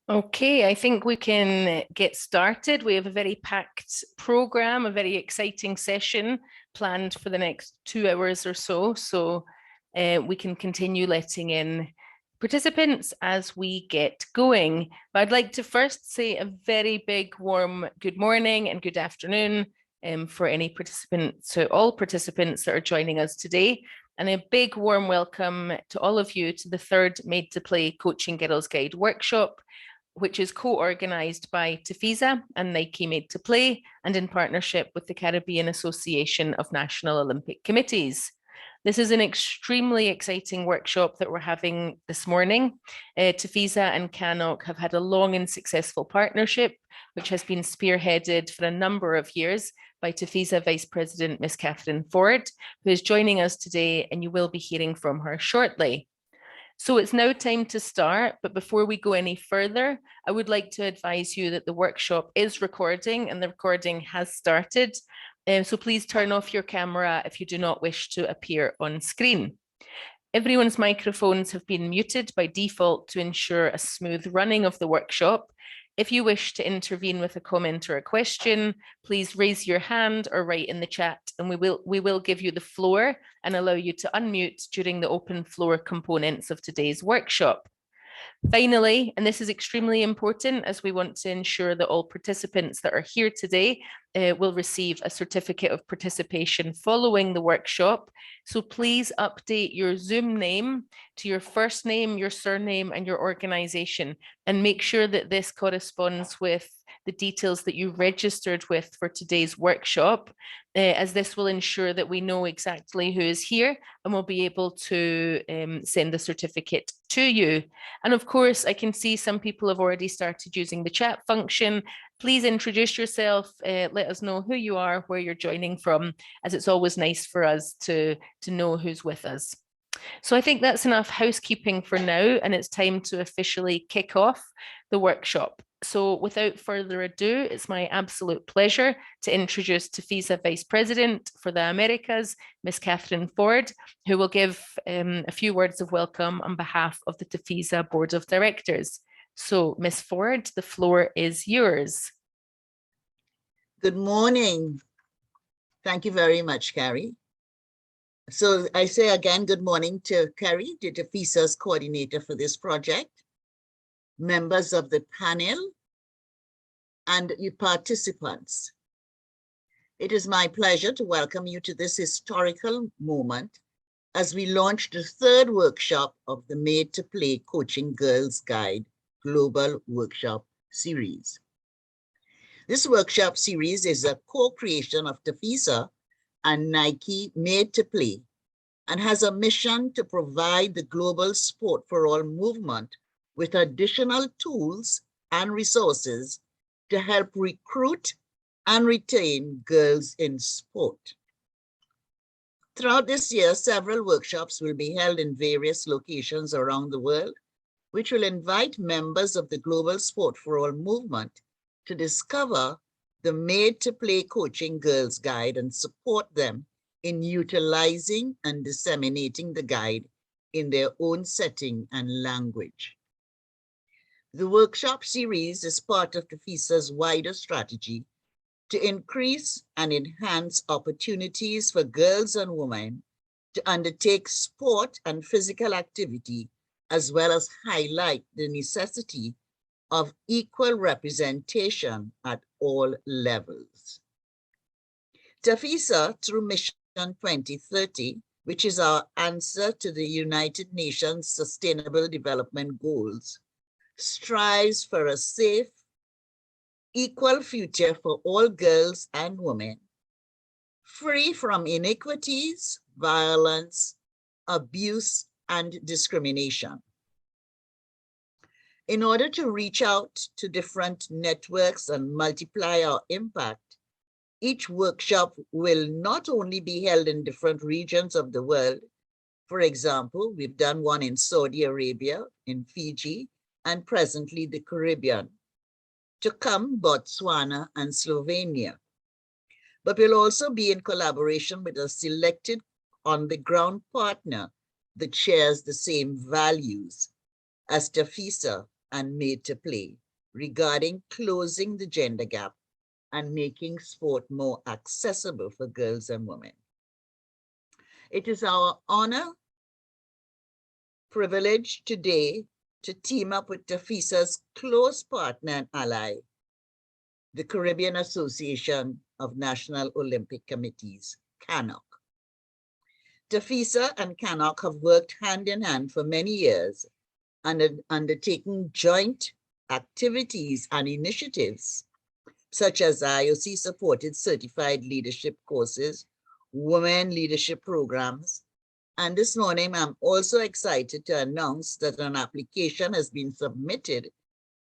Okay, I think we can get started. We have a very packed program, a very exciting session planned for the next 2 hours or so. So we can continue letting in participants as we get going. But I'd like to first say a very big warm good morning and good afternoon for any participants, so all participants that are joining us today. And a big warm welcome to all of you to the third Made to Play Coaching Girls Guide workshop, which is co-organised by TAFISA and Nike Made to Play, and in partnership with the Caribbean Association of National Olympic Committees. This is an extremely exciting workshop that we're having this morning. TAFISA and CANOC have had a long and successful partnership, which has been spearheaded for a number of years by TAFISA Vice President Ms. Catherine Ford, who is joining us today, and you will be hearing from her shortly. So it's now time to start, but before we go any further, I would like to advise you that the workshop is recording and the recording has started. So please turn off your camera if you do not wish to appear on screen. Everyone's microphones have been muted by default to ensure a smooth running of the workshop. If you wish to intervene with a comment or a question, please raise your hand or write in the chat, and we will give you the floor and allow you to unmute during the open floor components of today's workshop. Finally, and this is extremely important as we want to ensure that all participants that are here today will receive a certificate of participation following the workshop. So please update your Zoom name to your first name, your surname, and your organization, and make sure that this corresponds with the details that you registered with for today's workshop, as this will ensure that we know exactly who is here and we'll be able to send the certificate to you. And of course, I can see some people have already started using the chat function. Please introduce yourself, let us know who you are, where you're joining from, as it's always nice for us to know who's with us. So I think that's enough housekeeping for now, and it's time to officially kick off the workshop. So without further ado, it's my absolute pleasure to introduce TAFISA Vice President for the Americas, Ms. Catherine Ford, who will give a few words of welcome on behalf of the TAFISA Board of Directors. So Ms. Ford, the floor is yours. Good morning. Thank you very much, Kerry. So I say again, good morning to Kerry, the TAFISA's coordinator for this project, members of the panel, and you participants. It is my pleasure to welcome you to this historical moment as we launch the third workshop of the Made to Play Coaching Girls Guide Global Workshop Series. This workshop series is a co-creation of TAFISA and Nike Made to Play, and has a mission to provide the global sport for all movement with additional tools and resources to help recruit and retain girls in sport. Throughout this year, several workshops will be held in various locations around the world, which will invite members of the global sport for all movement to discover the Made to Play Coaching Girls Guide and support them in utilizing and disseminating the guide in their own setting and language. The workshop series is part of TAFISA's wider strategy to increase and enhance opportunities for girls and women to undertake sport and physical activity, as well as highlight the necessity of equal representation at all levels. TAFISA, through Mission 2030, which is our answer to the United Nations Sustainable Development Goals, strives for a safe, equal future for all girls and women, free from inequities, violence, abuse, and discrimination. In order to reach out to different networks and multiply our impact, each workshop will not only be held in different regions of the world. For example, we've done one in Saudi Arabia, in Fiji, and presently the Caribbean, to come Botswana and Slovenia. But we'll also be in collaboration with a selected on-the-ground partner that shares the same values as TAFISA and Made to Play regarding closing the gender gap and making sport more accessible for girls and women. It is our honor, privilege today to team up with TAFISA's close partner and ally, the Caribbean Association of National Olympic Committees, CANOC. TAFISA and CANOC have worked hand in hand for many years and undertaken joint activities and initiatives such as IOC-supported certified leadership courses, women leadership programs, and this morning I'm also excited to announce that an application has been submitted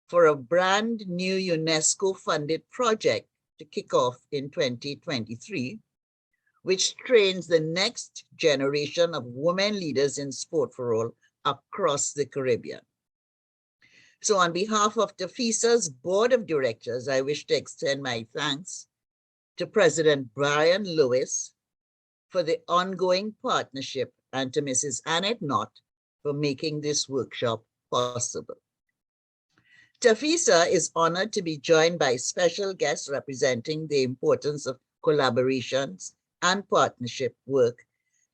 for a brand new UNESCO-funded project to kick off in 2023, which trains the next generation of women leaders in sport for all across the Caribbean. So on behalf of TAFISA's board of directors, I wish to extend my thanks to President Brian Lewis for the ongoing partnership and to Mrs. Annette Knott for making this workshop possible. TAFISA is honored to be joined by special guests representing the importance of collaborations and partnership work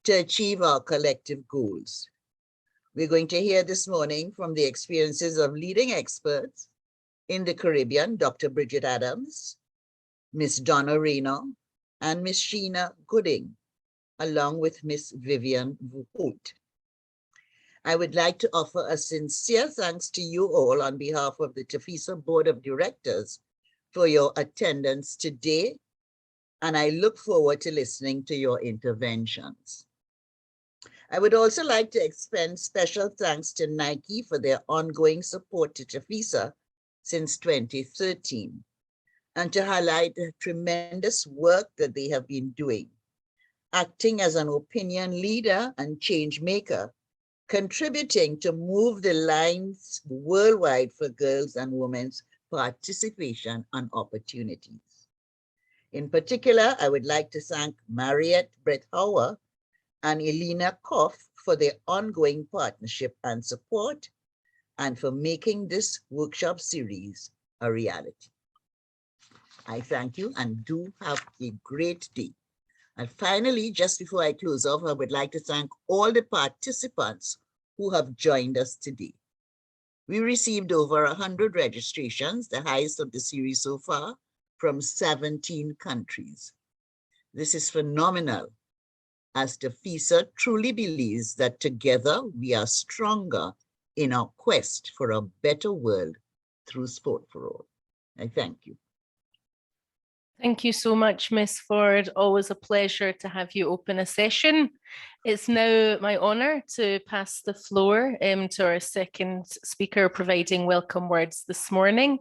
to achieve our collective goals. We're going to hear this morning from the experiences of leading experts in the Caribbean, Dr. Bridget Adams, Miss Donna Raynor, and Miss Sheena Gooding, along with Miss Vivian Holt. I would like to offer a sincere thanks to you all on behalf of the TAFISA Board of Directors for your attendance today, and I look forward to listening to your interventions. I would also like to extend special thanks to Nike for their ongoing support to TAFISA since 2013, and to highlight the tremendous work that they have been doing, acting as an opinion leader and change maker, contributing to move the lines worldwide for girls and women's participation and opportunities. In particular, I would like to thank Mariette Brethauer and Elena Koff for their ongoing partnership and support, and for making this workshop series a reality. I thank you and do have a great day. And finally, just before I close off, I would like to thank all the participants who have joined us today. We received over 100 registrations, the highest of the series so far, from 17 countries. This is phenomenal, as TAFISA truly believes that together we are stronger in our quest for a better world through sport for all. I thank you. Thank you so much, Ms. Ford. Always a pleasure to have you open a session. It's now my honour to pass the floor to our second speaker providing welcome words this morning.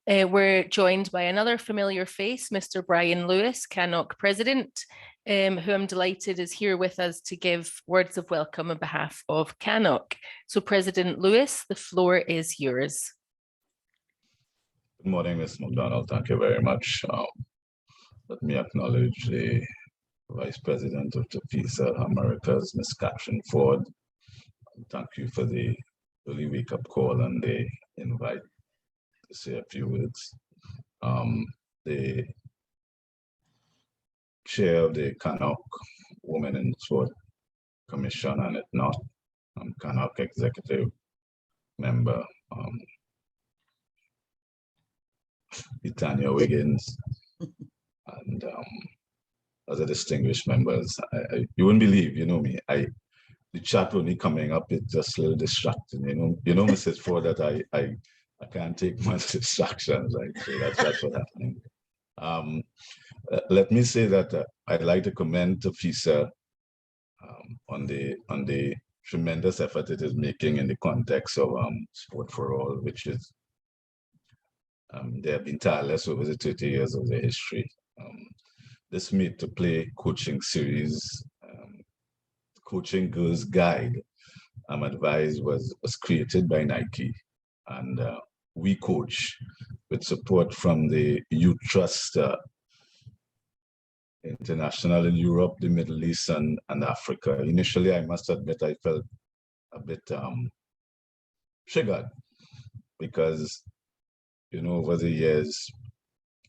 We're joined by another familiar face, Mr. Brian Lewis, CANOC President, who I'm delighted is here with us to give words of welcome on behalf of CANOC. So President Lewis, the floor is yours. Good morning, Ms. McDonald. Thank you very much. Let me acknowledge the Vice President of TAFISA Americas, Ms. Catherine Ford. Thank you for the early wake-up call and the invite to say a few words. The chair of the CANOC Women in Sport Commission, and it not CANOC executive member, Tanya Wiggins, and other distinguished members. You wouldn't believe, you know me, the chat only coming up, it's just a little distracting, you know, Mrs. Ford, that I can't take much distractions, right? So that's what's happening. Let me say that I'd like to commend TAFISA on the tremendous effort it is making in the context of sport for all, which is they have been tireless over the 30 years of their history. This Made to Play coaching series, Coaching Girls Guide, I'm advised was created by Nike, and we coach with support from the Youth Trust International in Europe, the Middle East, and Africa. Initially, I must admit, I felt a bit triggered, because because, you know, over the years,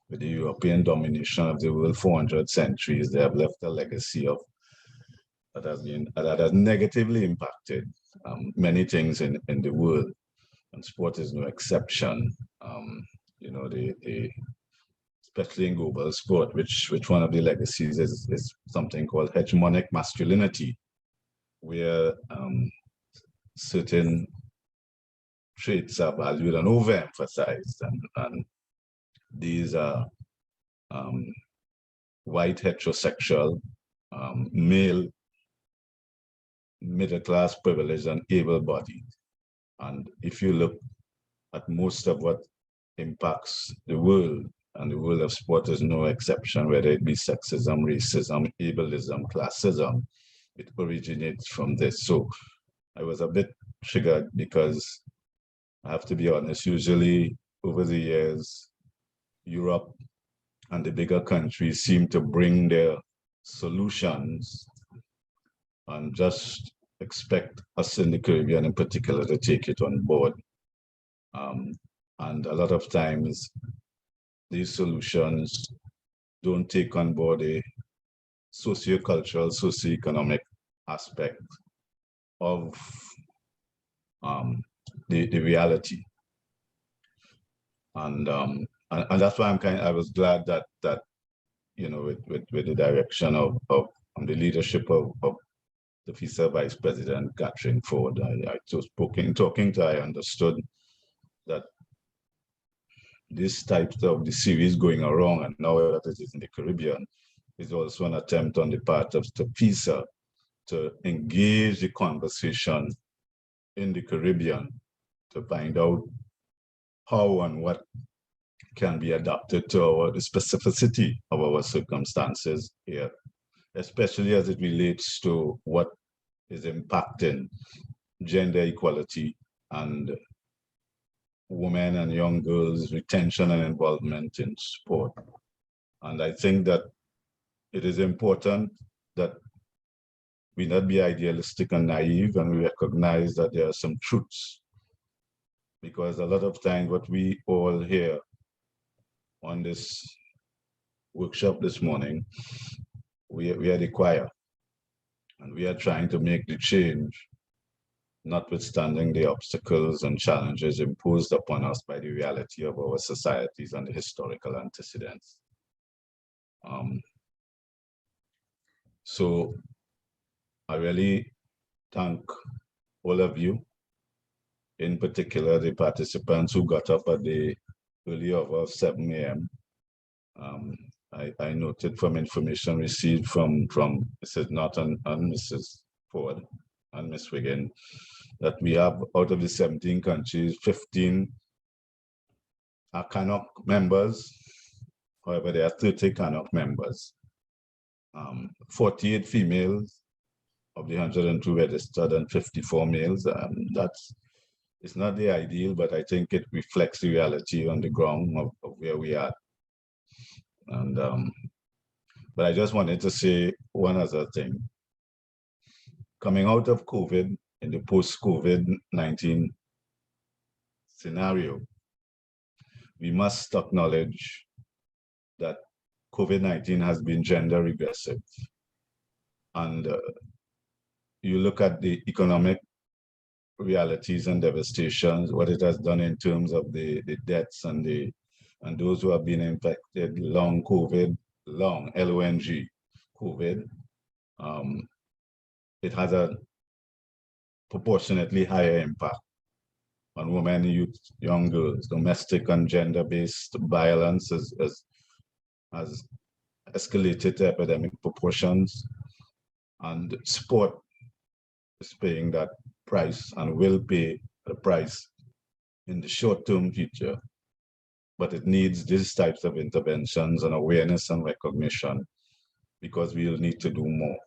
with the European domination of the world 400 centuries, they have left a legacy of that has negatively impacted many things in the world, and sport is no exception. You know, especially in global sport, which one of the legacies is something called hegemonic masculinity, where certain traits are valued and overemphasized, and these are white heterosexual male middle-class privileged and able-bodied. And if you look at most of what impacts the world, and the world of sport is no exception, whether it be sexism, racism, ableism, classism, it originates from this. So I was a bit triggered because I have to be honest, usually over the years, Europe and the bigger countries seem to bring their solutions and just expect us in the Caribbean in particular to take it on board. And a lot of times, these solutions don't take on board a socio-cultural, socio-economic aspect of the reality. And that's why I was glad that you know, with the direction of the leadership of the FISA Vice President Catherine Ford, I was talking to I understood that this type of the series going around, and now that it is in the Caribbean, is also an attempt on the part of TAFISA to engage the conversation in the Caribbean to find out how and what can be adapted to the specificity of our circumstances here, especially as it relates to what is impacting gender equality and women and young girls' retention and involvement in sport. And I think that it is important that we not be idealistic and naive, and we recognize that there are some truths. Because a lot of times what we all hear on this workshop this morning, we are the choir, and we are trying to make the change, notwithstanding the obstacles and challenges imposed upon us by the reality of our societies and the historical antecedents. So I really thank all of you, in particular the participants who got up at the early hour of 7 a.m. I noted from information received from Mrs. Norton and Mrs. Ford and Ms. Wiggin that we have, out of the 17 countries, 15 are CANOC members. However, there are 30 CANOC members. 48 females of the 102 registered and 54 males. It's not the ideal, but I think it reflects the reality on the ground of where we are. And but I just wanted to say one other thing. Coming out of COVID, in the post-COVID-19 scenario, we must acknowledge that COVID-19 has been gender regressive. And you look at the economic realities and devastations, what it has done in terms of the deaths and those who have been infected long COVID, long LONG COVID. It has a proportionately higher impact on women, youth, young girls. Domestic and gender-based violence has escalated to epidemic proportions, and sport is paying that price and will pay the price in the short-term future. But it needs these types of interventions and awareness and recognition, because we will need to do more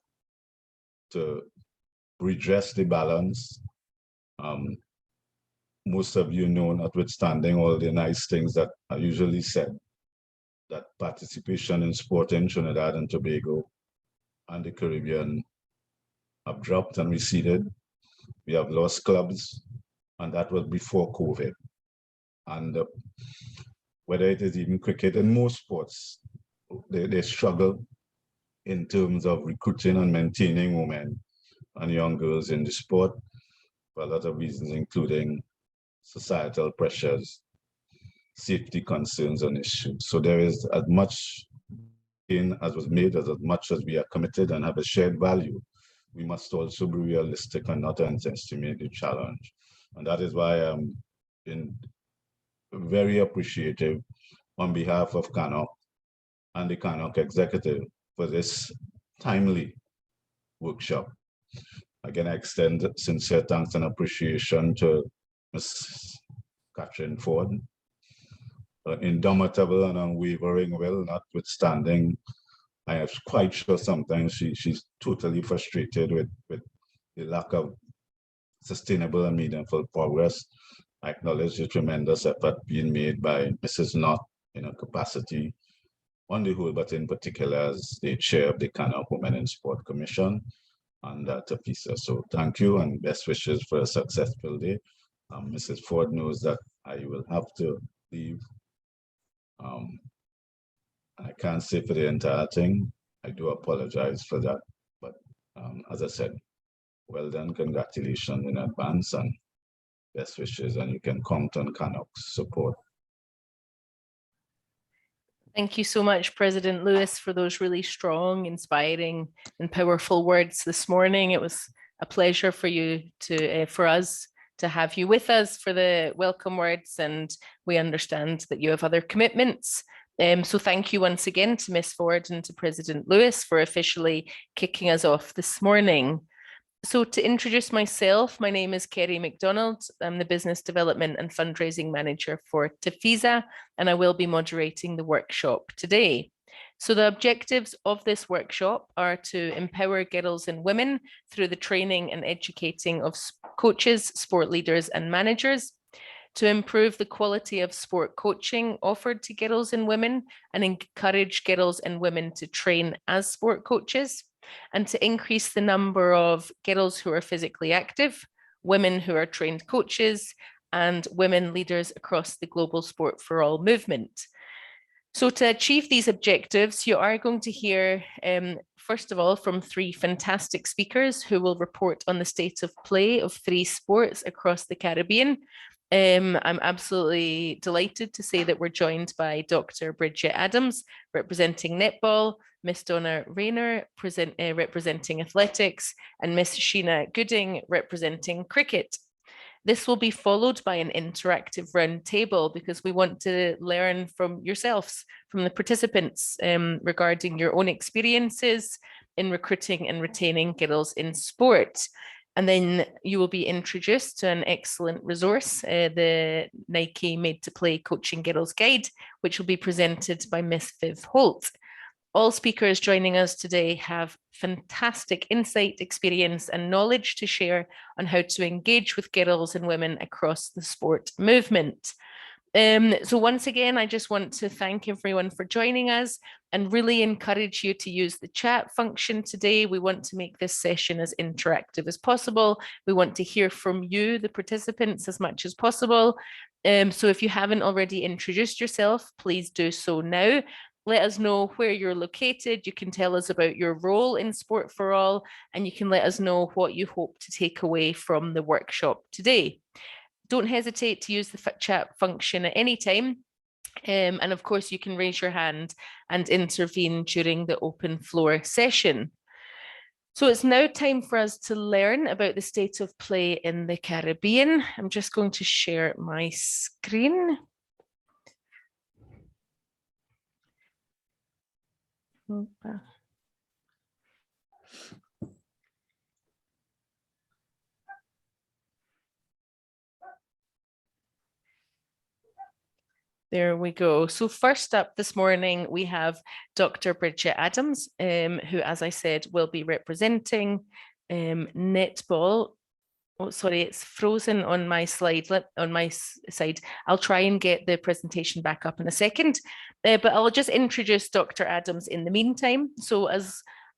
to redress the balance. Most of you know, notwithstanding all the nice things that are usually said, that participation in sport in Trinidad and Tobago and the Caribbean have dropped and receded. We have lost clubs, and that was before COVID. And whether it is even cricket, in most sports, they struggle in terms of recruiting and maintaining women and young girls in the sport for a lot of reasons, including societal pressures, safety concerns and issues. So there is as much gain as was made, as much as we are committed and have a shared value. We must also be realistic and not underestimate the challenge. And that is why I'm very appreciative on behalf of CANOC and the CANOC executive for this timely workshop. Again, I extend sincere thanks and appreciation to Ms. Catherine Ford, indomitable and unwavering will, notwithstanding. I am quite sure sometimes she's totally frustrated with the lack of sustainable and meaningful progress. I acknowledge the tremendous effort being made by Mrs. Knott in her capacity on the whole, but in particular as the chair of the CANOC Women in Sport Commission and TAFISA. So thank you and best wishes for a successful day. Mrs. Ford knows that I will have to leave. I can't say for the entire thing. I do apologize for that. But as I said, well done, congratulations in advance and best wishes, and you can count on CANOC's support. Thank you so much, President Lewis, for those really strong, inspiring, and powerful words this morning. It was a pleasure for you to, for us to have you with us for the welcome words, and we understand that you have other commitments. So thank you once again to Ms. Ford and to President Lewis for officially kicking us off this morning. So to introduce myself, my name is Kerry McDonald. I'm the Business Development and Fundraising Manager for TAFISA, and I will be moderating the workshop today. So the objectives of this workshop are to empower girls and women through the training and educating of coaches, sport leaders, and managers, to improve the quality of sport coaching offered to girls and women and encourage girls and women to train as sport coaches, and to increase the number of girls who are physically active, women who are trained coaches, and women leaders across the global Sport for All movement. So to achieve these objectives, you are going to hear, first of all, from three fantastic speakers who will report on the state of play of 3 sports across the Caribbean. I'm absolutely delighted to say that we're joined by Dr. Bridget Adams, representing netball, Miss Donna Raynor, representing athletics, and Miss Sheena Gooding, representing cricket. This will be followed by an interactive round table because we want to learn from yourselves, from the participants, regarding your own experiences in recruiting and retaining girls in sport. And then you will be introduced to an excellent resource, the Nike Made to Play Coaching Girls Guide, which will be presented by Miss Viv Holt. All speakers joining us today have fantastic insight, experience, and knowledge to share on how to engage with girls and women across the sport movement. So once again, I just want to thank everyone for joining us and really encourage you to use the chat function today. We want to make this session as interactive as possible. We want to hear from you, the participants, as much as possible. So if you haven't already introduced yourself, please do so now. Let us know where you're located. You can tell us about your role in Sport for All, and you can let us know what you hope to take away from the workshop today. Don't hesitate to use the chat function at any time. And of course, you can raise your hand and intervene during the open floor session. So it's now time for us to learn about the state of play in the Caribbean. I'm just going to share my screen. There we go. So first up this morning, we have Dr. Bridget Adams, who, as I said, will be representing netball. Oh, sorry, it's frozen on my slide, on my side. I'll try and get the presentation back up in a second, but I'll just introduce Dr. Adams in the meantime. So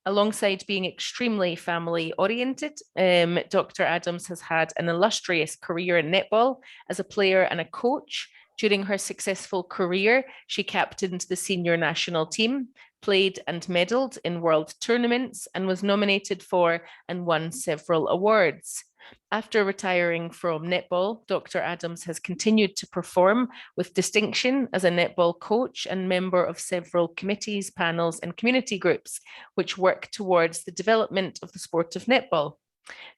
alongside being extremely family oriented, Dr. Adams has had an illustrious career in netball as a player and a coach. During her successful career, she captained the senior national team, played and medalled in world tournaments, and was nominated for and won several awards. After retiring from netball, Dr. Adams has continued to perform with distinction as a netball coach and member of several committees, panels, and community groups, which work towards the development of the sport of netball.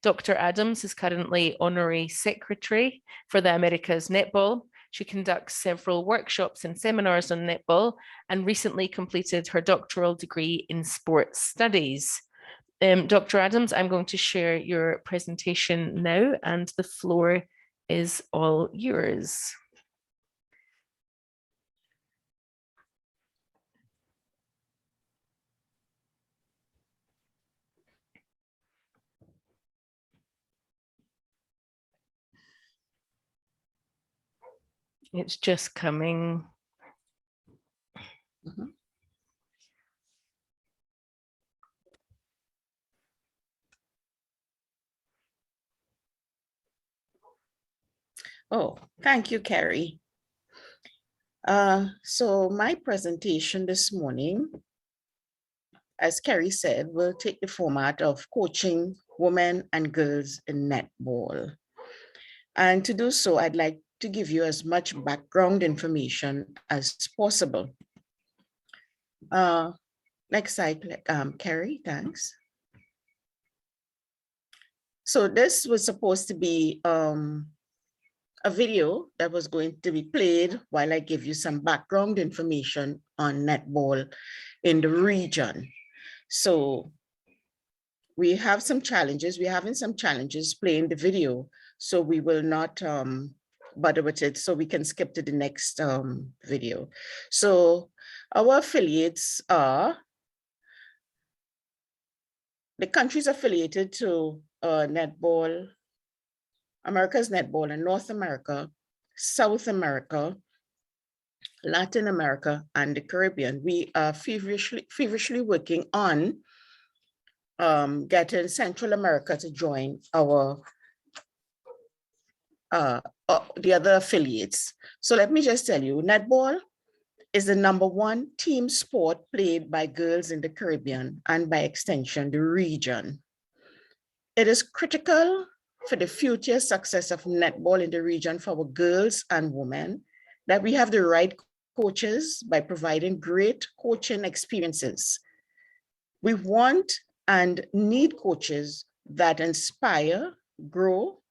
Dr. Adams is currently Honorary Secretary for the Americas Netball. She conducts several workshops and seminars on netball and recently completed her doctoral degree in sports studies. Dr. Adams, I'm going to share your presentation now, and the floor is all yours. It's just coming. Mm-hmm. Oh, thank you, Kerry. So my presentation this morning, as Kerry said, will take the format of coaching women and girls in netball. And to do so, I'd like to give you as much background information as possible. Next slide, Kerry, thanks. So this was supposed to be a video that was going to be played while I give you some background information on netball in the region. So we have some challenges. We're having some challenges playing the video, so we will not bother with it, so we can skip to the next video. So our affiliates are the countries affiliated to netball, America's Netball in North America, South America, Latin America, and the Caribbean. We are feverishly working on getting Central America to join our the other affiliates. So let me just tell you, netball is the #1 team sport played by girls in the Caribbean and by extension, the region. It is critical for the future success of netball in the region for our girls and women that we have the right coaches by providing great coaching experiences. We want and need coaches that inspire, grow,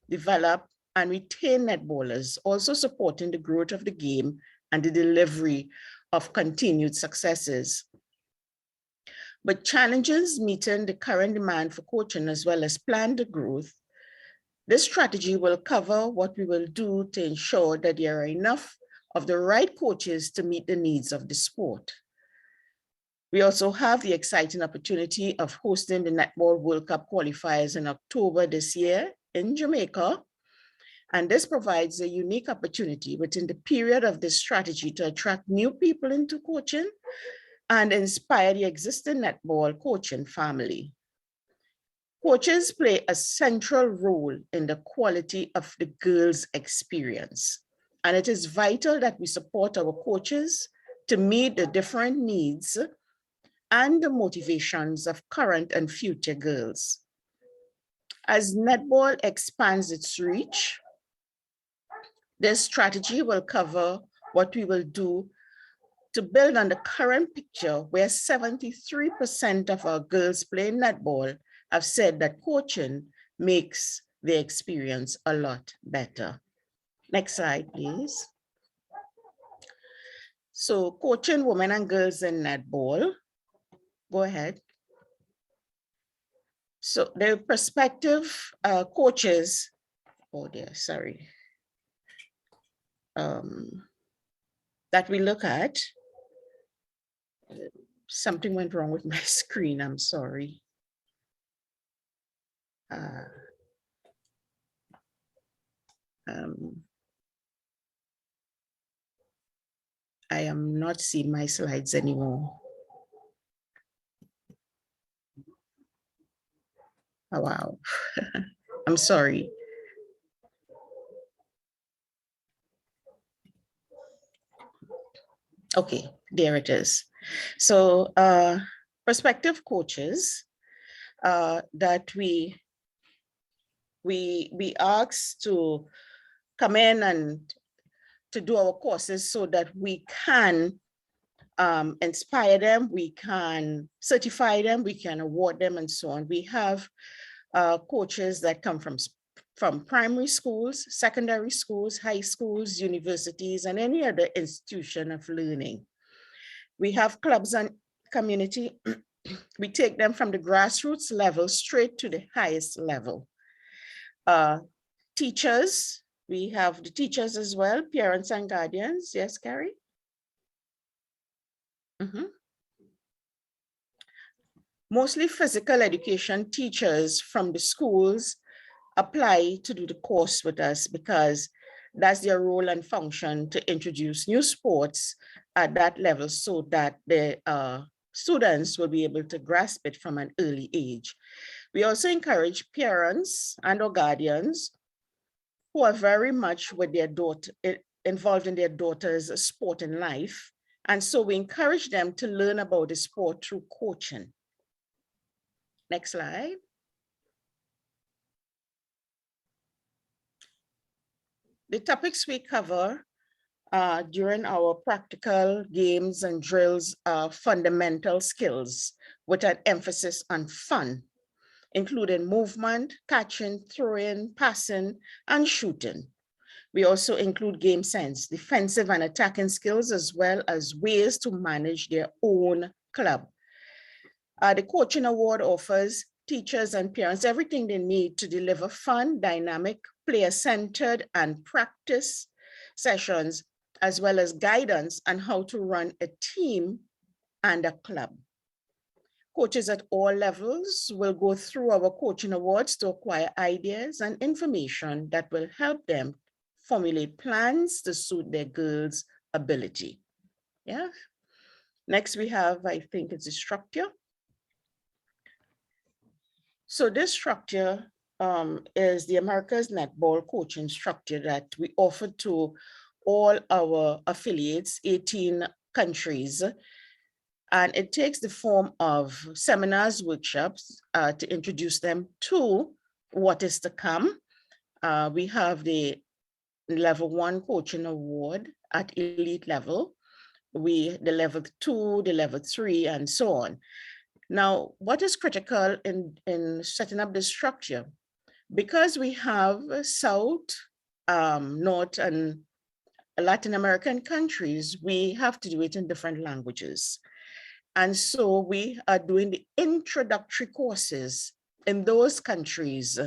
develop, and retain netballers, also supporting the growth of the game and the delivery of continued successes. But challenges meeting the current demand for coaching as well as planned growth, this strategy will cover what we will do to ensure that there are enough of the right coaches to meet the needs of the sport. We also have the exciting opportunity of hosting the Netball World Cup qualifiers in October this year in Jamaica. And this provides a unique opportunity within the period of this strategy to attract new people into coaching and inspire the existing netball coaching family. Coaches play a central role in the quality of the girls' experience. And it is vital that we support our coaches to meet the different needs and the motivations of current and future girls. As netball expands its reach, this strategy will cover what we will do to build on the current picture where 73% of our girls playing netball have said that coaching makes the experience a lot better. Next slide, please. So coaching women and girls in netball. Go ahead. So the prospective coaches, oh dear, sorry, that we look at, something went wrong with my screen, I'm sorry. I am not seeing my slides anymore. Oh, wow, I'm sorry. Okay, there it is. So prospective coaches that we asked to come in and to do our courses so that we can inspire them, we can certify them, we can award them, and so on. We have coaches that come from primary schools, secondary schools, high schools, universities, and any other institution of learning. We have clubs and community. We take them from the grassroots level straight to the highest level. Teachers, we have the teachers as well, parents and guardians. Yes, Kerry? Mostly physical education teachers from the schools apply to do the course with us because that's their role and function, to introduce new sports at that level so that the students will be able to grasp it from an early age. We also encourage parents and or guardians who are very much with their daughter, involved in their daughter's sport in life. And so we encourage them to learn about the sport through coaching. Next slide. The topics we cover during our practical games and drills are fundamental skills with an emphasis on fun, including movement, catching, throwing, passing, and shooting. We also include game sense, defensive and attacking skills, as well as ways to manage their own club. The Coaching Award offers teachers and parents everything they need to deliver fun, dynamic, player-centered, and practice sessions, as well as guidance on how to run a team and a club. Coaches at all levels will go through our Coaching Awards to acquire ideas and information that will help them formulate plans to suit their girls' ability. Yeah. Next, we have, I think it's a structure. So this structure is the America's Netball coaching structure that we offer to all our affiliates, 18 countries. And it takes the form of seminars, workshops to introduce them to what is to come. We have the level 1 coaching award at elite level, the level 2, the level 3, and so on. Now, what is critical in setting up this structure? Because we have South, North, and Latin American countries, we have to do it in different languages. And so we are doing the introductory courses in those countries,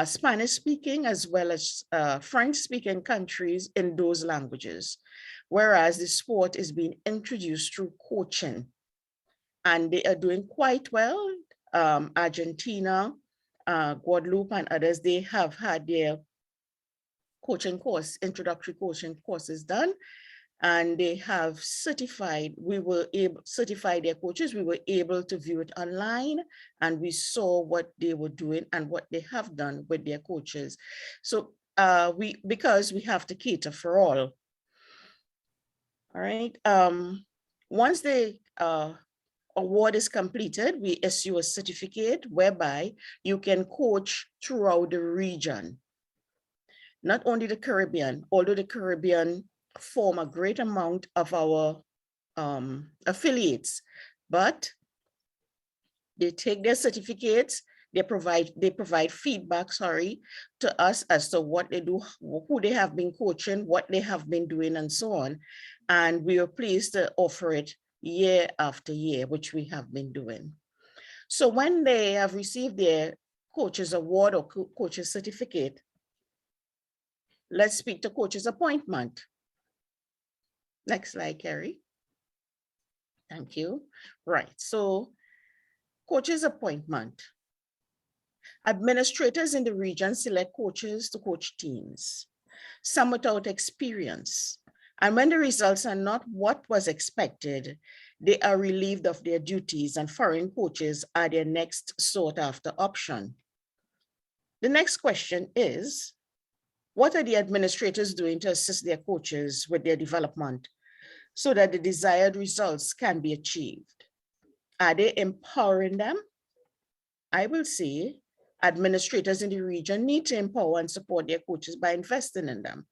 Spanish speaking as well as French speaking countries in those languages, whereas the sport is being introduced through coaching. And they are doing quite well. Argentina, Guadeloupe, and others, they have had their coaching course, introductory coaching courses done, and they have certified, certify their coaches. We were able to view it online, and we saw what they were doing and what they have done with their coaches. So because we have to cater for all. All right. Once the award is completed, we issue a certificate whereby you can coach throughout the region. Not only the Caribbean, although the Caribbean form a great amount of our affiliates, but they take their certificates, they provide feedback, to us as to what they do, who they have been coaching, what they have been doing, and so on. And we are pleased to offer it year after year, which we have been doing. So when they have received their coaches award or coaches certificate, let's speak to coaches appointment. Next slide, Kerry. Thank you. Right, so coaches appointment. Administrators in the region select coaches to coach teams, some without experience. And when the results are not what was expected, they are relieved of their duties and foreign coaches are their next sought after option. The next question is, what are the administrators doing to assist their coaches with their development? so that the desired results can be achieved? Are they empowering them? I will say administrators in the region need to empower and support their coaches by investing in them.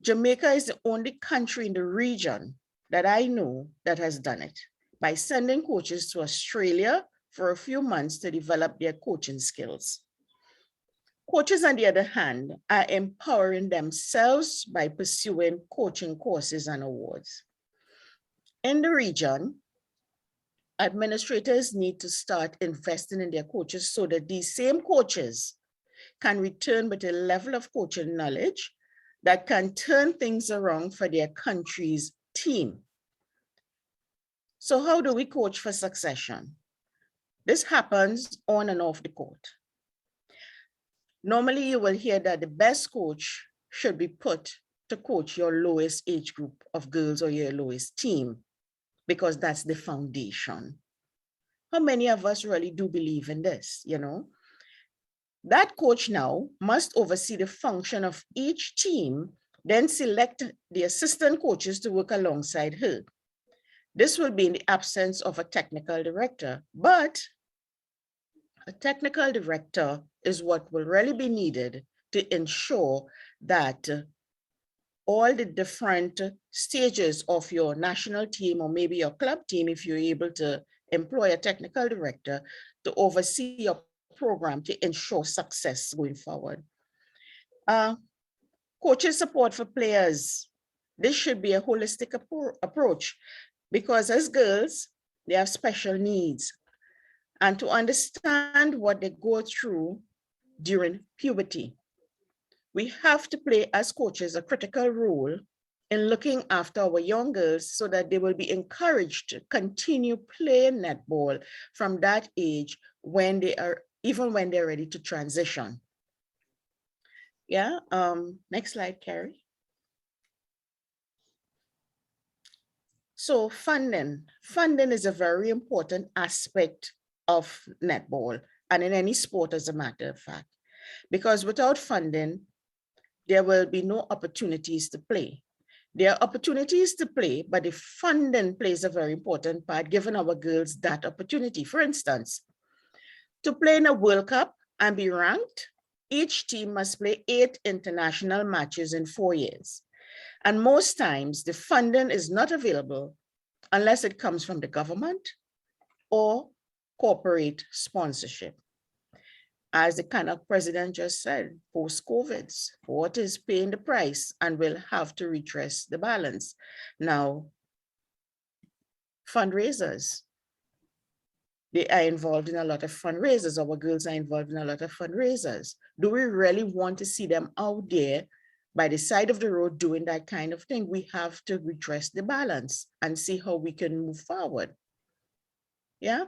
Jamaica is the only country in the region that I know that has done it by sending coaches to Australia for a few months to develop their coaching skills. Coaches, on the other hand, are empowering themselves by pursuing coaching courses and awards. In the region, administrators need to start investing in their coaches so that these same coaches can return with a level of coaching knowledge that can turn things around for their country's team. So how do we coach for succession? This happens on and off the court. Normally, you will hear that the best coach should be put to coach your lowest age group of girls or your lowest team, because that's the foundation. How many of us really do believe in this, you know? That coach now must oversee the function of each team, then select the assistant coaches to work alongside her. This will be in the absence of a technical director, but a technical director is what will really be needed to ensure that all the different stages of your national team or maybe your club team, if you're able to employ a technical director to oversee your program to ensure success going forward. Coaches support for players. This should be a holistic approach because as girls, they have special needs. And to understand what they go through during puberty, we have to play as coaches a critical role in looking after our young girls so that they will be encouraged to continue playing netball from that age when they are, even when they're ready to transition. Yeah, next slide, Kerry. So funding is a very important aspect of netball and in any sport, as a matter of fact, because without funding, there will be no opportunities to play. There are opportunities to play, but the funding plays a very important part, giving our girls that opportunity. For instance, to play in a World Cup and be ranked, each team must play 8 international matches in 4 years. And most times the funding is not available unless it comes from the government or corporate sponsorship. As the Canuck president just said, post-COVID, sport is paying the price and will have to redress the balance. Now, fundraisers, they are involved in a lot of fundraisers. Our girls are involved in a lot of fundraisers. Do we really want to see them out there by the side of the road doing that kind of thing? We have to redress the balance and see how we can move forward. Yeah.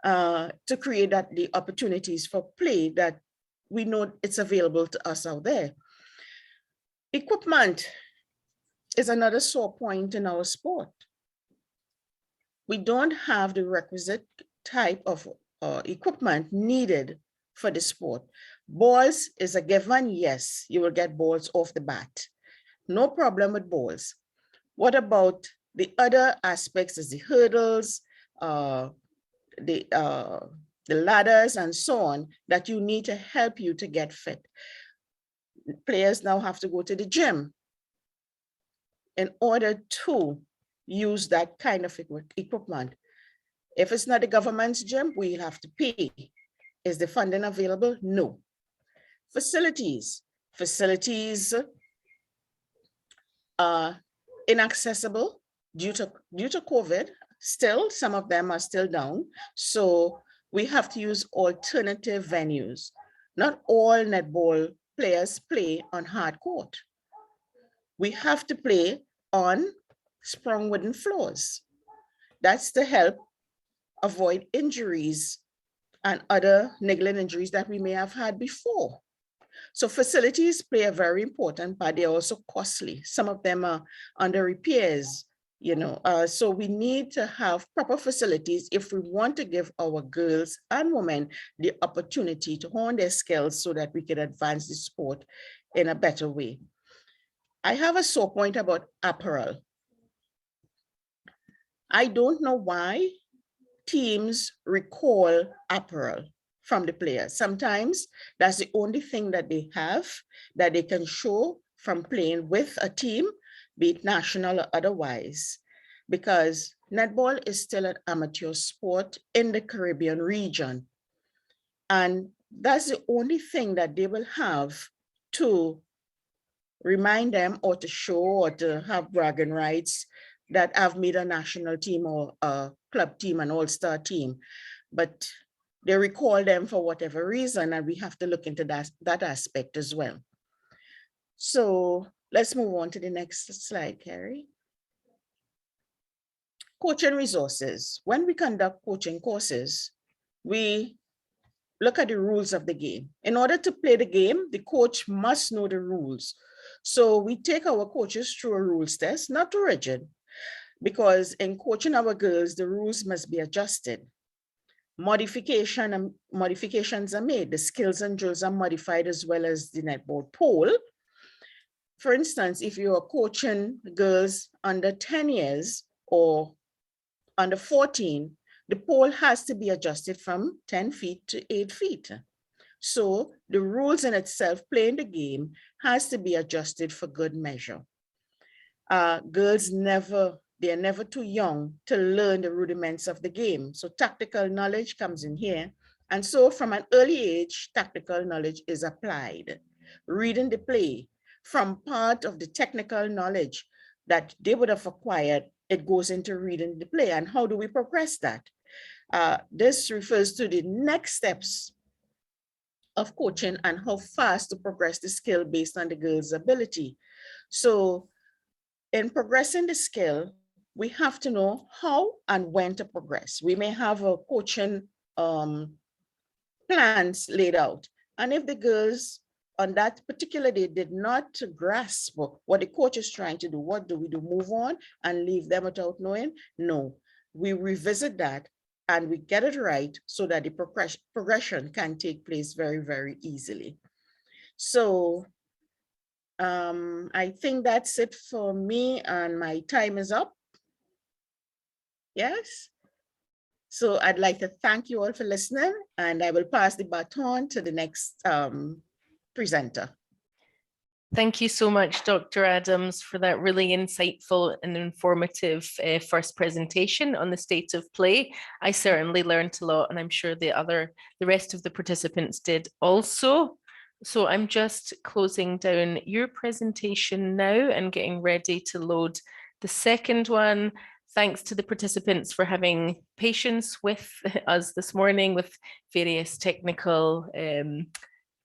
To create the opportunities for play that we know it's available to us out there. Equipment is another sore point in our sport. We don't have the requisite type of equipment needed for the sport. Balls is a given, yes, you will get balls off the bat. No problem with balls. What about the other aspects is the hurdles, the ladders and so on that you need to help you to get fit. Players now have to go to the gym in order to use that kind of equipment. If it's not the government's gym, we have to pay. Is the funding available? No. Facilities are inaccessible due to COVID. Still, some of them are still down. So we have to use alternative venues. Not all netball players play on hard court. We have to play on sprung wooden floors. That's to help avoid injuries and other niggling injuries that we may have had before. So facilities play a very important part. They're also costly. Some of them are under repairs. So we need to have proper facilities if we want to give our girls and women the opportunity to hone their skills so that we can advance the sport in a better way. I have a sore point about apparel. I don't know why teams recall apparel from the players. Sometimes that's the only thing that they have that they can show from playing with a team, be it national or otherwise, because netball is still an amateur sport in the Caribbean region. And that's the only thing that they will have to remind them or to show or to have bragging rights that I've made a national team or a club team, an all-star team. But they recall them for whatever reason, and we have to look into that aspect as well. So let's move on to the next slide, Kerry. Coaching resources. When we conduct coaching courses, we look at the rules of the game. In order to play the game, the coach must know the rules. So we take our coaches through a rules test, not too rigid, because in coaching our girls, the rules must be adjusted. Modifications are made. The skills and drills are modified as well as the netball pole. For instance, if you are coaching girls under 10 years or under 14, the pole has to be adjusted from 10 feet to 8 feet. So the rules in itself, playing the game, has to be adjusted for good measure. Girls they're never too young to learn the rudiments of the game. So tactical knowledge comes in here. And so from an early age, tactical knowledge is applied. Reading the play, from part of the technical knowledge that they would have acquired, it goes into reading the play. And how do we progress that? This refers to the next steps of coaching and how fast to progress the skill based on the girl's ability. So in progressing the skill, we have to know how and when to progress. We may have a coaching plans laid out. And if the girls on that particular day did not grasp what the coach is trying to do, what do we do? Move on and leave them without knowing? No, we revisit that and we get it right so that the progression can take place very, very easily. So I think that's it for me, and my time is up. Yes. So I'd like to thank you all for listening, and I will pass the baton to the next presenter. Thank you so much, Dr. Adams, for that really insightful and informative first presentation on the state of play. I certainly learned a lot, and I'm sure the rest of the participants did also. So I'm just closing down your presentation now and getting ready to load the second one. Thanks to the participants for having patience with us this morning with various technical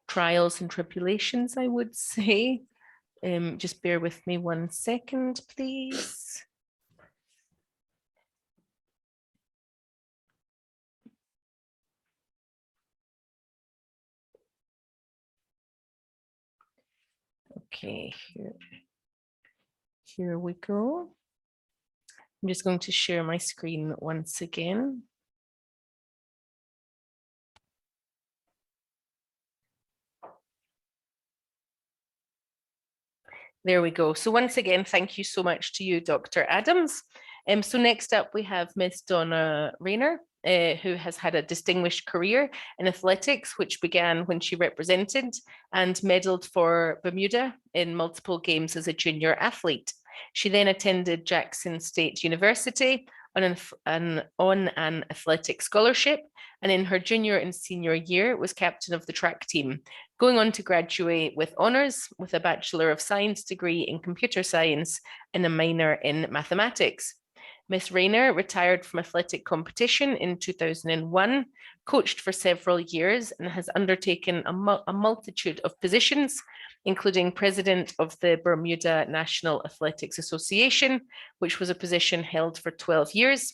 trials and tribulations, I would say. Just bear with me 1 second, please. Okay, here we go. I'm just going to share my screen once again. There we go. So once again, thank you so much to you, Dr. Adams. So next up, we have Ms. Donna Raynor, who has had a distinguished career in athletics, which began when she represented and medaled for Bermuda in multiple games as a junior athlete. She then attended Jackson State University on an athletic scholarship, and in her junior and senior year was captain of the track team, going on to graduate with honours with a Bachelor of Science degree in computer science and a minor in mathematics. Ms. Raynor retired from athletic competition in 2001, coached for several years, and has undertaken a multitude of positions, including president of the Bermuda National Athletics Association, which was a position held for 12 years,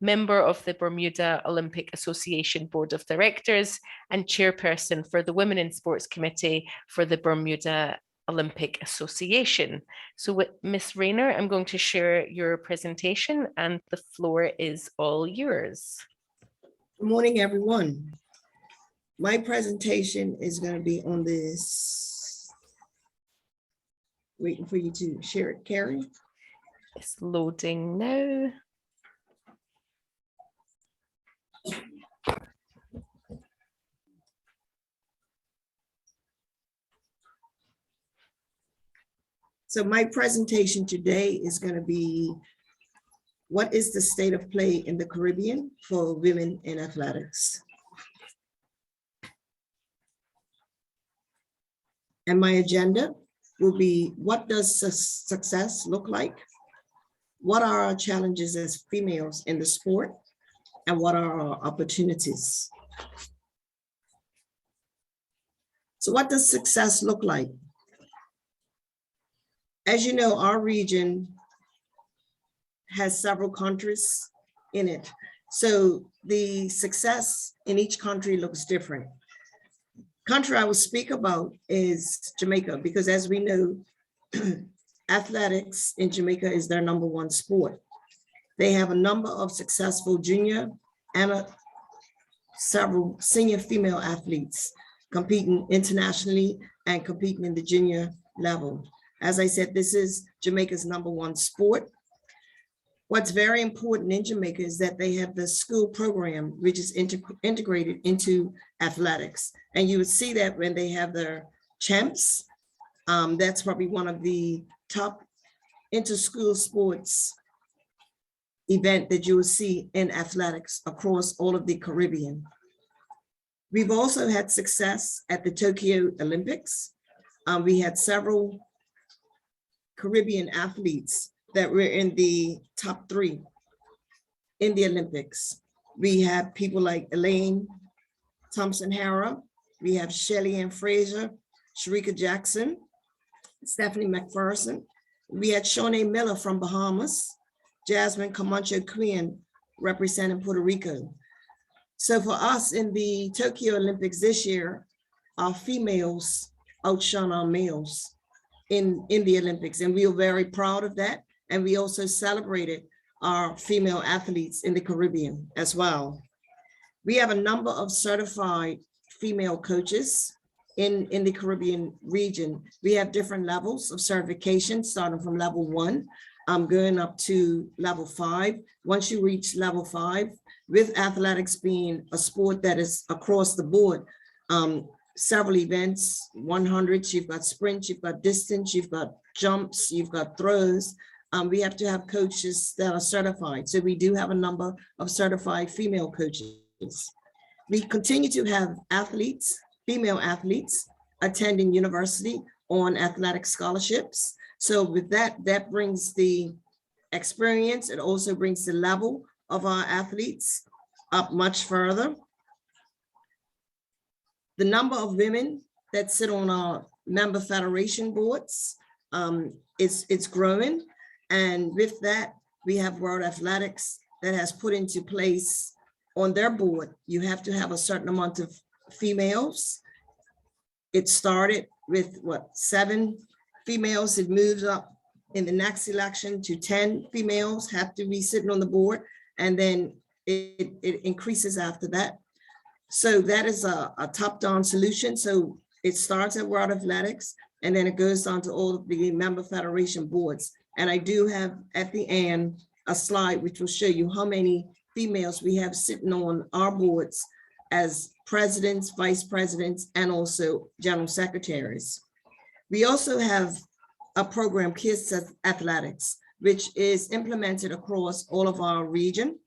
member of the Bermuda Olympic Association Board of Directors, and chairperson for the Women in Sports Committee for the Bermuda Olympic Association. So with Ms. Raynor, I'm going to share your presentation and the floor is all yours. Good morning, everyone. My presentation is going to be on this. Waiting for you to share it, Kerry. It's loading now. So my presentation today is going to be, what is the state of play in the Caribbean for women in athletics? And my agenda will be, what does success look like? What are our challenges as females in the sport? And what are our opportunities? So what does success look like? As you know, our region has several countries in it. So the success in each country looks different. Country I will speak about is Jamaica, because as we know, athletics in Jamaica is their #1 sport. They have a number of successful junior and several senior female athletes competing internationally and competing in the junior level. As I said, this is Jamaica's #1 sport. What's very important in Jamaica is that they have the school program, which is integrated into athletics. And you would see that when they have their champs. That's probably one of the top inter-school sports event that you will see in athletics across all of the Caribbean. We've also had success at the Tokyo Olympics. We had several Caribbean athletes that were in the top 3 in the Olympics. We have people like Elaine Thompson-Hara. We have Shelly Ann Fraser, Sharika Jackson, Stephanie McPherson. We had Shawnee Miller from Bahamas, Jasmine Camacho Quinn representing Puerto Rico. So for us in the Tokyo Olympics this year, our females outshone our males in the Olympics, and we are very proud of that. And we also celebrated our female athletes in the Caribbean as well. We have a number of certified female coaches in the Caribbean region. We have different levels of certification, starting from level 1, going up to level 5. Once you reach level 5, with athletics being a sport that is across the board, several events, 100s, you've got sprints, you've got distance, you've got jumps, you've got throws. We have to have coaches that are certified. So we do have a number of certified female coaches. We continue to have athletes, female athletes, attending university on athletic scholarships. So with that, that brings the experience. It also brings the level of our athletes up much further. The number of women that sit on our member federation boards, it's growing. And with that, we have World Athletics that has put into place on their board, you have to have a certain amount of females. It started with 7 females. It moves up in the next election to 10 females have to be sitting on the board. And then it increases after that. So that is a top-down solution. So it starts at World Athletics, and then it goes on to all of the member federation boards. And I do have at the end a slide which will show you how many females we have sitting on our boards as presidents, vice presidents, and also general secretaries. We also have a program, Kids Athletics, which is implemented across all of our region.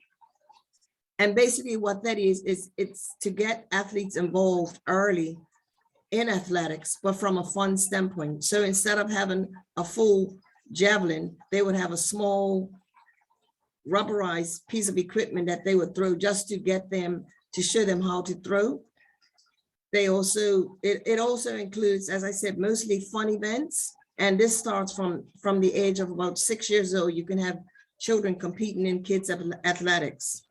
And basically what that is it's to get athletes involved early in athletics, but from a fun standpoint. So instead of having a full javelin, they would have a small rubberized piece of equipment that they would throw just to get them, to show them how to throw. They also, it also includes, as I said, mostly fun events. And this starts from the age of about 6 years old. You can have children competing in kids athletics.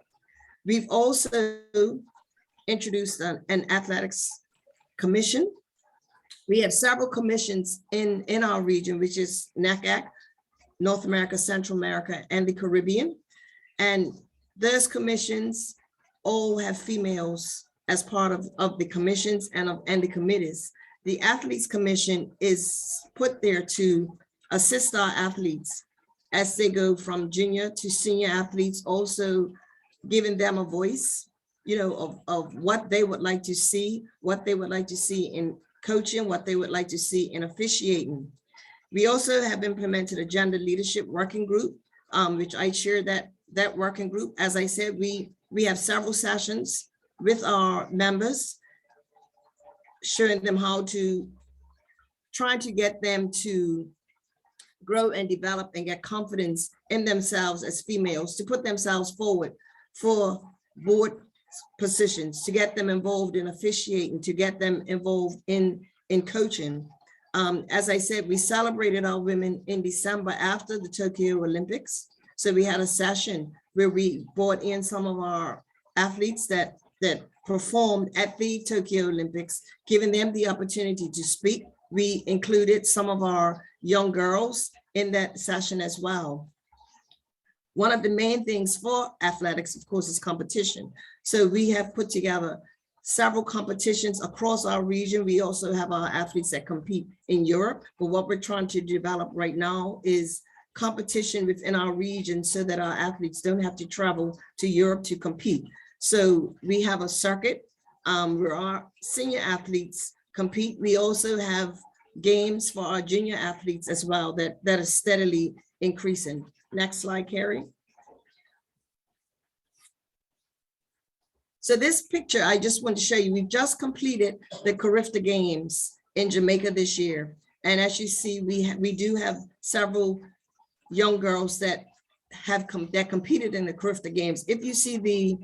We've also introduced an athletics commission. We have several commissions in our region, which is NACAC, North America, Central America, and the Caribbean. And those commissions all have females as part of the commissions and the committees. The Athletes Commission is put there to assist our athletes as they go from junior to senior athletes, also giving them a voice, you know, of what they would like to see, what they would like to see in coaching, what they would like to see in officiating. We also have implemented a gender leadership working group, which I shared that working group. As I said, we have several sessions with our members, showing them how to, trying to get them to grow and develop and get confidence in themselves as females, to put themselves forward for board positions, to get them involved in officiating, to get them involved in coaching. As I said, we celebrated our women in December after the Tokyo Olympics. So we had a session where we brought in some of our athletes that performed at the Tokyo Olympics, giving them the opportunity to speak. We included some of our young girls in that session as well. One of the main things for athletics, of course, is competition. So we have put together several competitions across our region. We also have our athletes that compete in Europe, but what we're trying to develop right now is competition within our region so that our athletes don't have to travel to Europe to compete. So we have a circuit where our senior athletes compete. We also have games for our junior athletes as well that are steadily increasing. Next slide, Kerry. So this picture, I just want to show you, we've just completed the Carifta Games in Jamaica this year. And as you see, we do have several young girls that competed in the Carifta Games. If you see the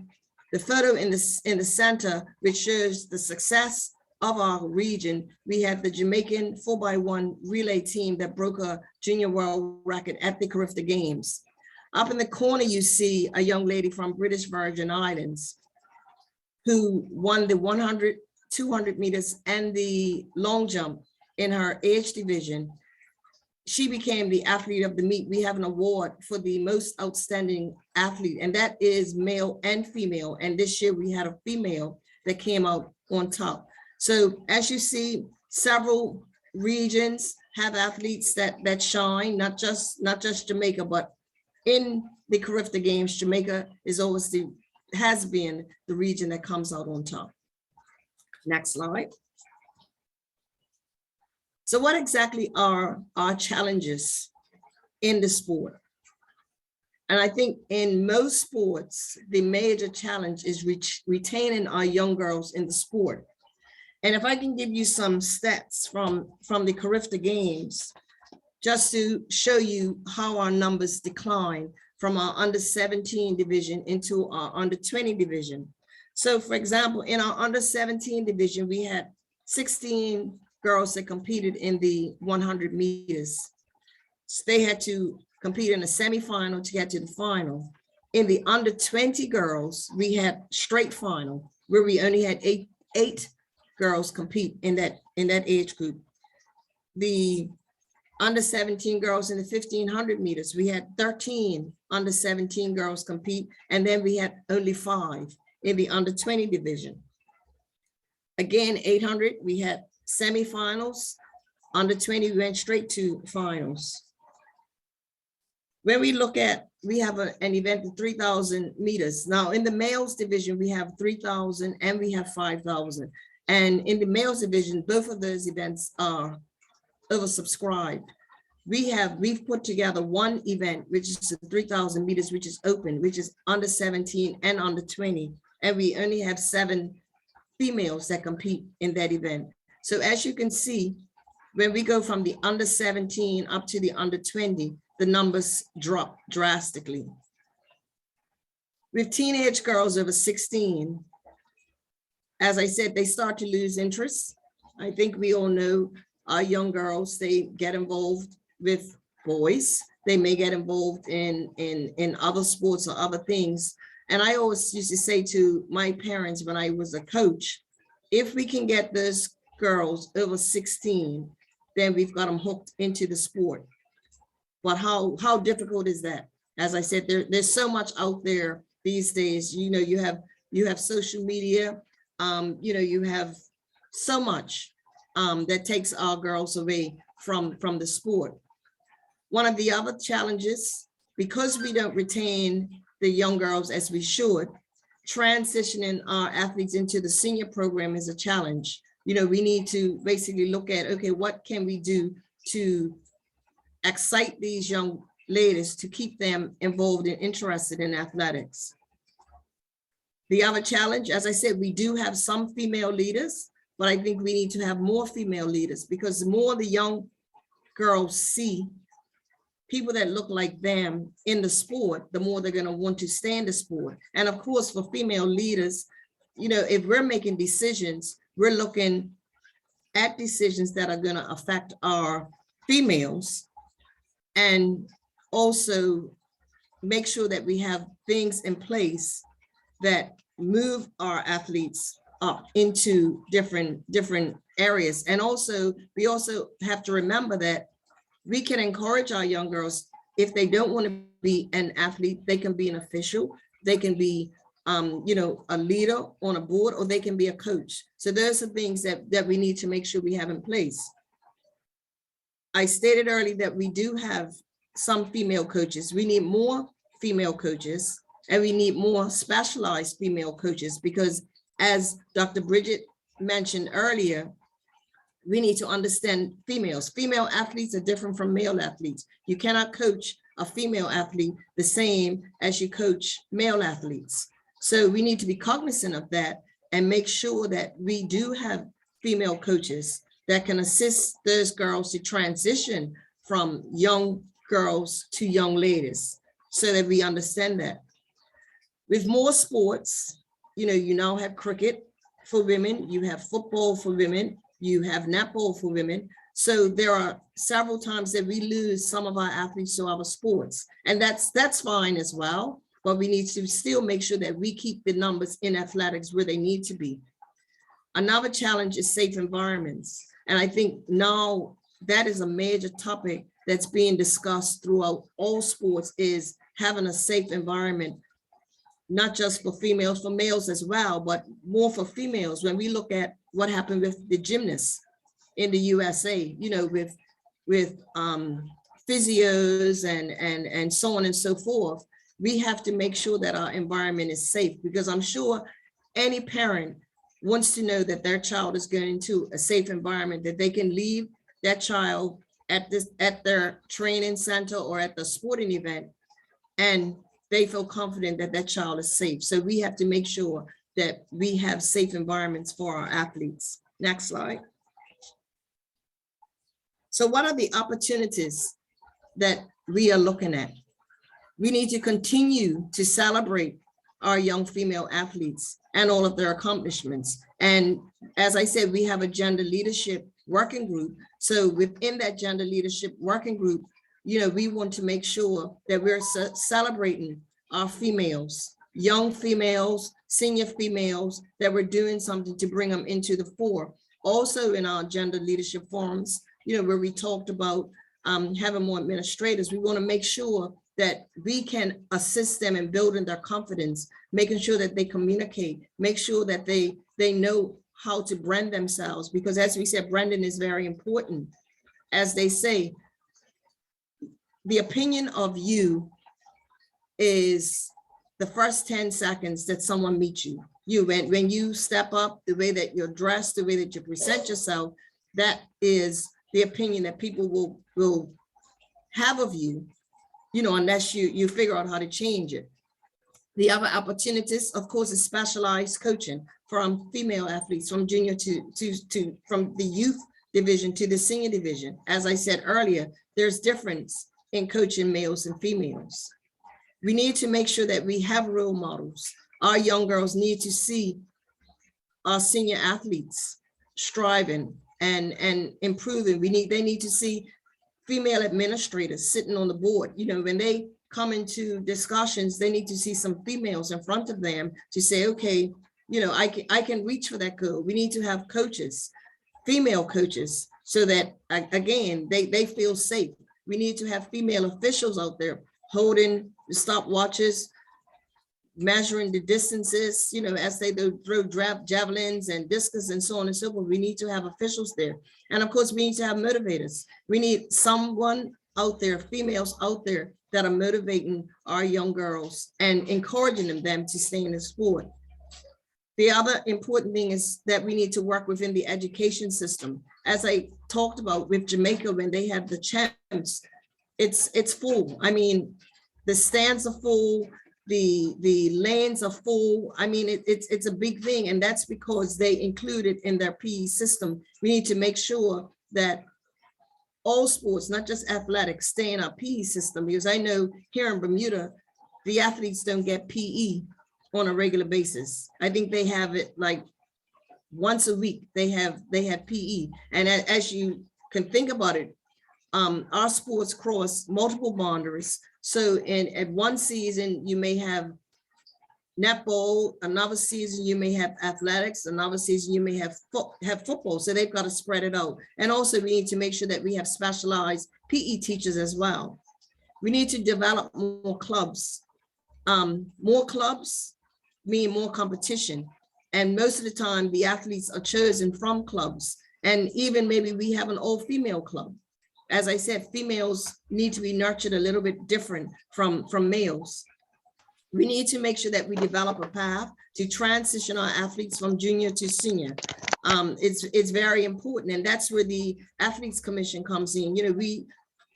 photo in the center, which shows the success of our region, we have the Jamaican 4x1 relay team that broke a junior world record at the Carifta Games. Up in the corner, you see a young lady from British Virgin Islands who won the 100, 200 meters and the long jump in her age division. She became the athlete of the meet. We have an award for the most outstanding athlete, and that is male and female. And this year we had a female that came out on top. So as you see, several regions have athletes that shine, not just Jamaica, but in the Carifta Games, Jamaica has been the region that comes out on top. Next slide. So what exactly are our challenges in the sport? And I think in most sports, the major challenge is retaining our young girls in the sport. And if I can give you some stats from the Carifta Games, just to show you how our numbers decline from our under 17 division into our under 20 division. So for example, in our under 17 division, we had 16 girls that competed in the 100 meters. So they had to compete in a semifinal to get to the final. In the under 20 girls, we had straight final where we only had eight girls compete in that age group. The under 17 girls in the 1500 meters, we had 13 under 17 girls compete, and then we had only 5 in the under 20 division. Again, 800, we had semifinals. Under 20, we went straight to finals. When we look at, we have an event in 3000 meters. Now in the males division, we have 3000 and we have 5000. And in the males division, both of those events are oversubscribed. We've put together one event, which is the 3000 meters, which is open, which is under 17 and under 20. And we only have 7 females that compete in that event. So as you can see, when we go from the under 17 up to the under 20, the numbers drop drastically. With teenage girls over 16, as I said, they start to lose interest. I think we all know our young girls, they get involved with boys. They may get involved in other sports or other things. And I always used to say to my parents when I was a coach, if we can get those girls over 16, then we've got them hooked into the sport. But how difficult is that? As I said, there's so much out there these days. You know, you have social media, you know, you have so much that takes our girls away from the sport. One of the other challenges, because we don't retain the young girls as we should, transitioning our athletes into the senior program is a challenge. You know, we need to basically look at, okay, what can we do to excite these young ladies to keep them involved and interested in athletics. The other challenge, as I said, we do have some female leaders, but I think we need to have more female leaders, because the more the young girls see people that look like them in the sport, the more they're going to want to stay in the sport. And of course, for female leaders, you know, if we're making decisions, we're looking at decisions that are going to affect our females, and also make sure that we have things in place that move our athletes up into different areas. And also, we also have to remember that we can encourage our young girls, if they don't want to be an athlete, they can be an official, they can be you know, a leader on a board, or they can be a coach. So those are things that we need to make sure we have in place. I stated earlier that we do have some female coaches. We need more female coaches, and we need more specialized female coaches, because as Dr. Bridget mentioned earlier, we need to understand females. Female athletes are different from male athletes. You cannot coach a female athlete the same as you coach male athletes. So we need to be cognizant of that and make sure that we do have female coaches that can assist those girls to transition from young girls to young ladies, so that we understand that. With more sports, you know, you now have cricket for women, you have football for women, you have netball for women. So there are several times that we lose some of our athletes to other sports, and that's fine as well. But we need to still make sure that we keep the numbers in athletics where they need to be. Another challenge is safe environments. And I think now that is a major topic that's being discussed throughout all sports, is having a safe environment, not just for females, for males as well, but more for females. When we look at what happened with the gymnasts in the USA, you know, with physios and so on and so forth, we have to make sure that our environment is safe, because I'm sure any parent wants to know that their child is going to a safe environment, that they can leave that child at their training center or at the sporting event, and they feel confident that that child is safe. So we have to make sure that we have safe environments for our athletes. Next slide. So what are the opportunities that we are looking at? We need to continue to celebrate our young female athletes and all of their accomplishments. And as I said, we have a gender leadership working group. So within that gender leadership working group, you know, we want to make sure that we're celebrating our females, young females, senior females, that we're doing something to bring them into the fore. Also in our gender leadership forums, you know, where we talked about having more administrators, we want to make sure that we can assist them in building their confidence, making sure that they communicate, make sure that they know how to brand themselves, because as we said, branding is very important. As they say, the opinion of you is the first 10 seconds that someone meets you. When you step up, the way that you're dressed, the way that you present yourself, that is the opinion that people will have of you, you know, unless you figure out how to change it. The other opportunities, of course, is specialized coaching from female athletes, from junior from the youth division to the senior division. As I said earlier, there's difference in coaching males and females. We need to make sure that we have role models. Our young girls need to see our senior athletes striving and improving. They need to see female administrators sitting on the board. You know, when they come into discussions, they need to see some females in front of them to say, okay, you know, I can reach for that goal. We need to have coaches, female coaches, so that again, they feel safe. We need to have female officials out there holding the stopwatches, measuring the distances, you know, as they throw javelins and discus and so on and so forth. We need to have officials there. And of course, we need to have motivators. We need someone out there, females out there, that are motivating our young girls and encouraging them to stay in the sport. The other important thing is that we need to work within the education system. As I talked about with Jamaica, when they had the champs, it's full. I mean, the stands are full, the lanes are full. I mean, it's a big thing, and that's because they include it in their PE system. We need to make sure that all sports, not just athletics, stay in our PE system, because I know here in Bermuda, the athletes don't get PE on a regular basis. I think they have it like once a week, they have PE. And as you can think about it, our sports cross multiple boundaries. So at one season, you may have netball, another season you may have athletics, another season you may have football. So they've got to spread it out. And also we need to make sure that we have specialized PE teachers as well. We need to develop more clubs. More clubs mean more competition. And most of the time the athletes are chosen from clubs. And even maybe we have an all-female club. As I said, females need to be nurtured a little bit different from males. We need to make sure that we develop a path to transition our athletes from junior to senior. It's very important, and that's where the Athletes Commission comes in. You know, we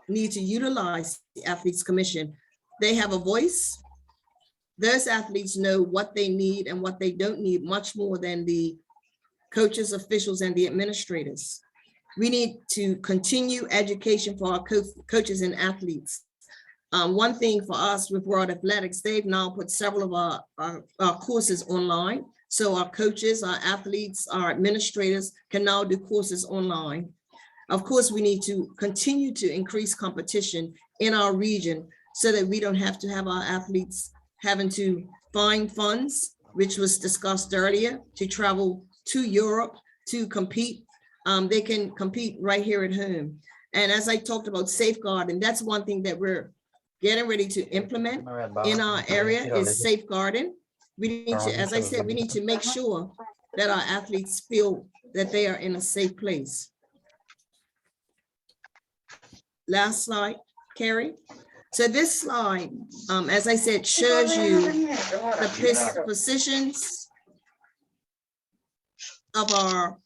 need to utilize the Athletes Commission. They have a voice. Those athletes know what they need and what they don't need much more than the coaches, officials, and the administrators. We need to continue education for our coaches and athletes. One thing for us with World Athletics, they've now put several of our courses online. So our coaches, our athletes, our administrators can now do courses online. Of course, we need to continue to increase competition in our region so that we don't have to have our athletes having to find funds, which was discussed earlier, to travel to Europe to compete. They can compete right here at home. And as I talked about safeguarding, that's one thing that we're getting ready to implement in our area is safeguarding. We need to, as I said, we need to make sure that our athletes feel that they are in a safe place. Last slide, Kerry. So this slide, as I said, shows you the positions of our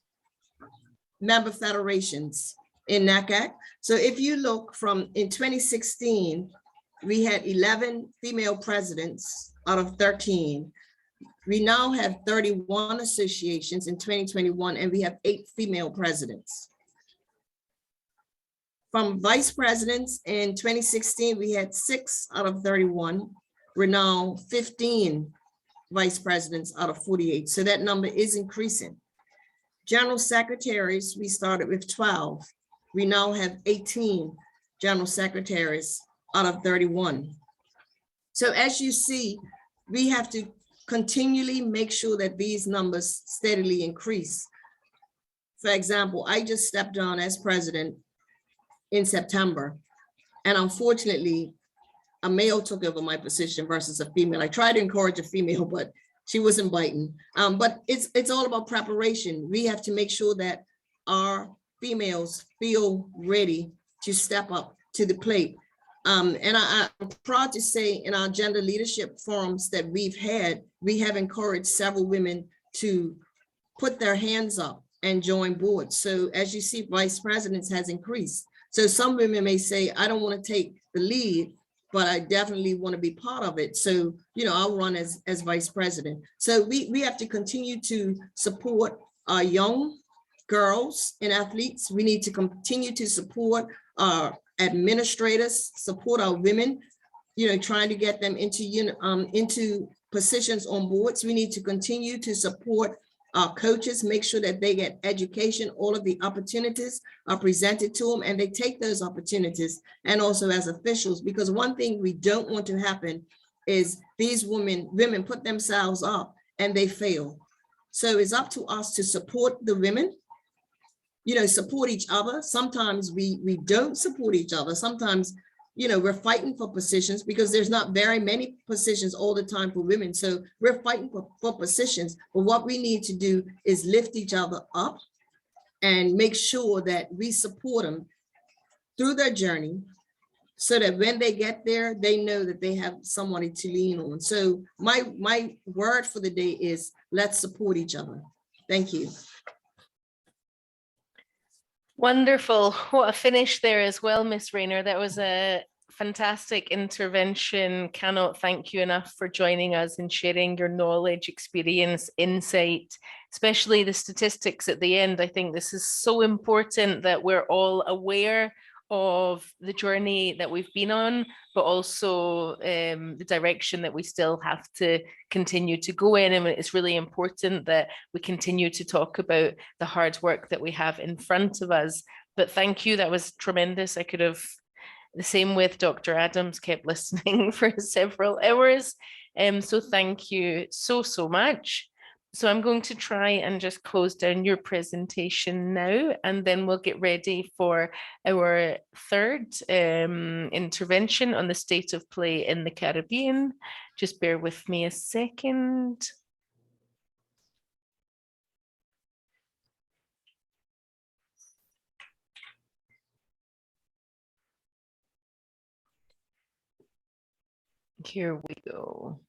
member federations in NACAC. So if you look from in 2016, we had 11 female presidents out of 13. We now have 31 associations in 2021, and we have 8 female presidents. From vice presidents in 2016, we had 6 out of 31. We're now 15 vice presidents out of 48. So that number is increasing. General secretaries, we started with 12. We now have 18 general secretaries out of 31. So as you see, we have to continually make sure that these numbers steadily increase. For example, I just stepped down as president in September, and unfortunately, a male took over my position versus a female. I tried to encourage a female, but she wasn't biting. But it's all about preparation. We have to make sure that our females feel ready to step up to the plate. And I'm proud to say in our gender leadership forums that we've had, we have encouraged several women to put their hands up and join boards. So as you see, vice presidents has increased. So some women may say, I don't want to take the lead, but I definitely want to be part of it. So, you know, I'll run as vice president. So we have to continue to support our young girls and athletes. We need to continue to support our administrators, support our women, you know, trying to get them into positions on boards. We need to continue to support our coaches, make sure that they get education, all of the opportunities are presented to them and they take those opportunities, and also as officials, because one thing we don't want to happen is these women put themselves up and they fail. So it's up to us to support the women, you know, support each other. Sometimes we don't support each other. Sometimes, you know, we're fighting for positions because there's not very many positions all the time for women. So we're fighting for positions. But what we need to do is lift each other up and make sure that we support them through their journey so that when they get there, they know that they have someone to lean on. So my word for the day is let's support each other. Thank you. Wonderful. What a finish there as well, Miss Raynor. That was a fantastic intervention. Cannot thank you enough for joining us and sharing your knowledge, experience, insight, especially the statistics at the end. I think this is so important that we're all aware of the journey that we've been on, but also the direction that we still have to continue to go in. And it's really important that we continue to talk about the hard work that we have in front of us. But thank you, that was tremendous. I could have, the same with Dr. Adams, kept listening for several hours. So thank you so much. So I'm going to try and just close down your presentation now, and then we'll get ready for our third intervention on the state of play in the Caribbean. Just bear with me a second. Here we go.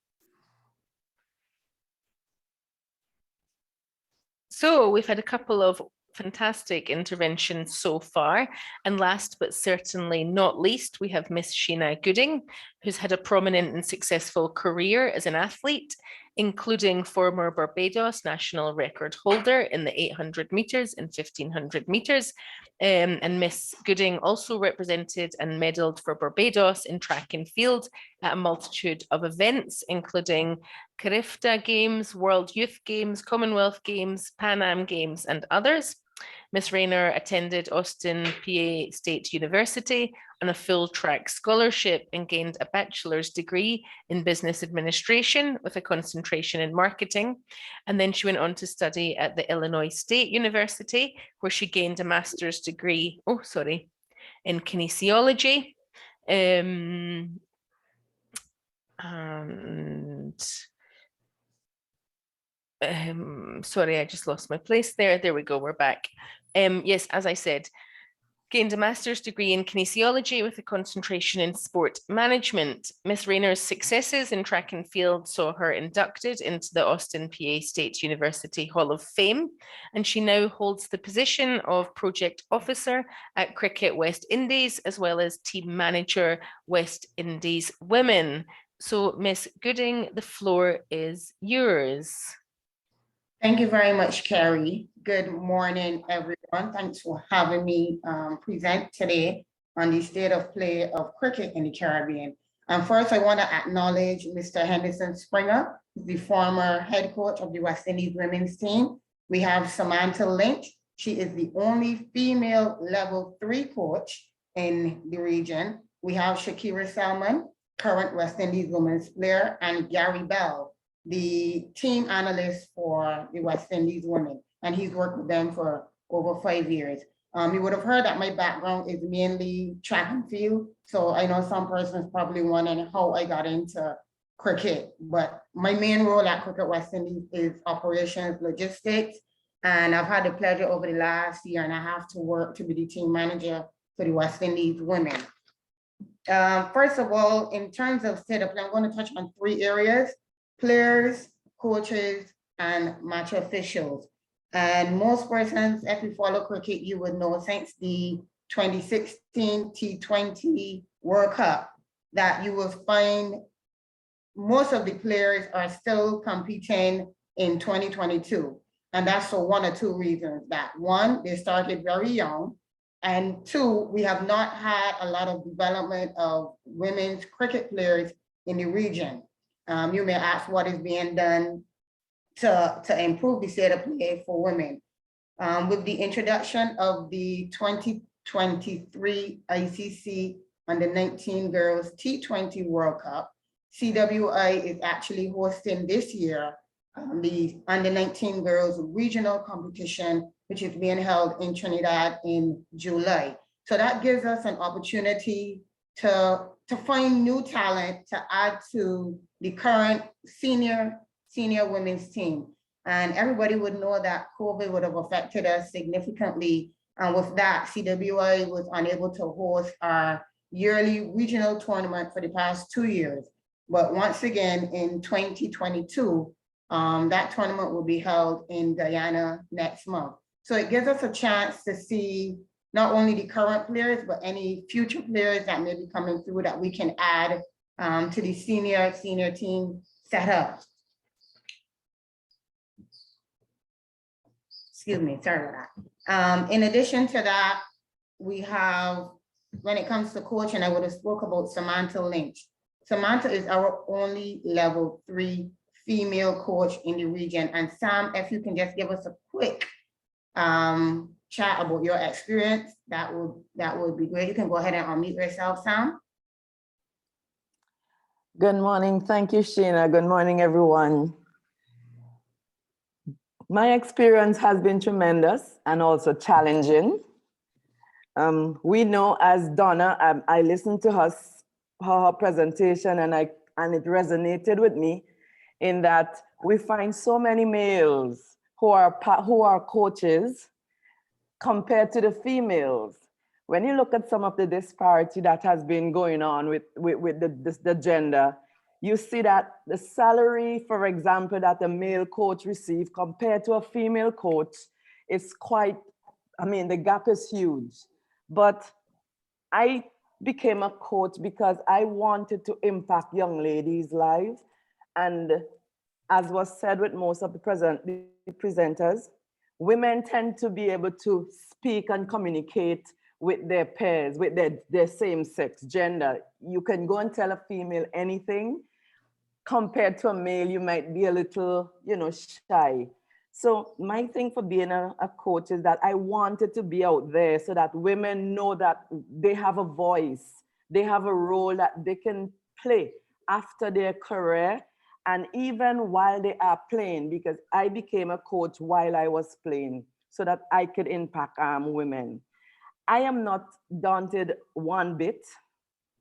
So we've had a couple of fantastic interventions so far. And last but certainly not least, we have Miss Sheena Gooding, who's had a prominent and successful career as an athlete, including former Barbados national record holder in the 800 meters and 1500 meters. And Miss Gooding also represented and medaled for Barbados in track and field at a multitude of events, including Carifta Games, World Youth Games, Commonwealth Games, Pan Am Games, and others. Miss Raynor attended Austin PA State University on a full track scholarship and gained a bachelor's degree in business administration with a concentration in marketing. And then she went on to study at the Illinois State University, where she gained a master's degree, in kinesiology. Sorry, I just lost my place there. There we go, we're back. Yes, as I said, gained a master's degree in kinesiology with a concentration in sport management. Miss Raynor's successes in track and field saw her inducted into the Austin PA State University Hall of Fame, and she now holds the position of project officer at Cricket West Indies, as well as team manager West Indies Women. So Miss Gooding, the floor is yours. Thank you very much, Kerry. Good morning, everyone. Thanks for having me present today on the state of play of cricket in the Caribbean. And first, I want to acknowledge Mr. Henderson Springer, the former head coach of the West Indies women's team. We have Samantha Lynch. She is the only female level 3 coach in the region. We have Shakira Salmon, current West Indies women's player, and Gary Bell, the team analyst for the West Indies women, and he's worked with them for over 5 years. You would have heard that my background is mainly track and field, so I know some persons probably wondering how I got into cricket, but my main role at Cricket West Indies is operations, logistics, and I've had the pleasure over the last year and a half to work to be the team manager for the West Indies women. First of all, in terms of state of play, I'm going to touch on 3 areas: players, coaches, and match officials. And most persons, if you follow cricket, you would know since the 2016 T20 World Cup that you will find most of the players are still competing in 2022. And that's for 1 or 2 reasons. That 1, they started very young, and 2, we have not had a lot of development of women's cricket players in the region. You may ask what is being done to improve the state of play for women. With the introduction of the 2023 ICC Under-19 Girls T20 World Cup, CWI is actually hosting this year the Under-19 Girls Regional Competition, which is being held in Trinidad in July. So that gives us an opportunity to find new talent to add to the current senior women's team. And everybody would know that COVID would have affected us significantly. And with that, CWI was unable to host our yearly regional tournament for the past 2 years. But once again, in 2022, that tournament will be held in Guyana next month. So it gives us a chance to see not only the current players, but any future players that may be coming through that we can add to the senior team setup. Excuse me, sorry about that. In addition to that, we have, when it comes to coaching, I would have spoke about Samantha Lynch. Samantha is our only level 3 female coach in the region. And Sam, if you can just give us a quick chat about your experience, that would be great. You can go ahead and unmute yourself, Sam. Good morning. Thank you, Sheena. Good morning, everyone. My experience has been tremendous and also challenging. We know, as Donna, I listened to her presentation, and it resonated with me in that we find so many males who are coaches compared to the females. When you look at some of the disparity that has been going on with the gender, you see that the salary, for example, that a male coach receives compared to a female coach is quite, I mean, the gap is huge. But I became a coach because I wanted to impact young ladies' lives. And as was said with most of the presenters, women tend to be able to speak and communicate with their peers, with their same sex, gender. You can go and tell a female anything. Compared to a male, you might be a little, shy. So my thing for being a coach is that I wanted to be out there so that women know that they have a voice, they have a role that they can play after their career and even while they are playing, because I became a coach while I was playing so that I could impact women. I am not daunted one bit,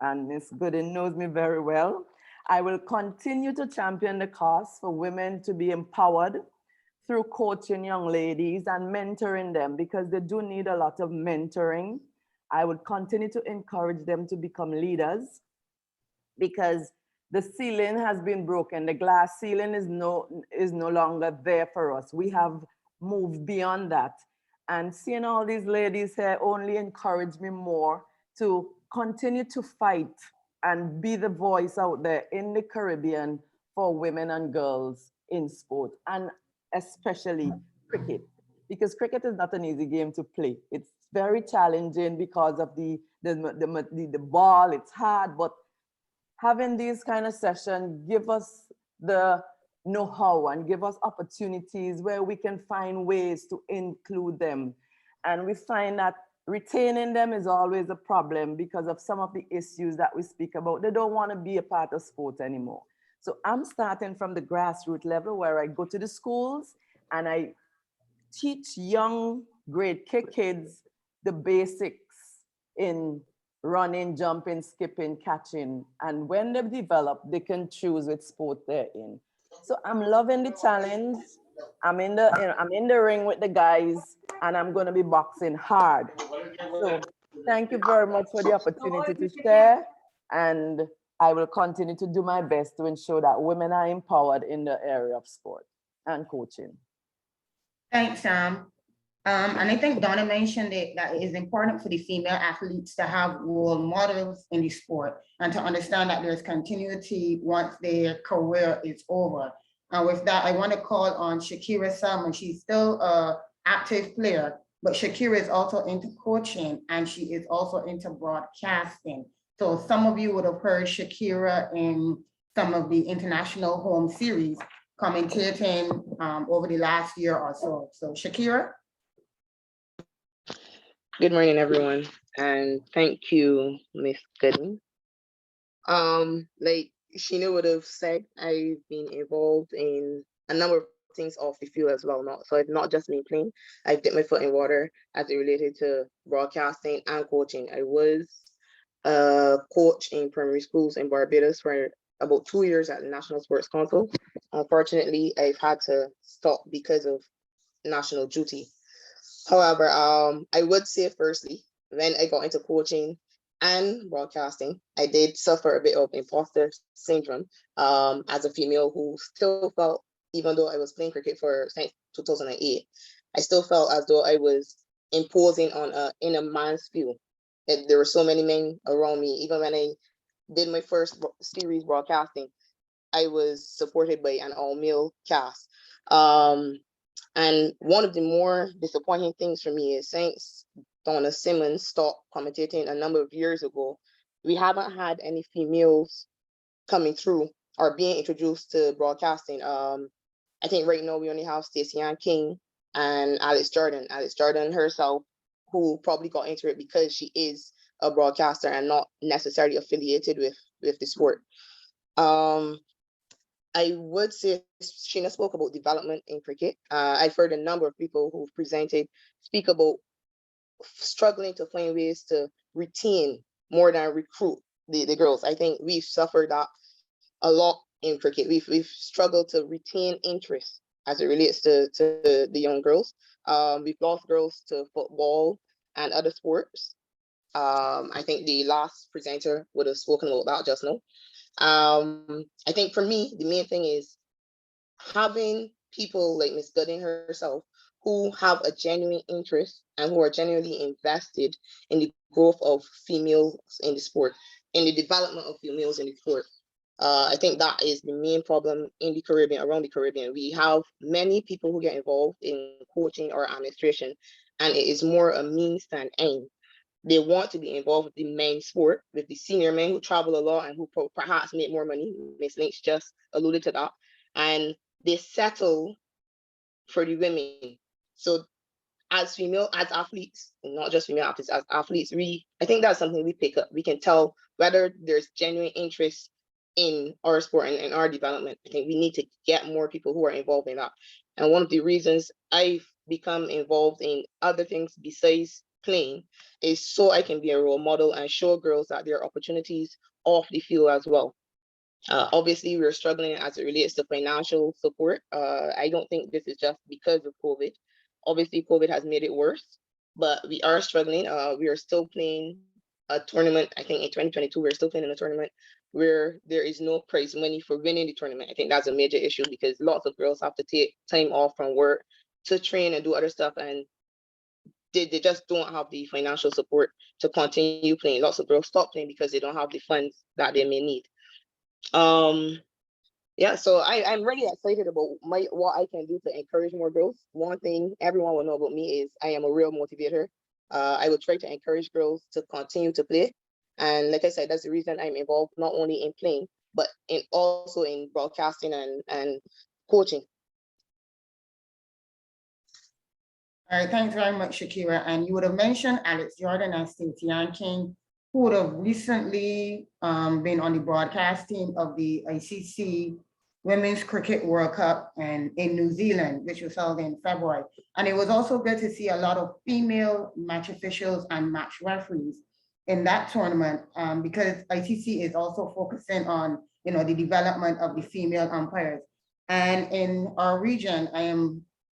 and Ms. Gooden knows me very well. I will continue to champion the cause for women to be empowered through coaching young ladies and mentoring them, because they do need a lot of mentoring. I would continue to encourage them to become leaders, because the ceiling has been broken. The glass ceiling is no longer there for us. We have moved beyond that. And seeing all these ladies here only encouraged me more to continue to fight and be the voice out there in the Caribbean for women and girls in sport, and especially cricket, because cricket is not an easy game to play. It's very challenging because of the ball, it's hard, but having these kind of sessions give us the know-how and give us opportunities where we can find ways to include them. And we find that retaining them is always a problem because of some of the issues that we speak about. They don't want to be a part of sport anymore. So I'm starting from the grassroots level where I go to the schools and I teach young grade K kids the basics in running, jumping, skipping, catching. And when they develop, they can choose which sport they're in. So I'm loving the challenge. I'm in the ring with the guys, and I'm going to be boxing hard. So thank you very much for the opportunity to share, and I will continue to do my best to ensure that women are empowered in the area of sport and coaching. Thanks, Sam. And I think Donna mentioned it, that it is important for the female athletes to have role models in the sport and to understand that there's continuity once their career is over. And with that, I want to call on Shakira Salmon. She's still an active player, but Shakira is also into coaching and she is also into broadcasting. So some of you would have heard Shakira in some of the international home series commentating over the last year or so. So Shakira. Good morning, everyone, and thank you, Ms. Gooden. Like Sheena would have said, I've been involved in a number of things off the field as well. So it's not just me playing. I've dipped my foot in water as it related to broadcasting and coaching. I was a coach in primary schools in Barbados for about 2 years at the National Sports Council. Unfortunately, I've had to stop because of national duty. However, I would say firstly, when I got into coaching and broadcasting, I did suffer a bit of imposter syndrome as a female who still felt, even though I was playing cricket since 2008, I still felt as though I was imposing on in a man's view. There were so many men around me. Even when I did my first series broadcasting, I was supported by an all-male cast. And one of the more disappointing things for me is since Donna Simmons stopped commentating a number of years ago, we haven't had any females coming through or being introduced to broadcasting. I think right now we only have Stacey Ann King and Alex Jordan. Alex Jordan herself, who probably got into it because she is a broadcaster and not necessarily affiliated with the sport. I would say Sheena spoke about development in cricket. I've heard a number of people who've presented speak about struggling to find ways to retain more than recruit the girls. I think we've suffered that a lot in cricket. We've struggled to retain interest as it relates to the young girls. We've lost girls to football and other sports. I think the last presenter would have spoken about that just now. I think for me, the main thing is having people like Miss Gooding herself who have a genuine interest and who are genuinely invested in the growth of females in the sport, in the development of females in the sport. I think that is the main problem in the Caribbean, around the Caribbean. We have many people who get involved in coaching or administration, and it is more a means than end. They want to be involved with the main sport, with the senior men who travel a lot and who perhaps make more money. Miss Lynch just alluded to that. And they settle for the women. So as athletes, not just female athletes, as athletes, I think that's something we pick up. We can tell whether there's genuine interest in our sport and in our development. I think we need to get more people who are involved in that. And one of the reasons I've become involved in other things besides playing is so I can be a role model and show girls that there are opportunities off the field as well. Obviously, we're struggling as it relates to financial support. I don't think this is just because of COVID. Obviously, COVID has made it worse, but we are struggling. We are still playing a tournament. I think in 2022, we're still playing in a tournament where there is no prize money for winning the tournament. I think that's a major issue because lots of girls have to take time off from work to train and do other stuff, and they just don't have the financial support to continue playing. Lots of girls stop playing because they don't have the funds that they may need. Yeah, so I'm really excited about what I can do to encourage more girls. One thing everyone will know about me is I am a real motivator. I will try to encourage girls to continue to play. And like I said, that's the reason I'm involved not only in playing, but also in broadcasting and coaching. All right, thanks very much, Shakira. And you would have mentioned Alex Jordan and Stacey Ann King, who would have recently been on the broadcast team of the ICC Women's Cricket World Cup and in New Zealand, which was held in February. And it was also good to see a lot of female match officials and match referees in that tournament, because ICC is also focusing on, the development of the female umpires. And in our region,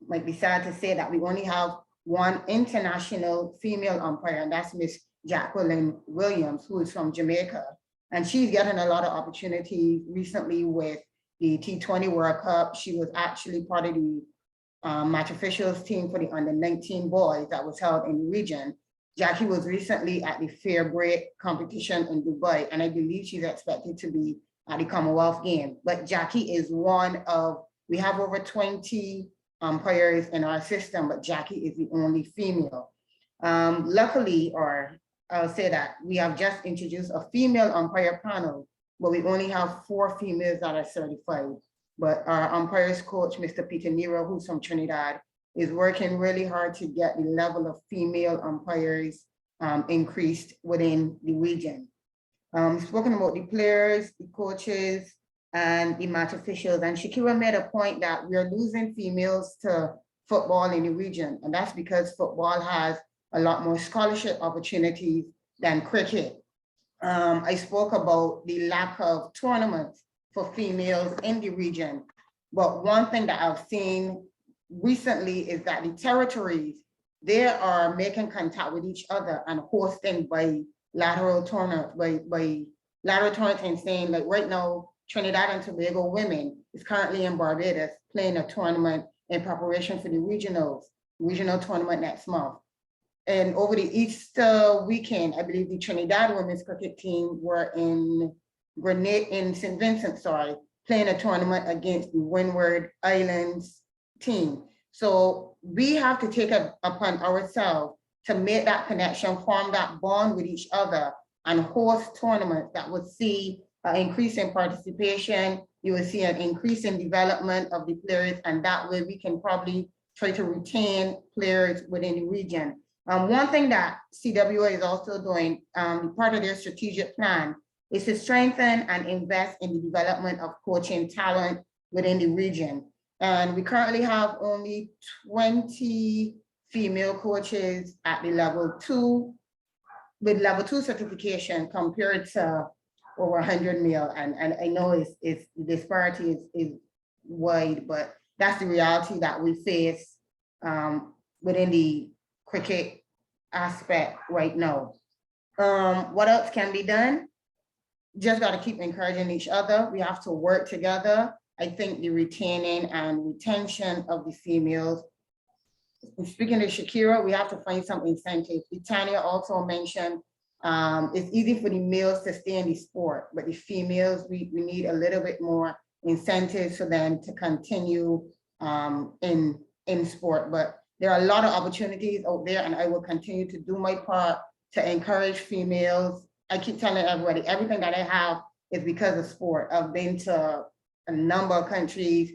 might be sad to say that we only have one international female umpire, and that's Miss Jacqueline Williams, who is from Jamaica. And she's getting a lot of opportunities recently with the T20 World Cup. She was actually part of the match officials team for the under-19 boys that was held in the region. Jackie was recently at the Fair Break competition in Dubai, and I believe she's expected to be at the Commonwealth Games. But Jackie is we have over 20 umpires in our system, but Jackie is the only female. Luckily, or I'll say that we have just introduced a female umpire panel, but we only have 4 females that are certified. But our umpires coach, Mr. Peter Nero, who's from Trinidad, is working really hard to get the level of female umpires increased within the region. Spoken about the players, the coaches, and the match officials. And Shakira made a point that we are losing females to football in the region. And that's because football has a lot more scholarship opportunities than cricket. I spoke about the lack of tournaments for females in the region. But one thing that I've seen recently is that the territories, they are making contact with each other and hosting bilateral tournaments, and saying, like right now, Trinidad and Tobago women is currently in Barbados playing a tournament in preparation for the regional tournament next month. and over the Easter weekend, I believe the Trinidad women's cricket team were in St. Vincent, playing a tournament against the Windward Islands team. So we have to take it upon ourselves to make that connection, form that bond with each other, and host tournaments that would see an increase in participation. You will see an increase in development of the players, and that way we can probably try to retain players within the region. One thing that CWA is also doing, part of their strategic plan, is to strengthen and invest in the development of coaching talent within the region. And we currently have only 20 female coaches at the level 2, with level 2 certification compared to over 100 male. And I know the disparity is wide, but that's the reality that we face within the cricket aspect right now. What else can be done? Just got to keep encouraging each other. We have to work together. I think the retaining and retention of the females. And speaking to Shakira, we have to find some incentives. Tanya also mentioned it's easy for the males to stay in the sport, but the females, we need a little bit more incentives for them to continue in sport. But there are a lot of opportunities out there, and I will continue to do my part to encourage females. I keep telling everybody, everything that I have is because of sport. I've been to a number of countries,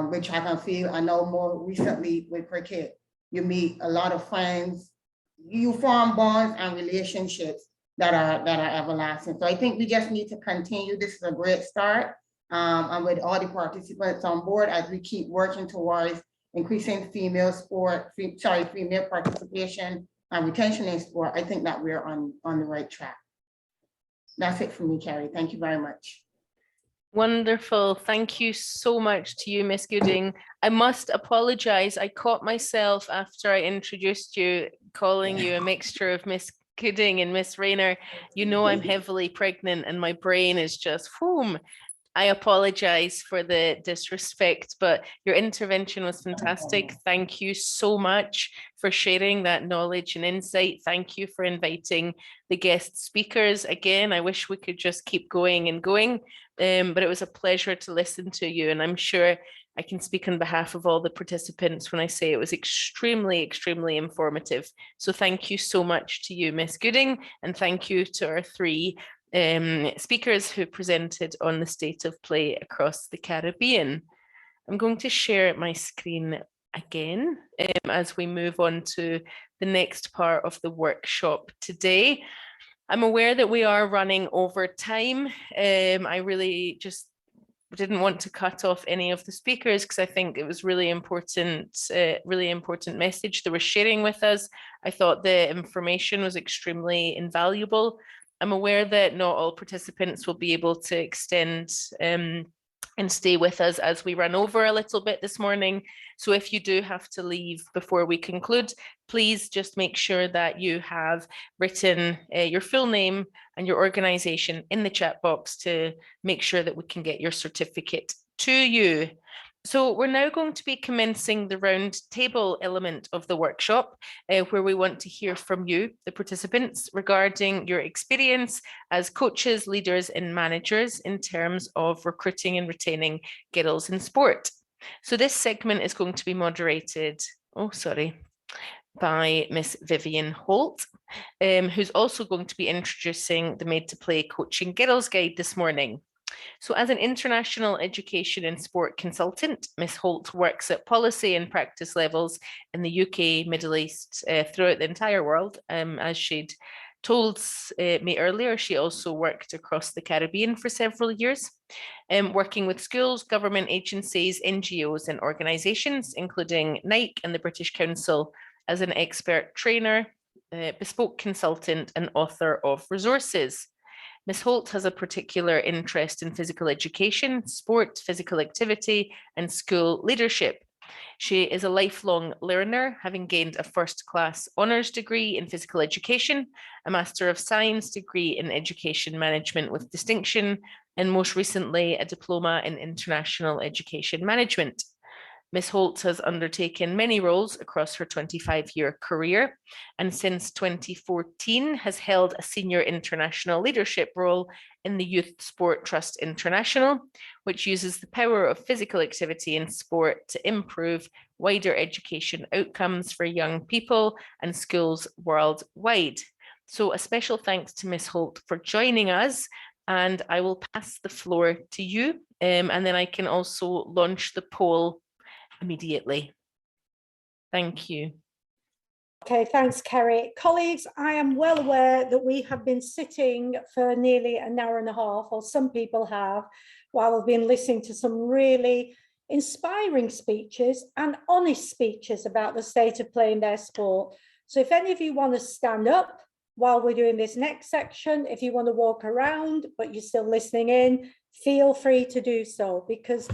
which I can feel. I know more recently with cricket, you meet a lot of friends, you form bonds and relationships that are everlasting. So I think we just need to continue. This is a great start. And with all the participants on board, as we keep working towards increasing female participation and retention in sport, I think that we're on the right track. That's it for me, Kerry. Thank you very much. Wonderful. Thank you so much to you, Miss Gooding. I must apologize. I caught myself after I introduced you, calling you a mixture of Miss Gooding and Miss Raynor. You know I'm heavily pregnant and my brain is just, whoom. I apologize for the disrespect, but your intervention was fantastic. Thank you so much for sharing that knowledge and insight. Thank you for inviting the guest speakers. Again, I wish we could just keep going and going, but it was a pleasure to listen to you. And I'm sure I can speak on behalf of all the participants when I say it was extremely, extremely informative. So thank you so much to you, Miss Gooding, and thank you to our 3 speakers who presented on the state of play across the Caribbean. I'm going to share my screen again as we move on to the next part of the workshop today. I'm aware that we are running over time. I really just didn't want to cut off any of the speakers because I think it was really important message they were sharing with us. I thought the information was extremely invaluable. I'm aware that not all participants will be able to extend and stay with us as we run over a little bit this morning. So if you do have to leave before we conclude, please just make sure that you have written your full name and your organization in the chat box to make sure that we can get your certificate to you. So we're now going to be commencing the round table element of the workshop, where we want to hear from you, the participants, regarding your experience as coaches, leaders, and managers in terms of recruiting and retaining girls in sport. So this segment is going to be moderated, by Miss Vivian Holt, who's also going to be introducing the Made to Play Coaching Girls Guide this morning. So as an international education and sport consultant, Ms. Holt works at policy and practice levels in the UK, Middle East, throughout the entire world. As she'd told me earlier, she also worked across the Caribbean for several years, working with schools, government agencies, NGOs and organisations, including Nike and the British Council, as an expert trainer, bespoke consultant and author of resources. Ms. Holt has a particular interest in physical education, sport, physical activity, and school leadership. She is a lifelong learner, having gained a first-class honours degree in physical education, a Master of Science degree in education management with distinction, and most recently a diploma in international education management. Ms. Holt has undertaken many roles across her 25-year career, and since 2014 has held a senior international leadership role in the Youth Sport Trust International, which uses the power of physical activity in sport to improve wider education outcomes for young people and schools worldwide. So a special thanks to Ms. Holt for joining us, and I will pass the floor to you, and then I can also launch the poll immediately. Thank you. Okay, thanks, Kerry. Colleagues, I am well aware that we have been sitting for nearly an hour and a half, or some people have, while we've been listening to some really inspiring speeches and honest speeches about the state of play in their sport. So if any of you want to stand up while we're doing this next section, if you want to walk around, but you're still listening in, feel free to do so, because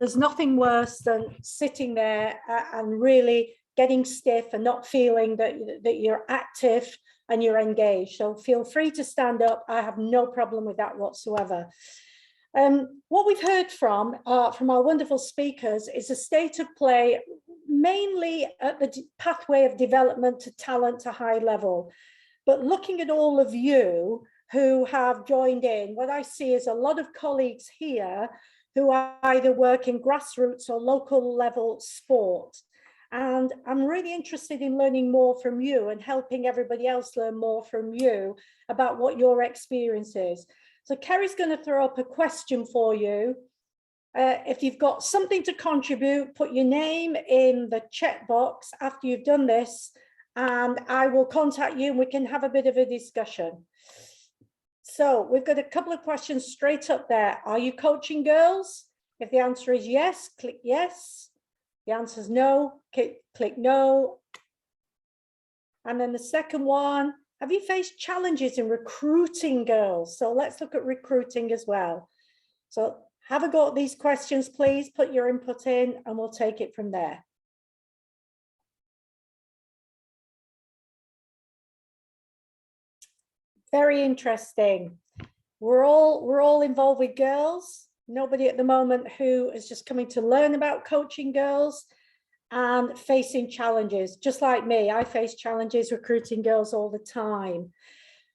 there's nothing worse than sitting there and really getting stiff and not feeling that you're active and you're engaged. So feel free to stand up. I have no problem with that whatsoever. What we've heard from our wonderful speakers is a state of play, mainly at the pathway of development to talent to high level. But looking at all of you who have joined in, what I see is a lot of colleagues here who either work in grassroots or local level sport. And I'm really interested in learning more from you and helping everybody else learn more from you about what your experience is. So Kerry's going to throw up a question for you. If you've got something to contribute, put your name in the chat box after you've done this, and I will contact you and we can have a bit of a discussion. So we've got a couple of questions straight up there. Are you coaching girls? If the answer is yes, click yes. The answer is no, click no. And then the second one, have you faced challenges in recruiting girls? So let's look at recruiting as well. So have a go at these questions, please. Put your input in and we'll take it from there. Very interesting. We're all involved with girls. Nobody at the moment who is just coming to learn about coaching girls and facing challenges. Just like me, I face challenges recruiting girls all the time.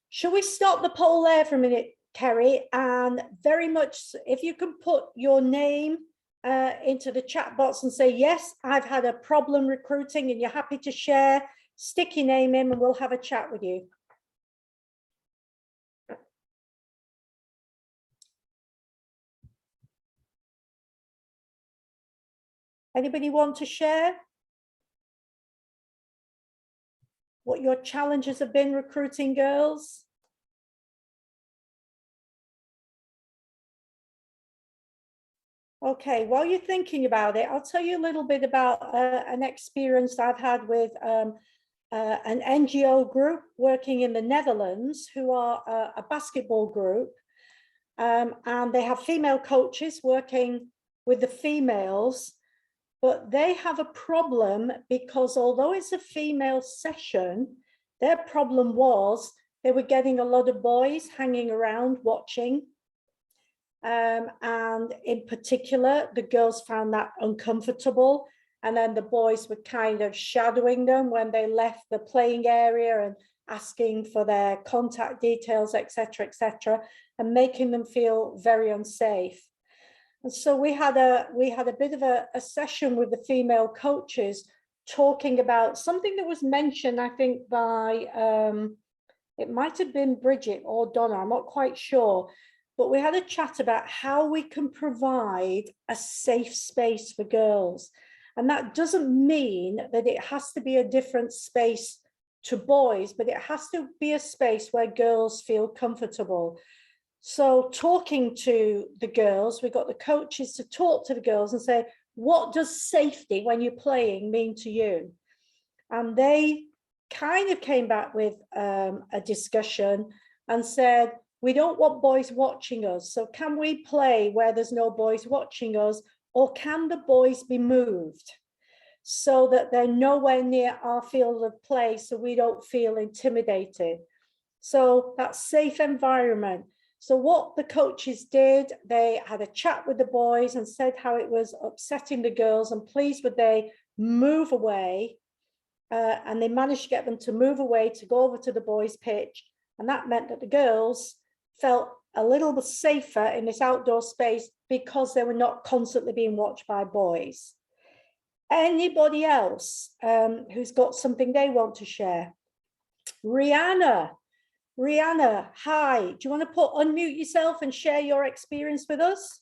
Shall we stop the poll there for a minute, Kerry? And very much, if you can put your name into the chat box and say, yes, I've had a problem recruiting and you're happy to share, stick your name in and we'll have a chat with you. Anybody want to share what your challenges have been recruiting girls? Okay, while you're thinking about it, I'll tell you a little bit about an experience I've had with an NGO group working in the Netherlands, who are a basketball group, and they have female coaches working with the females. But they have a problem because although it's a female session, their problem was they were getting a lot of boys hanging around watching. And in particular, the girls found that uncomfortable. And then the boys were kind of shadowing them when they left the playing area and asking for their contact details, et cetera, and making them feel very unsafe. And so we had a bit of a session with the female coaches talking about something that was mentioned, I think, by, it might have been Bridget or Donna, I'm not quite sure, but we had a chat about how we can provide a safe space for girls. And that doesn't mean that it has to be a different space to boys, but it has to be a space where girls feel comfortable. So talking to the girls, we got the coaches to talk to the girls and say, what does safety when you're playing mean to you? And they kind of came back with a discussion and said, we don't want boys watching us. So can we play where there's no boys watching us, or can the boys be moved so that they're nowhere near our field of play so we don't feel intimidated? So that safe environment. So what the coaches did, they had a chat with the boys and said how it was upsetting the girls, and please would they move away. And they managed to get them to move away to go over to the boys' pitch. And that meant that the girls felt a little bit safer in this outdoor space because they were not constantly being watched by boys. Anybody else who's got something they want to share? Rihanna, hi. Do you want to unmute yourself and share your experience with us?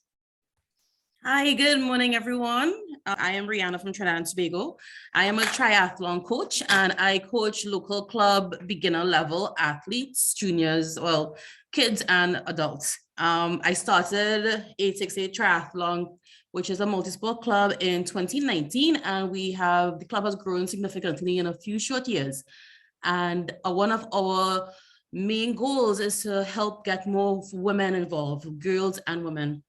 Hi, good morning, everyone. I am Rihanna from Trinidad and Tobago. I am a triathlon coach, and I coach local club beginner level athletes, juniors, well, kids and adults. I started 868 Triathlon, which is a multi-sport club, in 2019, and the club has grown significantly in a few short years. And one of our main goals is to help get more women involved, girls and women.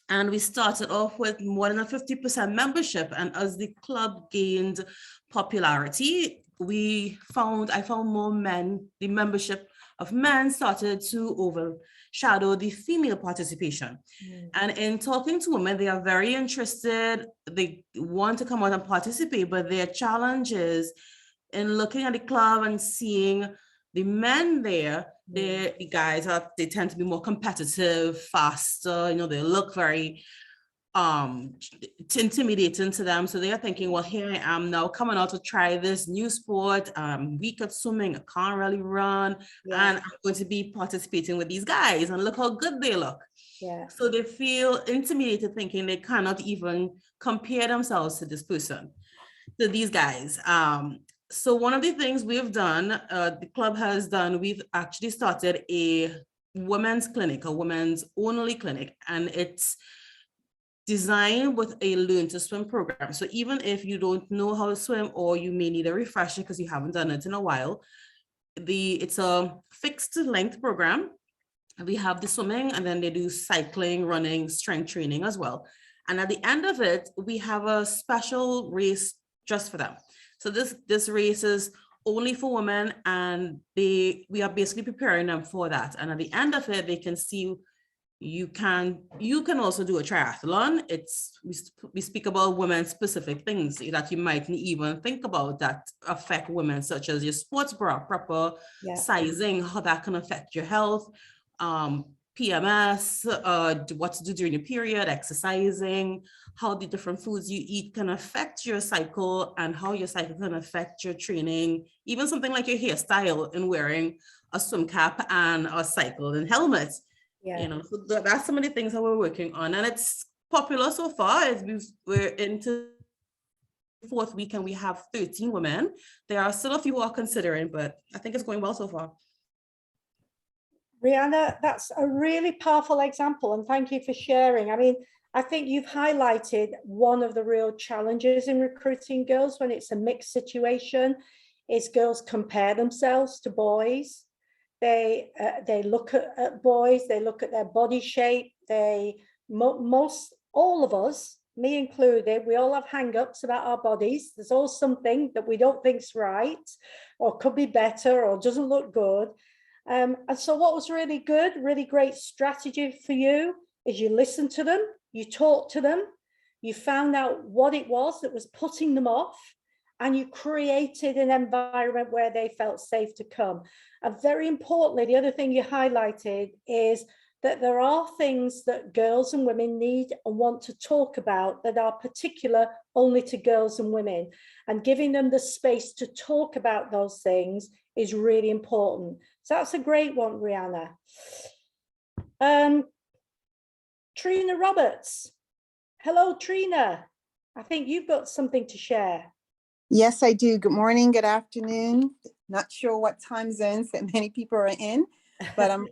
And we started off with more than a 50% membership. And as the club gained popularity, I found more men, the membership of men started to overshadow the female participation. And in talking to women, they are very interested. They want to come out and participate, but their challenge is in looking at the club and seeing the men there, the guys they tend to be more competitive, faster, they look very intimidating to them. So they are thinking, well, here I am now coming out to try this new sport. Weak at swimming, I can't really run, and I'm going to be participating with these guys, and look how good they look. So they feel intimidated, thinking they cannot even compare themselves to this person, to these guys. So one of the things we've done, the club has done, we've actually started a women's clinic, a women's only clinic, and it's designed with a learn to swim program. So even if you don't know how to swim, or you may need a refresher because you haven't done it in a while, it's a fixed length program. We have the swimming, and then they do cycling, running, strength training as well. And at the end of it, we have a special race just for them. So this race is only for women, and we are basically preparing them for that. And at the end of it, they can see you can also do a triathlon. We speak about women specific things that you might even think about that affect women, such as your sports bra, proper sizing, how that can affect your health, PMS, what to do during your period, exercising, how the different foods you eat can affect your cycle, and how your cycle can affect your training, even something like your hairstyle and wearing a swim cap and a cycle and helmet. So that's some of the things that we're working on, and it's popular so far. We're into the 4th week and we have 13 women. There are still a few who are considering, but I think it's going well so far. Rihanna, that's a really powerful example, and thank you for sharing. I mean, I think you've highlighted one of the real challenges in recruiting girls when it's a mixed situation is girls compare themselves to boys. They look at boys, they look at their body shape. All of us, me included, we all have hang-ups about our bodies. There's always something that we don't think's right, or could be better, or doesn't look good. And so what was really good, really great strategy for you is you listened to them, you talked to them, you found out what it was that was putting them off, and you created an environment where they felt safe to come. And very importantly, the other thing you highlighted is that there are things that girls and women need and want to talk about that are particular only to girls and women. And giving them the space to talk about those things is really important. So that's a great one, Rihanna. Trina Roberts. Hello, Trina. I think you've got something to share. Yes, I do. Good morning, good afternoon. Not sure what time zones that many people are in, but I'm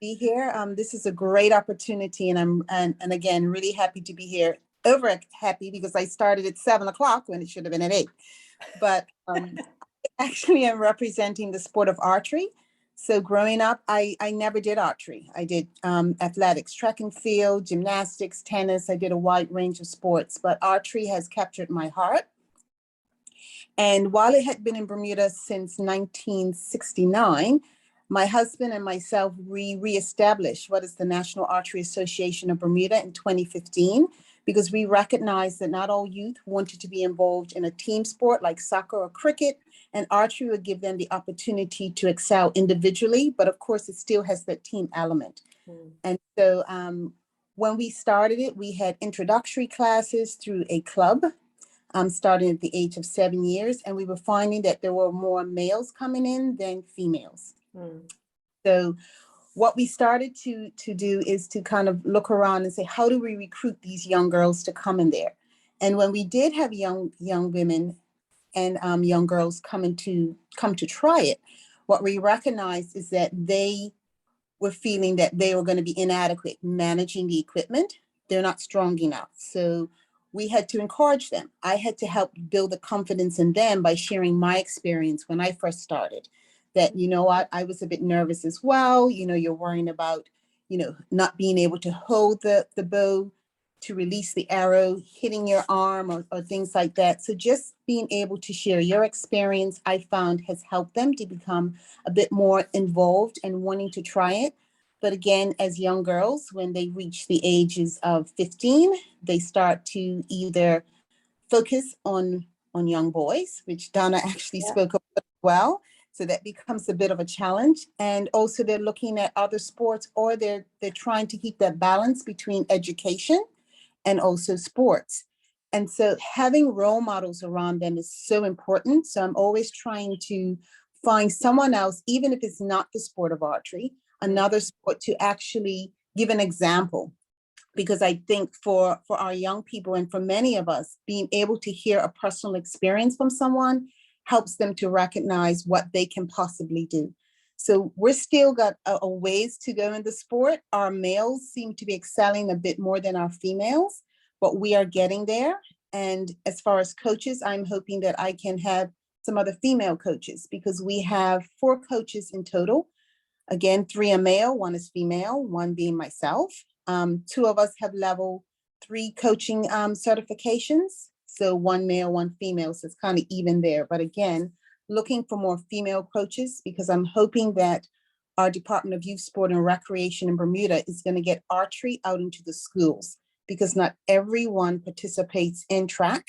be here. This is a great opportunity, and I'm again really happy to be here. Over happy because I started at 7 o'clock when it should have been at 8. But actually, I'm representing the sport of archery. So growing up, I never did archery. I did athletics, track and field, gymnastics, tennis. I did a wide range of sports, but archery has captured my heart. And while it had been in Bermuda since 1969, My husband and myself, we reestablished what is the National Archery Association of Bermuda in 2015, because we recognized that not all youth wanted to be involved in a team sport like soccer or cricket, and archery would give them the opportunity to excel individually, but of course it still has that team element. And so when we started it, we had introductory classes through a club, starting at the age of 7 years, and we were finding that there were more males coming in than females. So what we started to do is to kind of look around and say, how do we recruit these young girls to come in there? And when we did have young women and young girls come to try it, what we recognized is that they were feeling that they were going to be inadequate managing the equipment. They're not strong enough. So we had to encourage them. I had to help build the confidence in them by sharing my experience when I first started. That, you know what, I was a bit nervous as well. You know, you're worrying about, you know, not being able to hold the bow to release the arrow, hitting your arm or things like that. So just being able to share your experience, I found has helped them to become a bit more involved and wanting to try it. But again, as young girls, when they reach the ages of 15, they start to either focus on young boys, which Donna actually spoke about as well. So that becomes a bit of a challenge. And also they're looking at other sports, or they're trying to keep that balance between education and also sports. And so having role models around them is so important. So I'm always trying to find someone else, even if it's not the sport of archery, another sport, to actually give an example. Because I think for our young people and for many of us, being able to hear a personal experience from someone helps them to recognize what they can possibly do. So we're still got a ways to go in the sport. Our males seem to be excelling a bit more than our females, but we are getting there. And as far as coaches, I'm hoping that I can have some other female coaches, because we have 4 coaches in total. Again, 3 are male, 1 is female, 1 being myself. 2 of us have level 3 coaching certifications. So 1 male, 1 female, so it's kind of even there. But again, looking for more female coaches, because I'm hoping that our Department of Youth, Sport and Recreation in Bermuda is going to get archery out into the schools, because not everyone participates in track.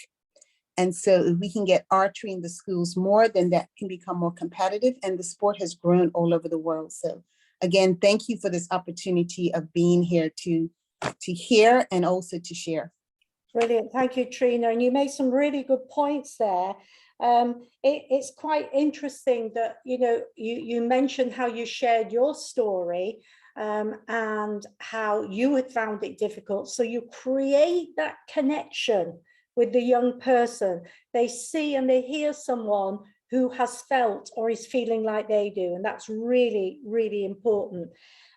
And so if we can get archery in the schools more, then that can become more competitive, and the sport has grown all over the world. So again, thank you for this opportunity of being here to hear and also to share. Brilliant. Thank you, Trina. And you made some really good points there. It's quite interesting that, you know, you mentioned how you shared your story and how you had found it difficult. So you create that connection with the young person. They see and they hear someone who has felt or is feeling like they do. And that's really, really important.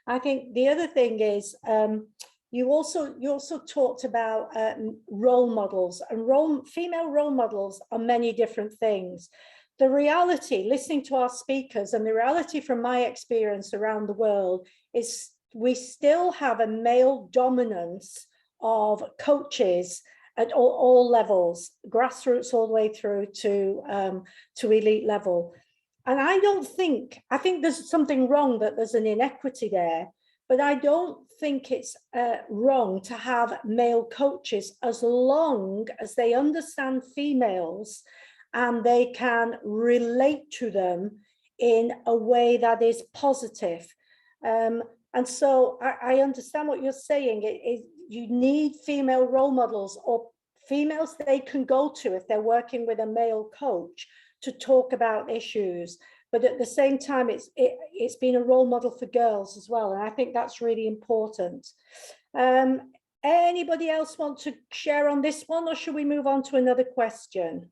I think the other thing is, you also talked about role models, and female role models are many different things. The reality, listening to our speakers, and the reality from my experience around the world, is we still have a male dominance of coaches at all levels, grassroots all the way through to elite level. And I think there's something wrong, that there's an inequity there. But I don't think it's wrong to have male coaches, as long as they understand females and they can relate to them in a way that is positive. And so I understand what you're saying. You need female role models, or females they can go to if they're working with a male coach to talk about issues. But at the same time, it's been a role model for girls as well. And I think that's really important. Anybody else want to share on this one, or should we move on to another question?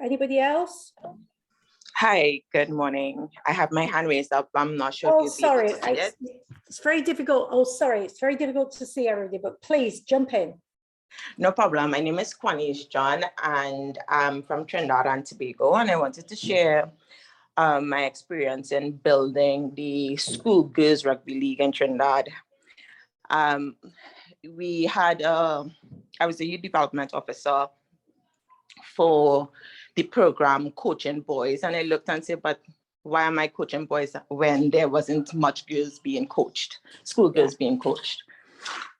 Anybody else? Hi, good morning. I have my hand raised up. I'm not sure if you'll sorry, be able to see it. It's very difficult. Oh, sorry, it's very difficult to see everybody, but please jump in. No problem. My name is Quanish John, and I'm from Trinidad and Tobago, and I wanted to share my experience in building the school girls rugby league in Trinidad. We had, I was a youth development officer for the program Coaching Boys, and I looked and said, but why am I coaching boys when there wasn't much girls being coached, school girls being coached?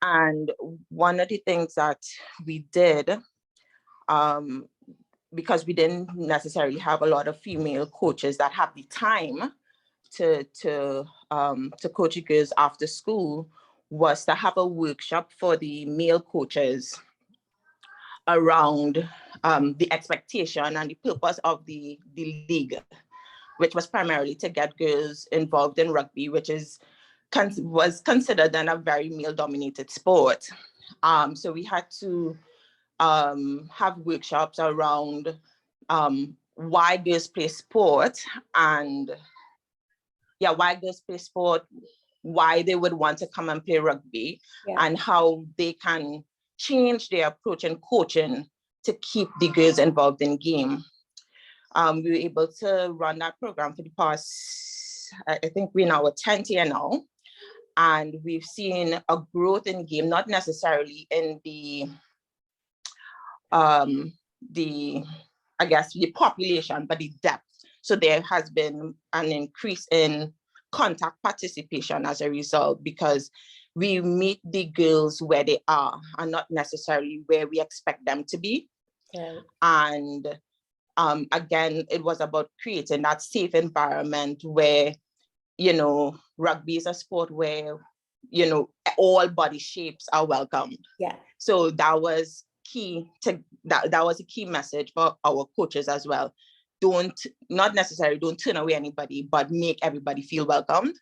And one of the things that we did, because we didn't necessarily have a lot of female coaches that have the time to coach girls after school, was to have a workshop for the male coaches around the expectation and the purpose of the league, which was primarily to get girls involved in rugby, which was considered then a very male-dominated sport. So we had to have workshops around why girls play sport, and why girls play sport, why they would want to come and play rugby, and how they can change their approach in coaching to keep the girls involved in game. We were able to run that program for the past, I think we're in our 10th year now, and we've seen a growth in game, not necessarily in the population, but the depth. So there has been an increase in contact participation as a result, because we meet the girls where they are and not necessarily where we expect them to be. And again, it was about creating that safe environment where, rugby is a sport where, all body shapes are welcomed. So that was key that was a key message for our coaches as well. Not necessarily don't turn away anybody, but make everybody feel welcomed.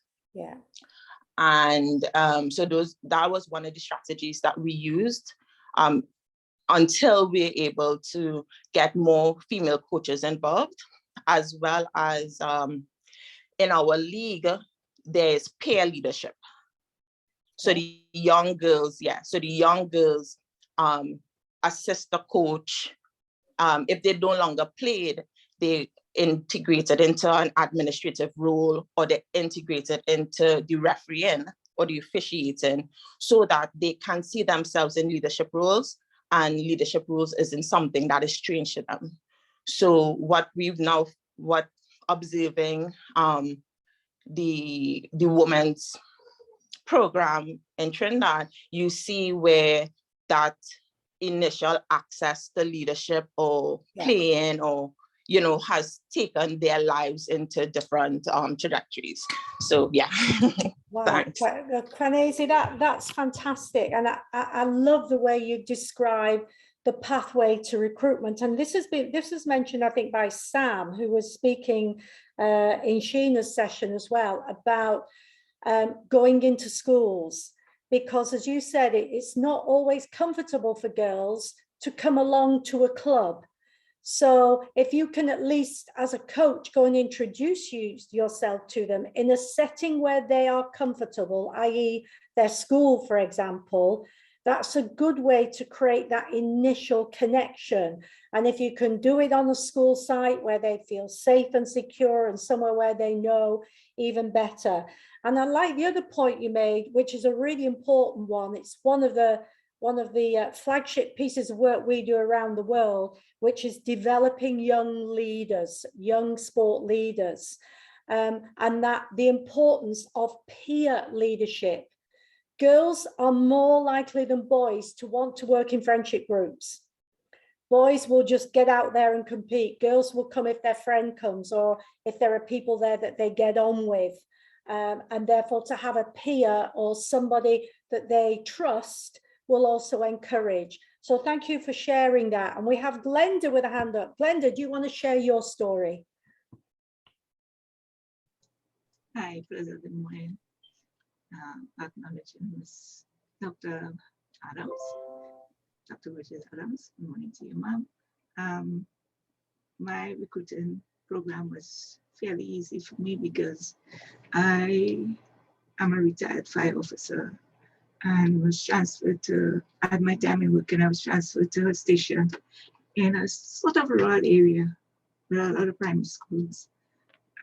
And so that was one of the strategies that we used until we were able to get more female coaches involved, as well as in our league, there's peer leadership. So the young girls, assist the coach. If they no longer played, they integrated into an administrative role, or they integrated into the refereeing or the officiating, so that they can see themselves in leadership roles, and leadership roles isn't something that is strange to them. So what observing the women's program in Trinidad, you see where that initial access to leadership or playing or has taken their lives into different trajectories. So Wow, thanks. Kwanezi, that's fantastic, and I love the way you describe the pathway to recruitment. And this was mentioned, I think, by Sam, who was speaking in Sheena's session as well, about going into schools, because as you said, it's not always comfortable for girls to come along to a club. So if you can at least, as a coach, go and introduce yourself to them in a setting where they are comfortable, i.e. their school, for example, that's a good way to create that initial connection. And if you can do it on a school site where they feel safe and secure, and somewhere where they know, even better. And I like the other point you made, which is a really important one. It's one of the flagship pieces of work we do around the world, which is developing young leaders, young sport leaders, and that the importance of peer leadership. Girls are more likely than boys to want to work in friendship groups. Boys will just get out there and compete. Girls will come if their friend comes, or if there are people there that they get on with. And therefore, to have a peer or somebody that they trust will also encourage. So thank you for sharing that. And we have Glenda with a hand up. Glenda, do you want to share your story? Hi, pleasant good morning. Acknowledging Ms. Dr. Adams, Dr. Bridget Adams. Good morning to you, ma'am. My recruiting program was fairly easy for me because I am a retired fire officer and was transferred to, at my time in working, I was transferred to a station in a sort of rural area with a lot of primary schools.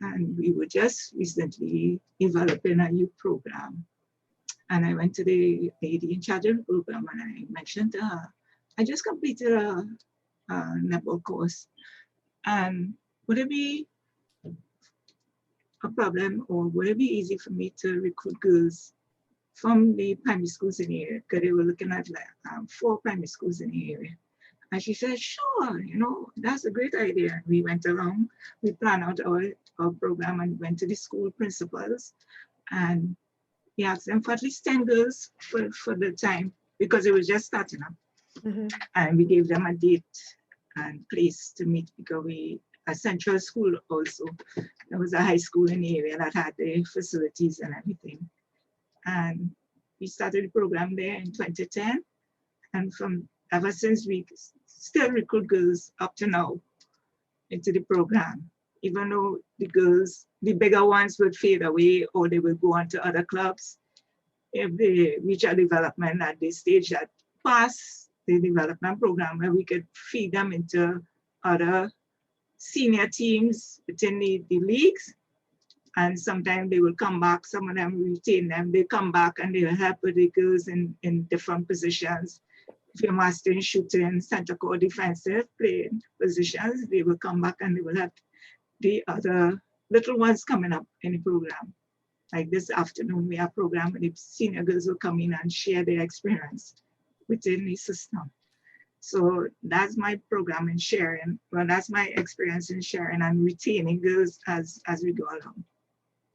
And we were just recently developing a youth program. And I went to the lady in charge of the program and I mentioned to her, I just completed a netball course. And would it be a problem, or would it be easy for me to recruit girls from the primary schools in the area? Because they were looking at like 4 primary schools in the area. And she said, sure, you know, that's a great idea. We went along, we planned out our program and went to the school principals, and we asked them for at least 10 girls for the time, because it was just starting up. And we gave them a date and place to meet, because a central school also, there was a high school in the area that had the facilities and everything. And we started the program there in 2010. And from ever since, we still recruit girls up to now into the program, even though the girls, the bigger ones would fade away or they will go on to other clubs. If they reach a development at the stage that pass the development program, where we could feed them into other senior teams within the leagues. And sometimes they will come back, some of them retain them, they come back and they will help with the girls in different positions. If you're mastering shooting, center court defensive, playing positions, they will come back and they will have the other little ones coming up in the program. Like this afternoon, we have a program where the senior girls will come in and share their experience within the system. So that's my program in sharing. Well, that's my experience in sharing and retaining girls as we go along.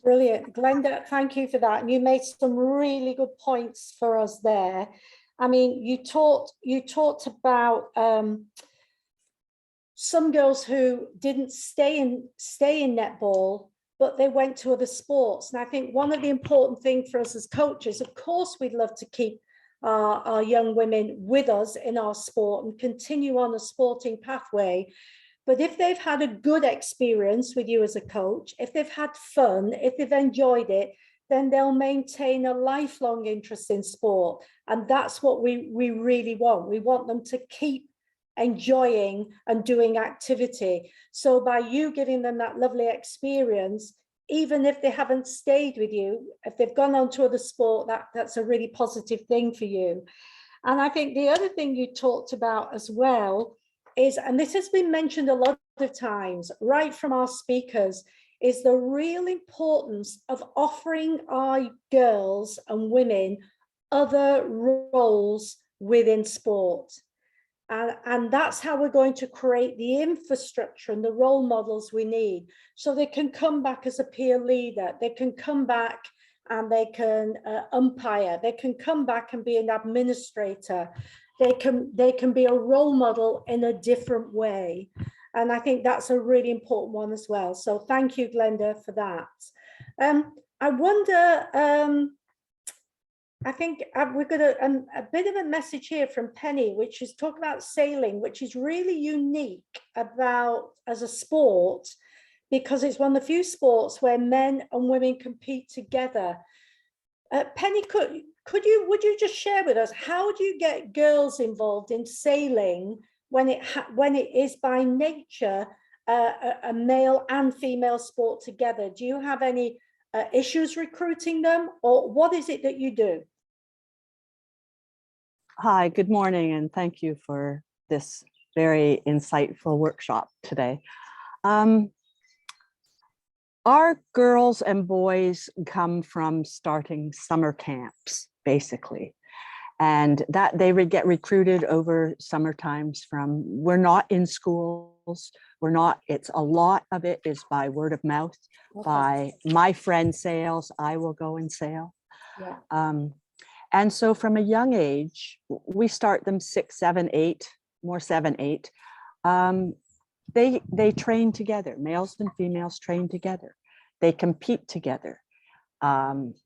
Brilliant. Glenda, thank you for that. And you made some really good points for us there. I mean, you talked about some girls who didn't stay in netball, but they went to other sports. And I think one of the important things for us as coaches, of course, we'd love to keep our young women with us in our sport and continue on a sporting pathway. But if they've had a good experience with you as a coach, if they've had fun, if they've enjoyed it, then they'll maintain a lifelong interest in sport. And that's what we really want. We want them to keep enjoying and doing activity. So by you giving them that lovely experience, even if they haven't stayed with you, if they've gone on to other sport, that's a really positive thing for you. And I think the other thing you talked about as well is, and this has been mentioned a lot of times, right from our speakers, is the real importance of offering our girls and women other roles within sport. And that's how we're going to create the infrastructure and the role models we need. So they can come back as a peer leader, they can come back and they can umpire, they can come back and be an administrator, they can be a role model in a different way. And I think that's a really important one as well. So thank you, Glenda, for that. I wonder, I think we've got a bit of a message here from Penny, which is talking about sailing, which is really unique about as a sport, because it's one of the few sports where men and women compete together. Penny, would you just share with us, how do you get girls involved in sailing when it is by nature a male and female sport together? Do you have any issues recruiting them, or what is it that you do? Hi, good morning, and thank you for this very insightful workshop today. Our girls and boys come from starting summer camps, basically, and that they would get recruited over summer times from, we're not in schools, it's a lot of it is by word of mouth, by my friend sails, I will go and sail. Yeah. And so from a young age, we start them 6, 7, 8, more 7, 8. They train together, males and females train together. They compete together.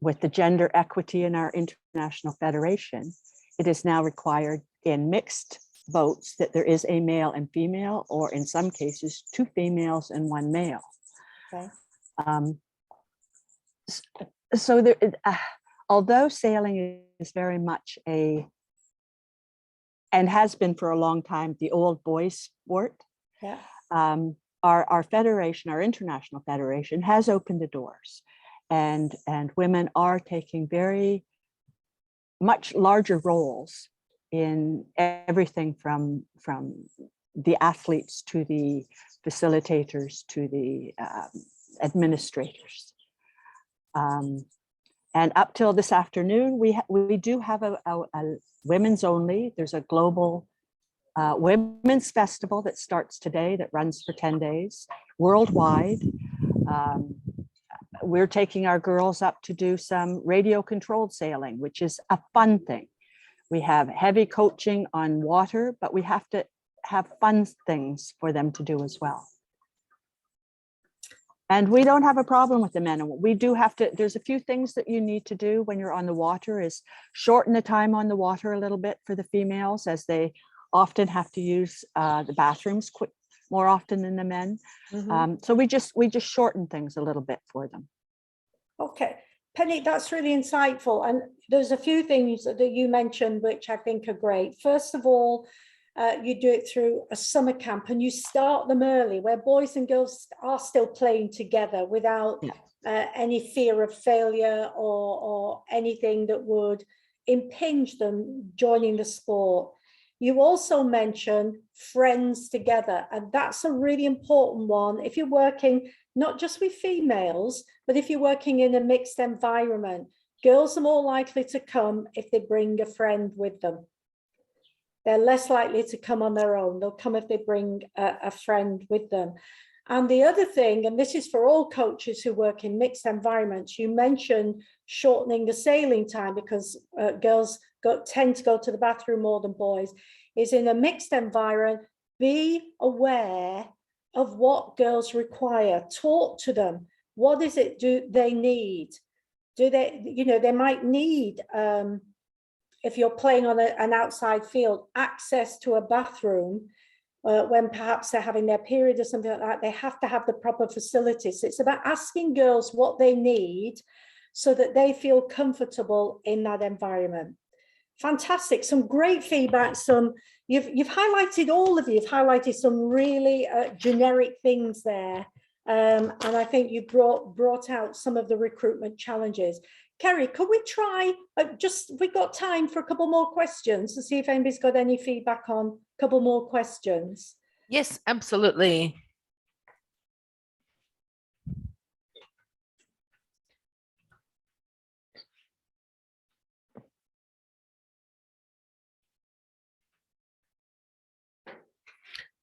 With the gender equity in our international federation, it is now required in mixed boats that there is a male and female, or in some cases, 2 females and 1 male. Okay. So there, although sailing is very much and has been for a long time, the old boys sport, yeah. Our federation, our international federation, has opened the doors, and women are taking very much larger roles in everything from the athletes to the facilitators to the administrators. And up till this afternoon, we do have a women's only. There's a global women's festival that starts today that runs for 10 days worldwide. We're taking our girls up to do some radio controlled sailing, which is a fun thing. We have heavy coaching on water, but we have to have fun things for them to do as well. And we don't have a problem with the men. We do have to, there's a few things that you need to do when you're on the water is shorten the time on the water a little bit for the females, as they often have to use the bathrooms more often than the men. So we just shorten things a little bit for them. Okay, Penny, that's really insightful. And there's a few things that you mentioned, which I think are great. First of all, you do it through a summer camp and you start them early where boys and girls are still playing together without any fear of failure or anything that would impinge them joining the sport. You also mentioned friends together, and that's a really important one. If you're working not just with females, but if you're working in a mixed environment, girls are more likely to come if they bring a friend with them. They're less likely to come on their own. They'll come if they bring a friend with them. And the other thing, and this is for all coaches who work in mixed environments, you mentioned shortening the sailing time because girls tend to go to the bathroom more than boys, is in a mixed environment, be aware of what girls require. Talk to them. What is it do they need? Do they, you know, they might need, if you're playing on an outside field, access to a bathroom when perhaps they're having their period or something like that. They have to have the proper facilities. It's about asking girls what they need so that they feel comfortable in that environment. Fantastic, some great feedback. You've highlighted, all of you have highlighted some really generic things there. And I think you brought out some of the recruitment challenges. Kerry, could we try, we've got time for a couple more questions to see if anybody's got any feedback on a couple more questions. Yes, absolutely.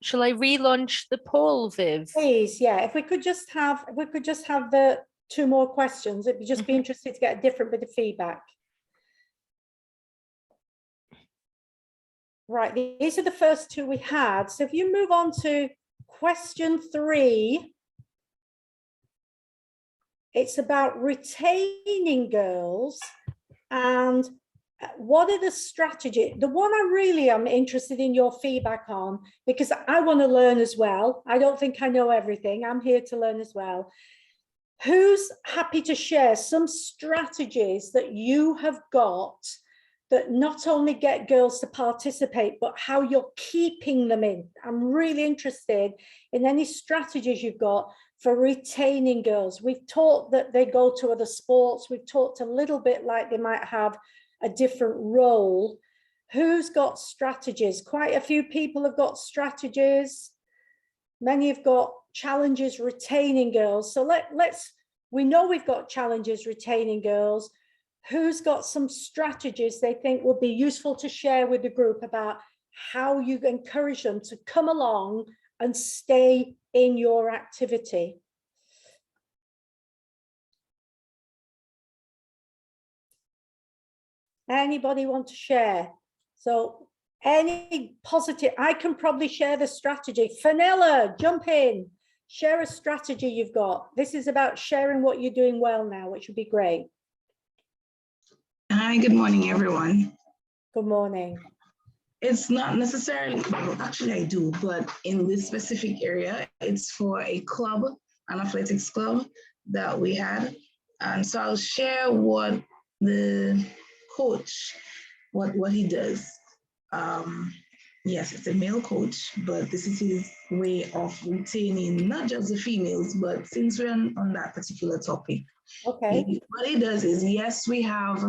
Shall I relaunch the poll, Viv? Please, yeah. If we could just have the 2 more questions, it'd just be interested to get a different bit of feedback. Right, these are the first 2 we had. So if you move on to question 3, it's about retaining girls and what are the strategies? The one I really am interested in your feedback on, because I want to learn as well. I don't think I know everything. I'm here to learn as well. Who's happy to share some strategies that you have got that not only get girls to participate, but how you're keeping them in? I'm really interested in any strategies you've got for retaining girls. We've talked that they go to other sports. We've talked a little bit like they might have a different role. Who's got strategies? Quite a few people have got strategies. Many have got challenges retaining girls. So we know we've got challenges retaining girls. Who's got some strategies they think would be useful to share with the group about how you encourage them to come along and stay in your activity? Anybody want to share? So any positive, I can probably share the strategy. Fenella, jump in, share a strategy you've got. This is about sharing what you're doing well now, which would be great. Hi, good morning, everyone. Good morning. It's not necessarily, well, actually I do, but in this specific area, it's for a club, an athletics club that we had. And so I'll share what the coach, what he does. Yes, it's a male coach, but this is his way of retaining not just the females, but since we're on that particular topic. Okay. What he does is, yes, we have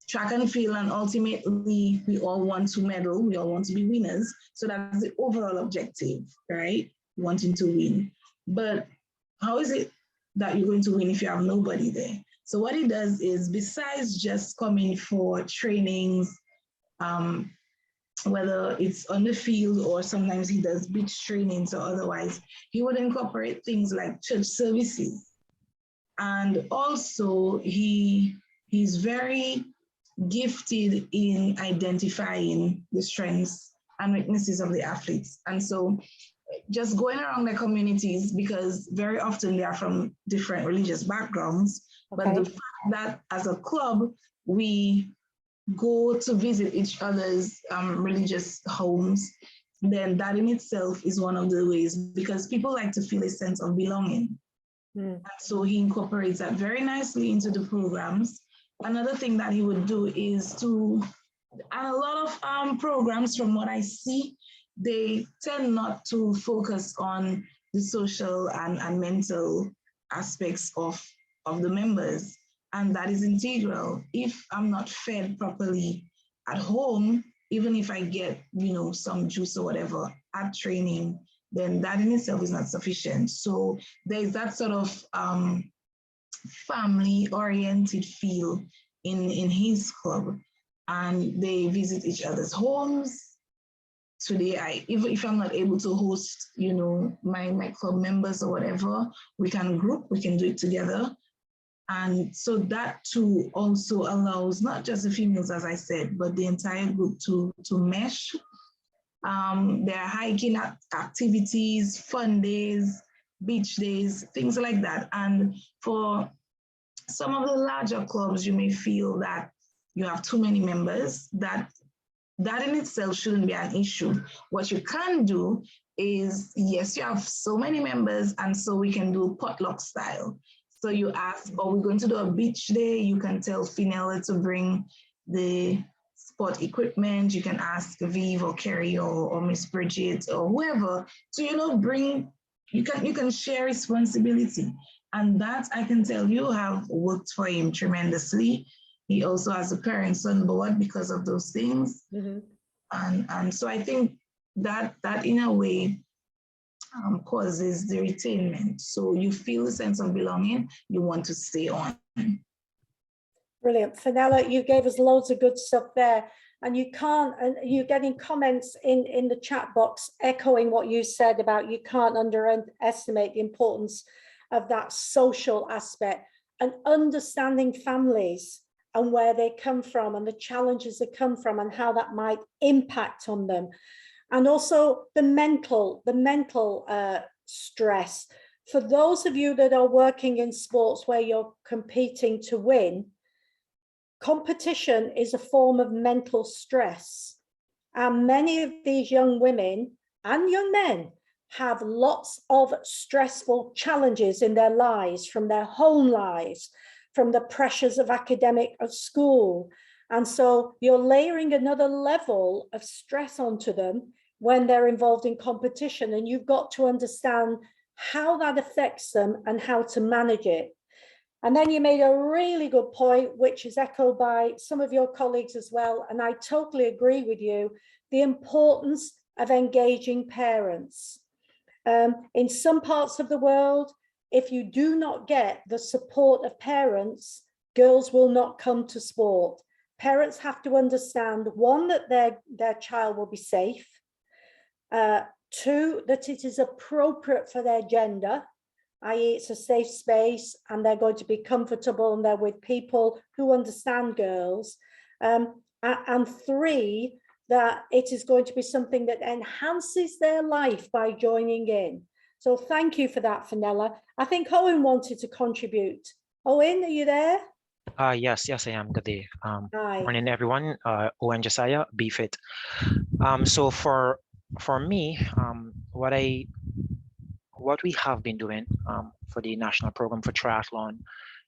track and field, and ultimately we all want to medal, we all want to be winners. So that's the overall objective, right? Wanting to win. But how is it that you're going to win if you have nobody there. So what he does is, besides just coming for trainings, whether it's on the field or sometimes he does beach trainings or otherwise, he would incorporate things like church services. And also he's very gifted in identifying the strengths and weaknesses of the athletes. And so just going around the communities, because very often they are from different religious backgrounds, but the fact that as a club, we go to visit each other's religious homes, then that in itself is one of the ways, because people like to feel a sense of belonging. And so he incorporates that very nicely into the programs. Another thing that he would do is to, and a lot of programs from what I see, they tend not to focus on the social and mental aspects of the members. And that is integral. If I'm not fed properly at home, even if I get, some juice or whatever at training, then that in itself is not sufficient. So there's that sort of family-oriented feel in his club, and they visit each other's homes. Today, if I'm not able to host, my club members or whatever, we can group, we can do it together. And so that too also allows not just the females, as I said, but the entire group to mesh. There are hiking activities, fun days, beach days, things like that. And for some of the larger clubs, you may feel that you have too many members. That in itself shouldn't be an issue. What you can do is, yes, you have so many members, and so we can do potluck style. So you ask, are we going to do a beach day? You can tell Finella to bring the sport equipment. You can ask Viv or Kerry or Miss Bridget or whoever to, bring, you can share responsibility. And that, I can tell you, have worked for him tremendously. He also has a parents on board because of those things. And so I think that in a way causes the retainment. So you feel a sense of belonging, you want to stay on. Brilliant. Finella, you gave us loads of good stuff there. And you're getting comments in the chat box echoing what you said about you can't underestimate the importance of that social aspect and understanding families and where they come from and the challenges they come from and how that might impact on them. And also the mental stress. For those of you that are working in sports where you're competing to win, competition is a form of mental stress. And many of these young women and young men have lots of stressful challenges in their lives, from their home lives, from the pressures of academic at school. And so you're layering another level of stress onto them when they're involved in competition, and you've got to understand how that affects them and how to manage it. And then you made a really good point, which is echoed by some of your colleagues as well, and I totally agree with you, the importance of engaging parents. In some parts of the world, if you do not get the support of parents, girls will not come to sport. Parents have to understand, one, that their child will be safe, two, that it is appropriate for their gender, i.e. it's a safe space and they're going to be comfortable and they're with people who understand girls, and three, that it is going to be something that enhances their life by joining in. So thank you for that, Finella. I think Owen wanted to contribute. Owen, are you there? Yes, I am. Good day. Hi. Morning, everyone. Owen Josiah, BFIT. So for me, what we have been doing for the national program for triathlon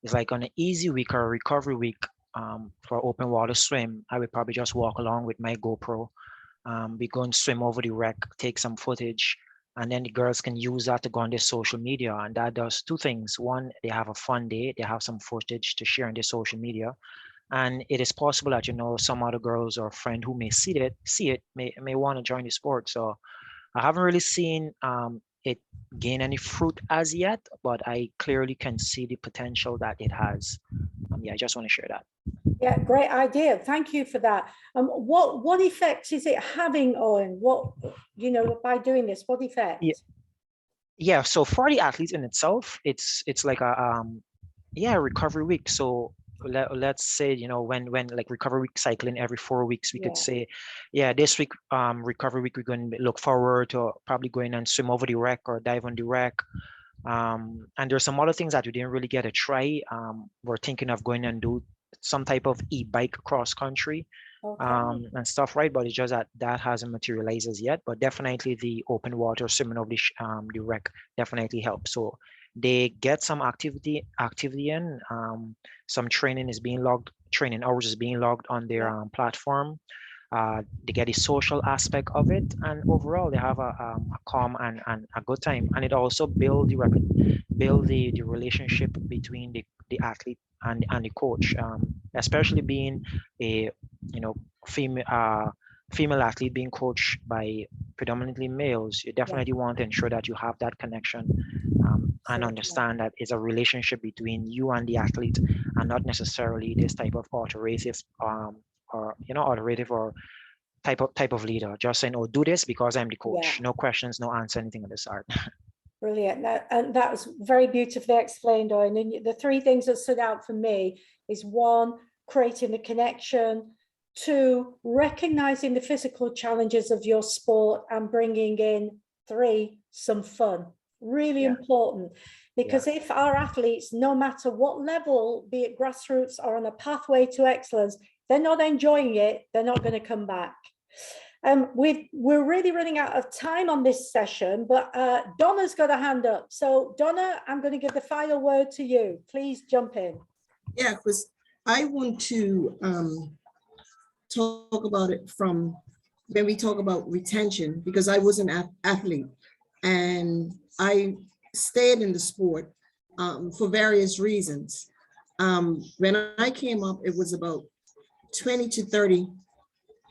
is like on an easy week or recovery week for open water swim. I would probably just walk along with my GoPro. We go and swim over the wreck, take some footage, and then the girls can use that to go on their social media. And that does two things. One, they have a fun day. They have some footage to share on their social media. And it is possible that, some other girls or friend who may see it may want to join the sport. So I haven't really seen it gain any fruit as yet, but I clearly can see the potential that it has. Yeah, I just want to share that. Yeah, great idea. Thank you for that. What effect is it having, Owen? What, you know, by doing this, what effect? Yeah, so for the athletes in itself, it's like a recovery week. So let's say, you know, when like recovery week cycling every 4 weeks, we could say, yeah, this week recovery week, we're going to look forward to probably going and swim over the wreck or dive on the wreck. And there's some other things that we didn't really get to try. We're thinking of going and do some type of e-bike cross country. And stuff, right? But it's just that hasn't materialized as yet. But definitely the open water swimming over the wreck definitely helps. So they get some activity in. Some training is being logged. Training hours is being logged on their platform. They get the social aspect of it, and overall they have a calm and a good time. And it also build the relationship between the athlete and the coach, especially being a female athlete being coached by predominantly males. You definitely want to ensure that you have that connection and understand that it's a relationship between you and the athlete, and not necessarily this type of authoritative or type of leader just saying, oh, do this because I'm the coach. No questions, no answer, anything of the sort. Brilliant. And that was very beautifully explained, Owen. And the three things that stood out for me is 1, creating the connection, 2, recognizing the physical challenges of your sport and bringing in 3, some fun. Really important, because if our athletes, no matter what level, be it grassroots or on a pathway to excellence, they're not enjoying it, they're not going to come back. We're really running out of time on this session, but Donna's got a hand up. So Donna, I'm going to give the final word to you. Please jump in. Yeah, because I want to talk about it from when we talk about retention, because I was an athlete and I stayed in the sport for various reasons. When I came up, it was about 20 to 30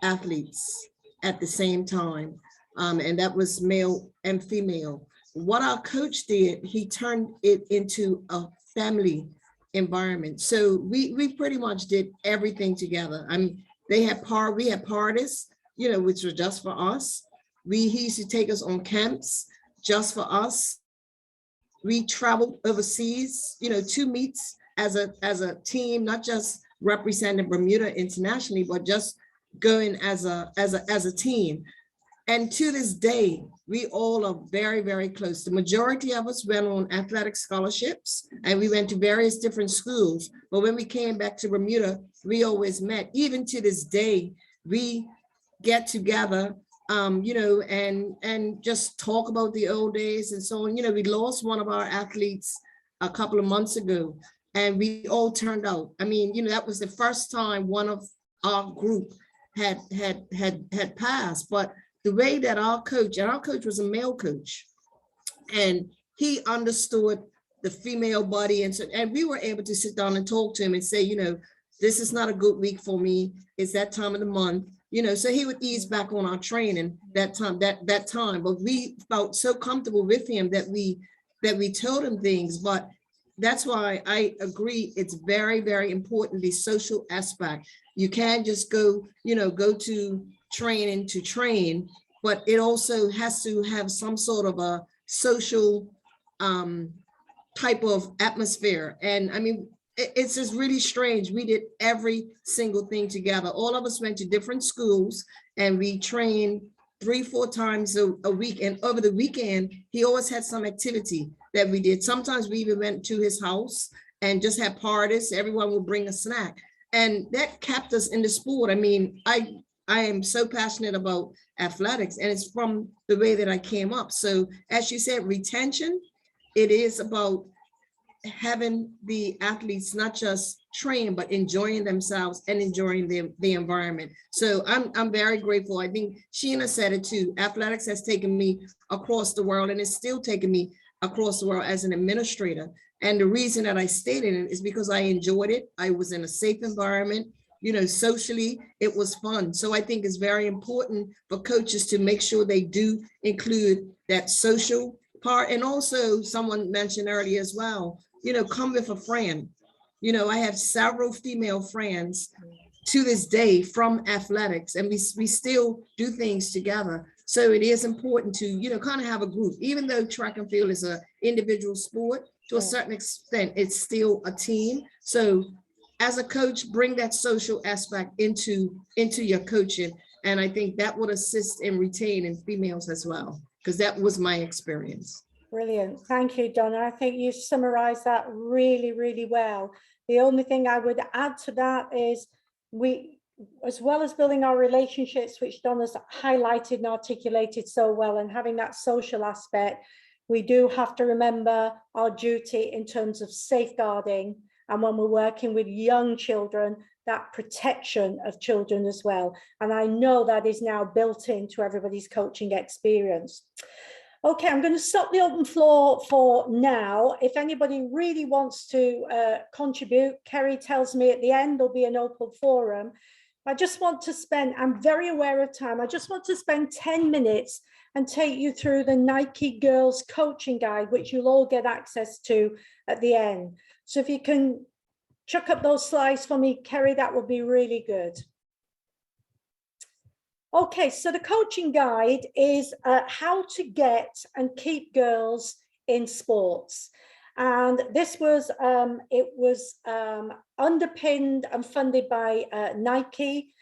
athletes at the same time, and that was male and female. What our coach did, he turned it into a family environment. So we pretty much did everything together. I mean, we had parties, which were just for us. He used to take us on camps just for us. We traveled overseas, to meets as a team, not just representing Bermuda internationally, but just going as a team. And to this day, we all are very, very close. The majority of us went on athletic scholarships and we went to various different schools. But when we came back to Bermuda, we always met. Even to this day, we get together, and just talk about the old days and so on. We lost one of our athletes a couple of months ago and we all turned out. I mean, that was the first time one of our group had passed. But the way that our coach was a male coach, and he understood the female body, and we were able to sit down and talk to him and say, this is not a good week for me. It's that time of the month, so he would ease back on our training that time. But we felt so comfortable with him that we told him things. But that's why I agree. It's very, very important, the social aspect. You can't just go to training to train, but it also has to have some sort of a social type of atmosphere. And I mean, it's just really strange. We did every single thing together. All of us went to different schools and we trained 3-4 times a week. And over the weekend, he always had some activity that we did. Sometimes we even went to his house and just had parties. Everyone would bring a snack. And that kept us in the sport. I mean, I am so passionate about athletics, and it's from the way that I came up. So as you said, retention, it is about having the athletes not just train, but enjoying themselves and enjoying the environment. So I'm very grateful. I think Sheena said it too. Athletics has taken me across the world, and it's still taking me across the world as an administrator. And the reason that I stayed in it is because I enjoyed it. I was in a safe environment, socially, it was fun. So I think it's very important for coaches to make sure they do include that social part. And also someone mentioned earlier as well, you know, come with a friend. You know, I have several female friends to this day from athletics, and we still do things together. So it is important to, you know, kind of have a group, even though track and field is an individual sport, to a certain extent, it's still a team. So as a coach, bring that social aspect into your coaching. And I think that would assist in retaining females as well, because that was my experience. Brilliant. Thank you, Donna. I think you summarized that really, really well. The only thing I would add to that is we, as well as building our relationships, which Donna's highlighted and articulated so well, and having that social aspect, we do have to remember our duty in terms of safeguarding. And when we're working with young children, that protection of children as well. And I know that is now built into everybody's coaching experience. Okay, I'm going to stop the open floor for now. If anybody really wants to contribute, Kerry tells me at the end there'll be an open forum. I just want to spend, I'm very aware of time, I just want to spend 10 minutes and take you through the Nike Girls Coaching Guide, which you'll all get access to at the end. So if you can chuck up those slides for me, Kerry, that would be really good. Okay, so the coaching guide is how to get and keep girls in sports. And this was, underpinned and funded by Nike.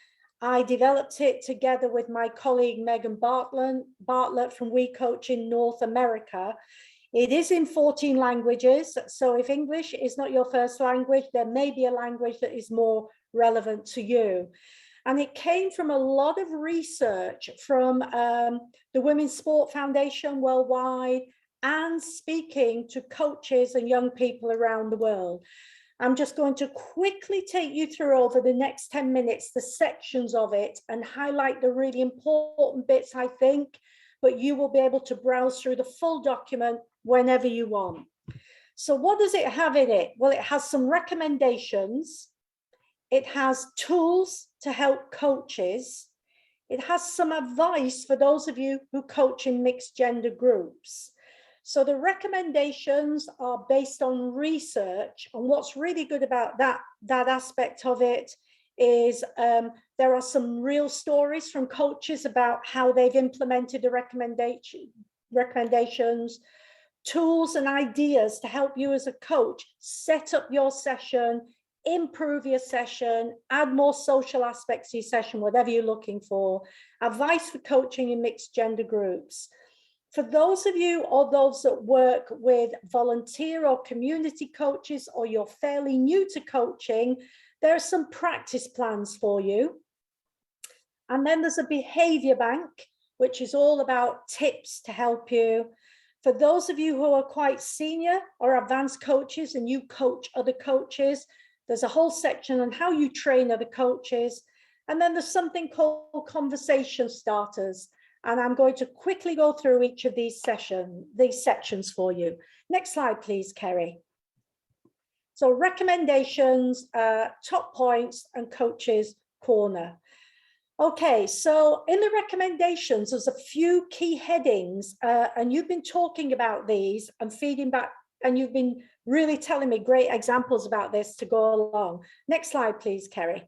I developed it together with my colleague, Megan Bartlett from We Coach in North America. It is in 14 languages. So if English is not your first language, there may be a language that is more relevant to you. And it came from a lot of research from the Women's Sport Foundation worldwide and speaking to coaches and young people around the world. I'm just going to quickly take you through over the next 10 minutes, the sections of it, and highlight the really important bits, I think, but you will be able to browse through the full document whenever you want. So what does it have in it? Well, it has some recommendations. It has tools to help coaches. It has some advice for those of you who coach in mixed gender groups. So the recommendations are based on research, and what's really good about that aspect of it is there are some real stories from coaches about how they've implemented the recommendations, tools and ideas to help you as a coach set up your session, improve your session, add more social aspects to your session, whatever you're looking for, advice for coaching in mixed gender groups. For those of you or those that work with volunteer or community coaches, or you're fairly new to coaching, there are some practice plans for you. And then there's a behavior bank, which is all about tips to help you. For those of you who are quite senior or advanced coaches and you coach other coaches, there's a whole section on how you train other coaches. And then there's something called conversation starters. And I'm going to quickly go through each of these sections for you. Next slide, please, Kerry. So recommendations, top points, and coaches corner. Okay, so in the recommendations, there's a few key headings, and you've been talking about these and feeding back, and you've been really telling me great examples about this to go along. Next slide, please, Kerry.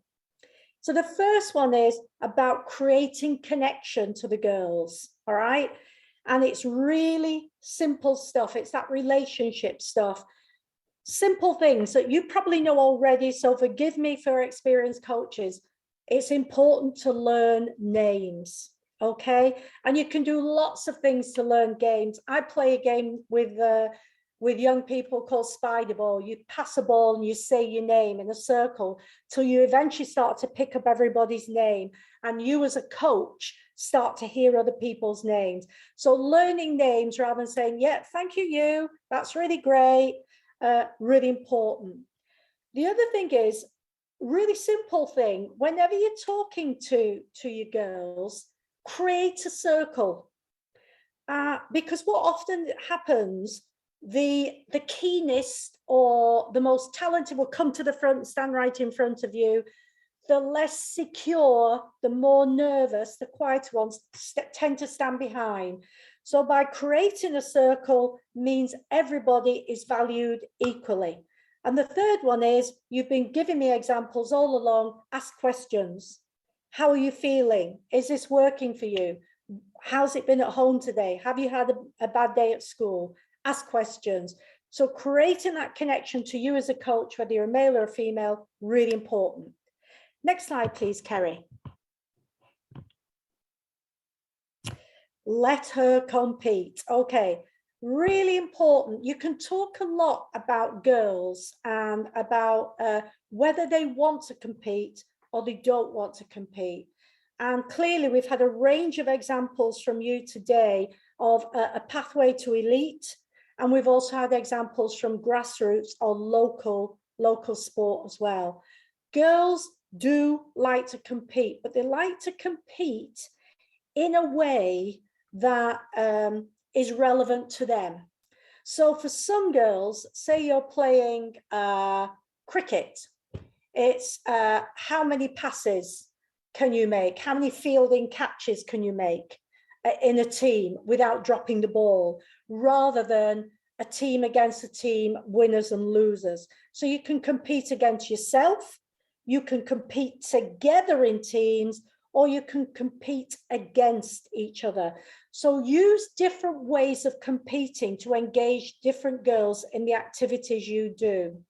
So the first one is about creating connection to the girls, all right? And it's really simple stuff. It's that relationship stuff. Simple things that you probably know already, so forgive me for experienced coaches. It's important to learn names, okay? And you can do lots of things to learn games. I play a game with young people called Spider Ball. You pass a ball and you say your name in a circle till you eventually start to pick up everybody's name. And you as a coach start to hear other people's names. So learning names rather than saying, yeah, thank you, that's really great, really important. The other thing is, really simple thing, whenever you're talking to your girls, create a circle. Because what often happens, the keenest or the most talented will come to the front, stand right in front of you. the less secure, the more nervous, the quieter ones tend to stand behind. So by creating a circle means everybody is valued equally. And the third one is, you've been giving me examples all along, ask questions. How are you feeling? Is this working for you? How's it been at home today? Have you had a bad day at school? Ask questions. So creating that connection to you as a coach, whether you're a male or a female, really important. Next slide, please, Kerry. Let her compete. Okay, really important. You can talk a lot about girls and about whether they want to compete or they don't want to compete. And clearly we've had a range of examples from you today of a pathway to elite. And we've also had examples from grassroots or local sport as well. Girls do like to compete, but they like to compete in a way that is relevant to them. So for some girls, say you're playing cricket, it's how many passes can you make? How many fielding catches can you make in a team without dropping the ball, rather than a team against a team, winners and losers. So you can compete against yourself, you can compete together in teams, or you can compete against each other. So use different ways of competing to engage different girls in the activities you do.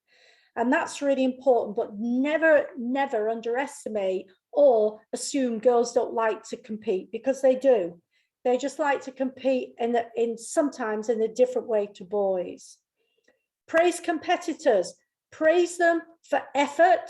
And that's really important, but never, never underestimate or assume girls don't like to compete, because they do. They just like to compete sometimes in a different way to boys. Praise competitors, praise them for effort,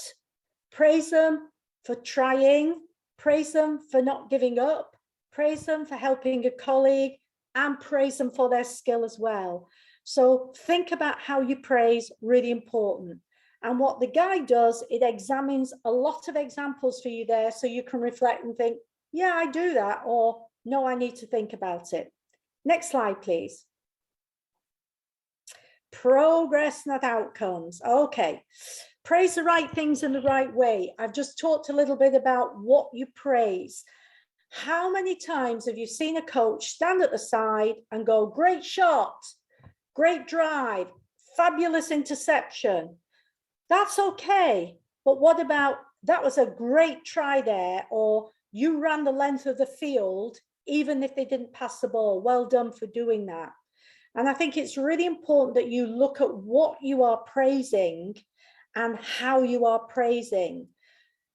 praise them for trying, praise them for not giving up, praise them for helping a colleague, and praise them for their skill as well. So think about how you praise, really important. And what the guide does, it examines a lot of examples for you there, so you can reflect and think, yeah, I do that, or no, I need to think about it. Next slide, please. Progress, not outcomes. Okay. Praise the right things in the right way. I've just talked a little bit about what you praise. How many times have you seen a coach stand at the side and go, great shot, great drive, fabulous interception? That's okay. But what about, that was a great try there, or you ran the length of the field, even if they didn't pass the ball. Well done for doing that. And I think it's really important that you look at what you are praising and how you are praising.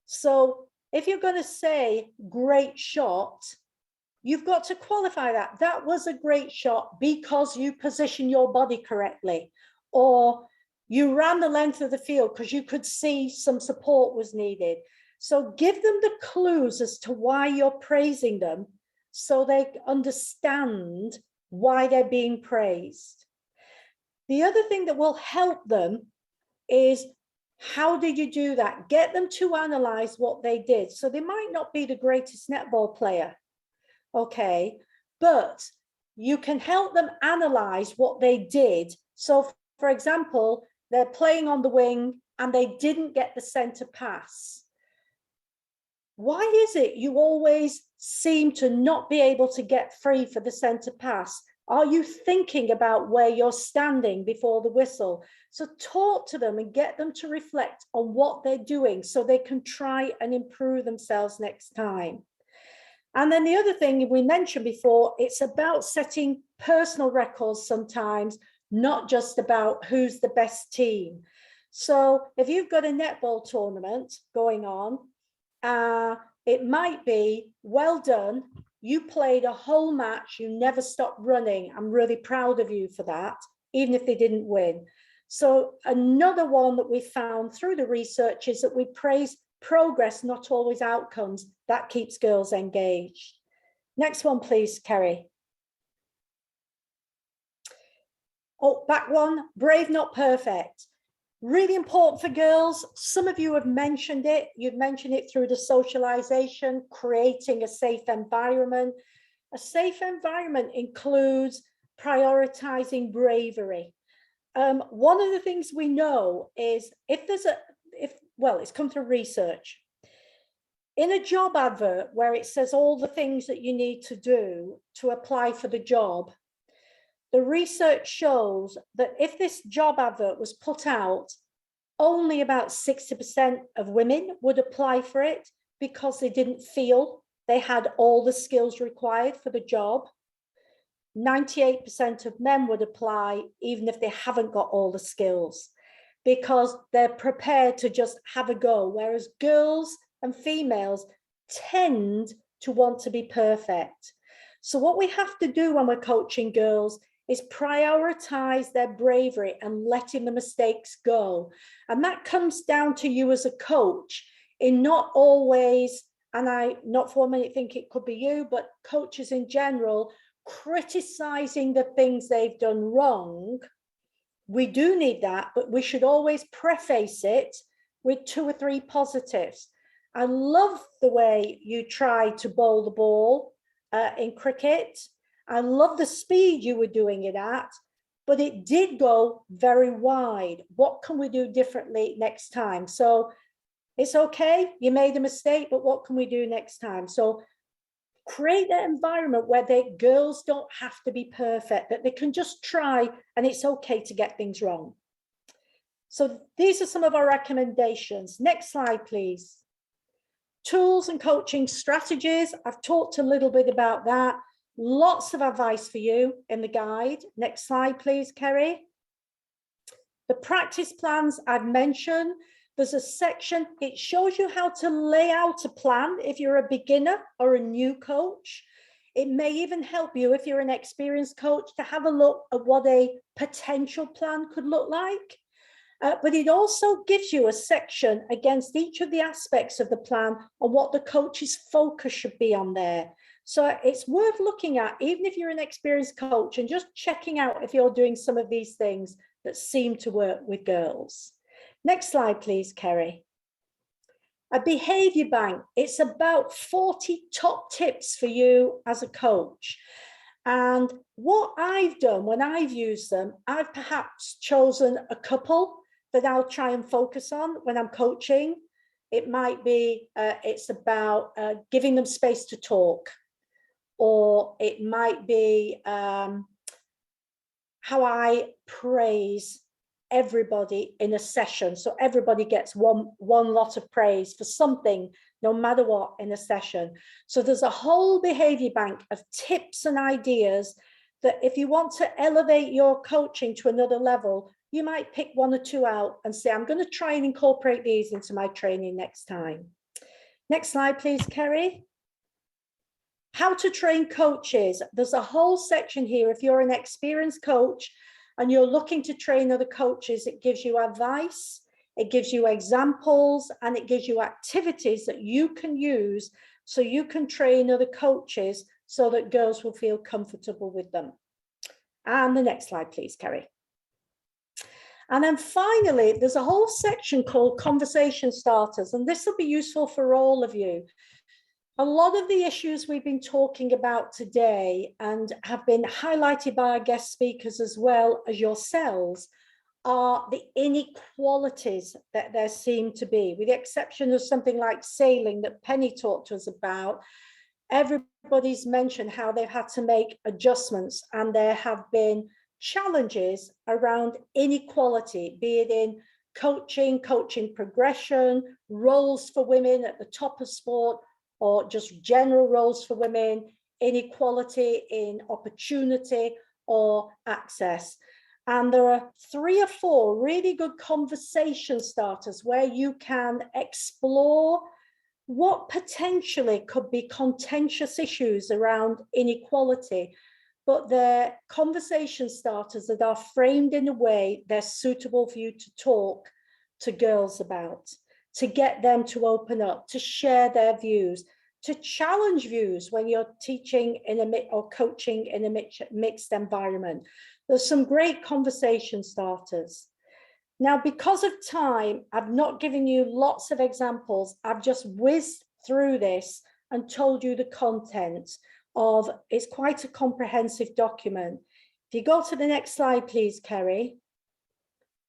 So if you're going to say great shot, you've got to qualify that. That was a great shot because you position your body correctly, or you ran the length of the field because you could see some support was needed. So give them the clues as to why you're praising them, so they understand why they're being praised. The other thing that will help them is, how did you do that? Get them to analyze what they did. So they might not be the greatest netball player, okay, but you can help them analyze what they did. So for example, they're playing on the wing and they didn't get the center pass. Why is it you always seem to not be able to get free for the center pass? Are you thinking about where you're standing before the whistle? So talk to them and get them to reflect on what they're doing so they can try and improve themselves next time. And then the other thing we mentioned before, it's about setting personal records sometimes, not just about who's the best team. So if you've got a netball tournament going on, it might be, well done, you played a whole match, you never stopped running. I'm really proud of you for that, even if they didn't win. So another one that we found through the research is that we praise progress, not always outcomes. That keeps girls engaged. Next one, please, Kerry. Oh, back one, brave, not perfect. Really important for girls. Some of you have mentioned it. You've mentioned it through the socialization, creating a safe environment. A safe environment includes prioritizing bravery. One of the things we know is well, it's come through research. in a job advert where it says all the things that you need to do to apply for the job, the research shows that if this job advert was put out, only about 60% of women would apply for it because they didn't feel they had all the skills required for the job. 98% of men would apply even if they haven't got all the skills, because they're prepared to just have a go, whereas girls and females tend to want to be perfect. So what we have to do when we're coaching girls is prioritize their bravery and letting the mistakes go. And that comes down to you as a coach in not always, and I not for a minute think it could be you, but coaches in general, criticizing the things they've done wrong. We do need that, but we should always preface it with 2 or 3 positives. I love the way you tried to bowl the ball in cricket. I love the speed you were doing it at, but it did go very wide. What can we do differently next time? So it's okay, you made a mistake, but what can we do next time? So create that environment where girls don't have to be perfect, that they can just try, and it's okay to get things wrong. So these are some of our recommendations. Next slide, please. Tools and coaching strategies. I've talked a little bit about that. Lots of advice for you in the guide. Next slide, please, Kerry. The practice plans I've mentioned. There's a section, it shows you how to lay out a plan if you're a beginner or a new coach. It may even help you if you're an experienced coach to have a look at what a potential plan could look like. But it also gives you a section against each of the aspects of the plan on what the coach's focus should be on there. So it's worth looking at, even if you're an experienced coach, and just checking out if you're doing some of these things that seem to work with girls. Next slide, please, Kerry. A behavior bank. It's about 40 top tips for you as a coach. And what I've done when I've used them, I've perhaps chosen a couple that I'll try and focus on when I'm coaching. It might be, it's about giving them space to talk, or it might be how I praise everybody in a session. So everybody gets one lot of praise for something, no matter what, in a session. So there's a whole behavior bank of tips and ideas that if you want to elevate your coaching to another level, you might pick 1 or 2 out and say, I'm going to try and incorporate these into my training next time. Next slide, please, Kerry. How to train coaches. There's a whole section here. If you're an experienced coach and you're looking to train other coaches, it gives you advice, it gives you examples, and it gives you activities that you can use so you can train other coaches so that girls will feel comfortable with them. And the next slide, please, Kerry. And then finally, there's a whole section called conversation starters, and this will be useful for all of you. A lot of the issues we've been talking about today and have been highlighted by our guest speakers as well as yourselves are the inequalities that there seem to be, with the exception of something like sailing that Penny talked to us about. Everybody's mentioned how they've had to make adjustments, and there have been challenges around inequality, be it in coaching progression, roles for women at the top of sport, or just general roles for women, inequality in opportunity or access. And there are 3 or 4 really good conversation starters where you can explore what potentially could be contentious issues around inequality, but they're conversation starters that are framed in a way they're suitable for you to talk to girls about, to get them to open up, to share their views, to challenge views when you're teaching in a or coaching in a mixed environment. There's some great conversation starters. Now, because of time, I've not given you lots of examples. I've just whizzed through this and told you the content of, it's quite a comprehensive document. If you go to the next slide, please, Kerry.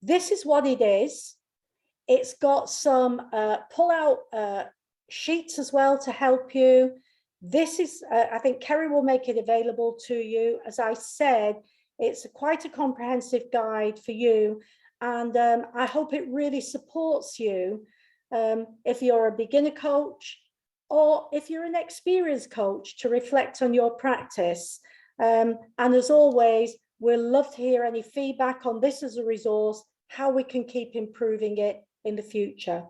This is what it is. It's got some pull-out sheets as well to help you. This is, I think Kerry will make it available to you. As I said, it's quite a comprehensive guide for you. And I hope it really supports you if you're a beginner coach or if you're an experienced coach to reflect on your practice. And as always, we'll love to hear any feedback on this as a resource, how we can keep improving it in the future.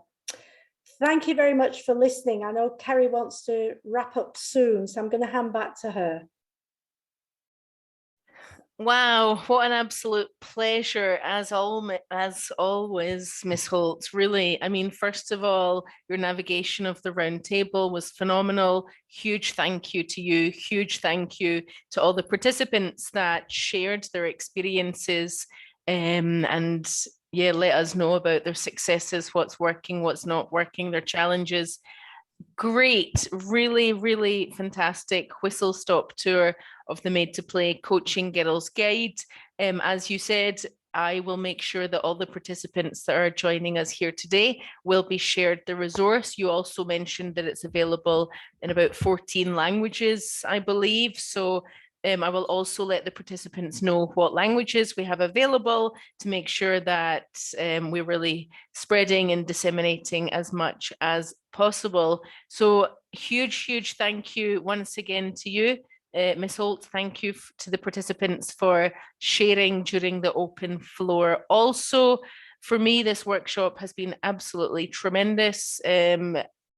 Thank you very much for listening. I know Kerry wants to wrap up soon, so I'm going to hand back to her. Wow, what an absolute pleasure as always, Miss Holt. Really, I mean, first of all, your navigation of the round table was phenomenal. Huge thank you to you. Huge thank you to all the participants that shared their experiences and yeah, let us know about their successes, what's working, what's not working, their challenges. Great, really, really fantastic whistle-stop tour of the Made to Play Coaching Girls Guide. As you said, I will make sure that all the participants that are joining us here today will be shared the resource. You also mentioned that it's available in about 14 languages, I believe. So I will also let the participants know what languages we have available to make sure that we're really spreading and disseminating as much as possible. So huge thank you once again to you, Ms. Holt. Thank you to the participants for sharing during the open floor. Also, for me, this workshop has been absolutely tremendous.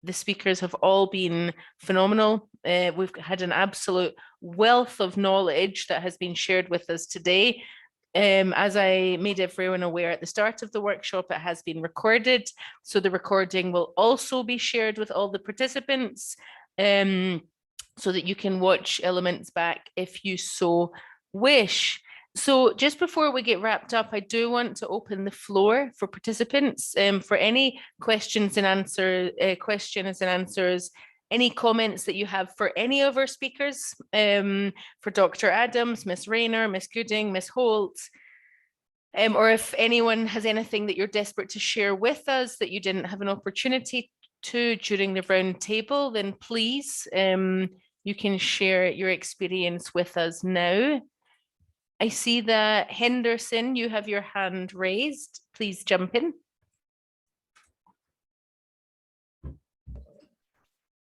The speakers have all been phenomenal. We've had an absolute wealth of knowledge that has been shared with us today. As I made everyone aware at the start of the workshop, it has been recorded. So the recording will also be shared with all the participants so that you can watch elements back if you so wish. So just before we get wrapped up, I do want to open the floor for participants for any questions and answers, any comments that you have for any of our speakers, for Dr. Adams, Miss Raynor, Miss Gooding, Miss Holt, or if anyone has anything that you're desperate to share with us that you didn't have an opportunity to during the round table, then please, you can share your experience with us now. I see that Henderson, you have your hand raised. Please jump in.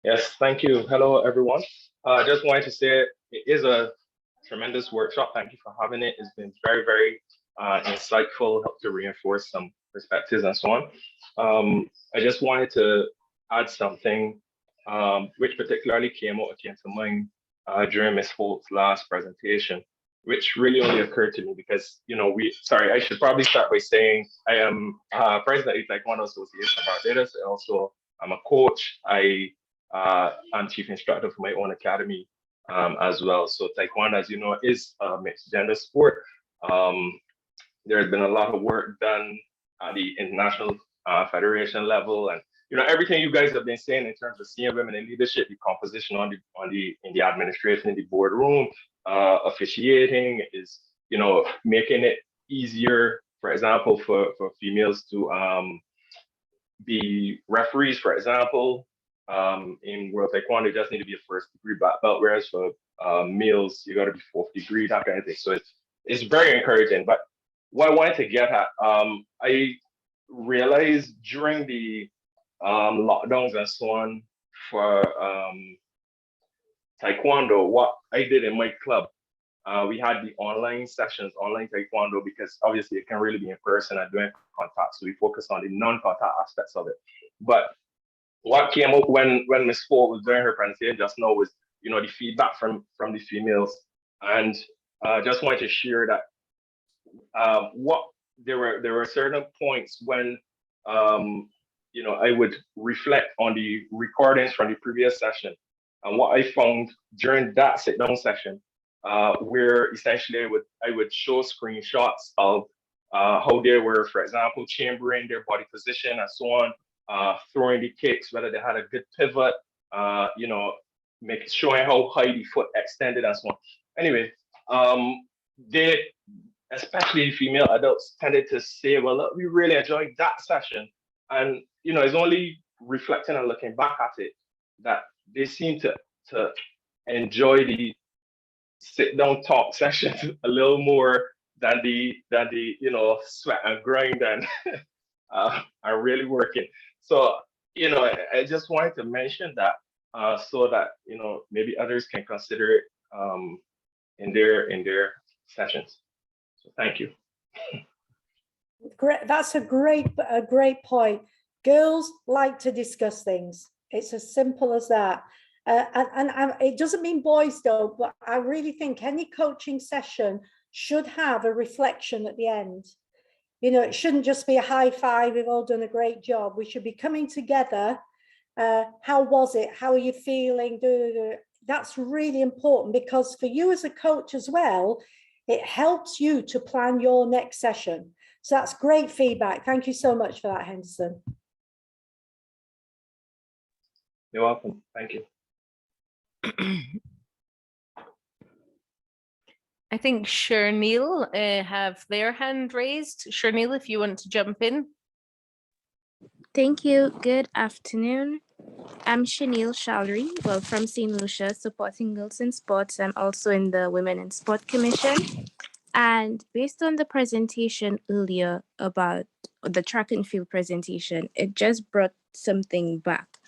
Yes, thank you. Hello, everyone. I just wanted to say it is a tremendous workshop. Thank you for having it. It's been very insightful, helped to reinforce some perspectives and so on. I just wanted to add something which particularly came to mind during Ms. Holt's last presentation, which really only occurred to me because, you know, I should probably start by saying I am president of the Taekwondo Association of Barbados. I'm a coach. I'm chief instructor for my own academy as well. So Taekwondo, as you know, is a mixed gender sport. There has been a lot of work done at the international federation level, and you know everything you guys have been saying in terms of senior women in leadership, the composition in the administration, in the boardroom, officiating is, you know, making it easier, for example, for females to be referees, for example. In World Taekwondo, you just need to be a first degree black belt, whereas for males, you got to be fourth degree, that kind of thing. So it's very encouraging. But what I wanted to get at, I realized during the lockdowns and so on for Taekwondo, what I did in my club, we had the online sessions, online Taekwondo, because obviously it can really be in person and doing contact. So we focus on the non-contact aspects of it. But what came up when Ms. Holt was doing her presentation just now was, you know, the feedback from the females. And just wanted to share that there were certain points when you know, I would reflect on the recordings from the previous session. And what I found during that sit-down session, where essentially I would show screenshots of how they were, for example, chambering their body position and so on, throwing the kicks, whether they had a good pivot, you know, showing how high the foot extended and so on. Anyway, they, especially female adults, tended to say, well, look, we really enjoyed that session. And, you know, it's only reflecting and looking back at it, that they seem to enjoy the sit down talk sessions a little more than the sweat and grind and are really working. So I just wanted to mention that so that maybe others can consider it in their sessions. So thank you. Great. That's a great point. Girls like to discuss things. It's as simple as that. And it doesn't mean boys don't, but I really think any coaching session should have a reflection at the end. It shouldn't just be a high five, we've all done a great job. We should be coming together. How was it? How are you feeling? That's really important, because for you as a coach as well, it helps you to plan your next session. So that's great feedback. Thank you so much for that, Henderson. You're welcome. Thank you. I think Sherneil have their hand raised. Sherneil, if you want to jump in. Thank you. Good afternoon. I'm Sherneil Shalry, from St. Lucia, supporting girls in sports. I'm also in the Women in Sport Commission. And based on the presentation earlier about the track and field presentation, it just brought something back.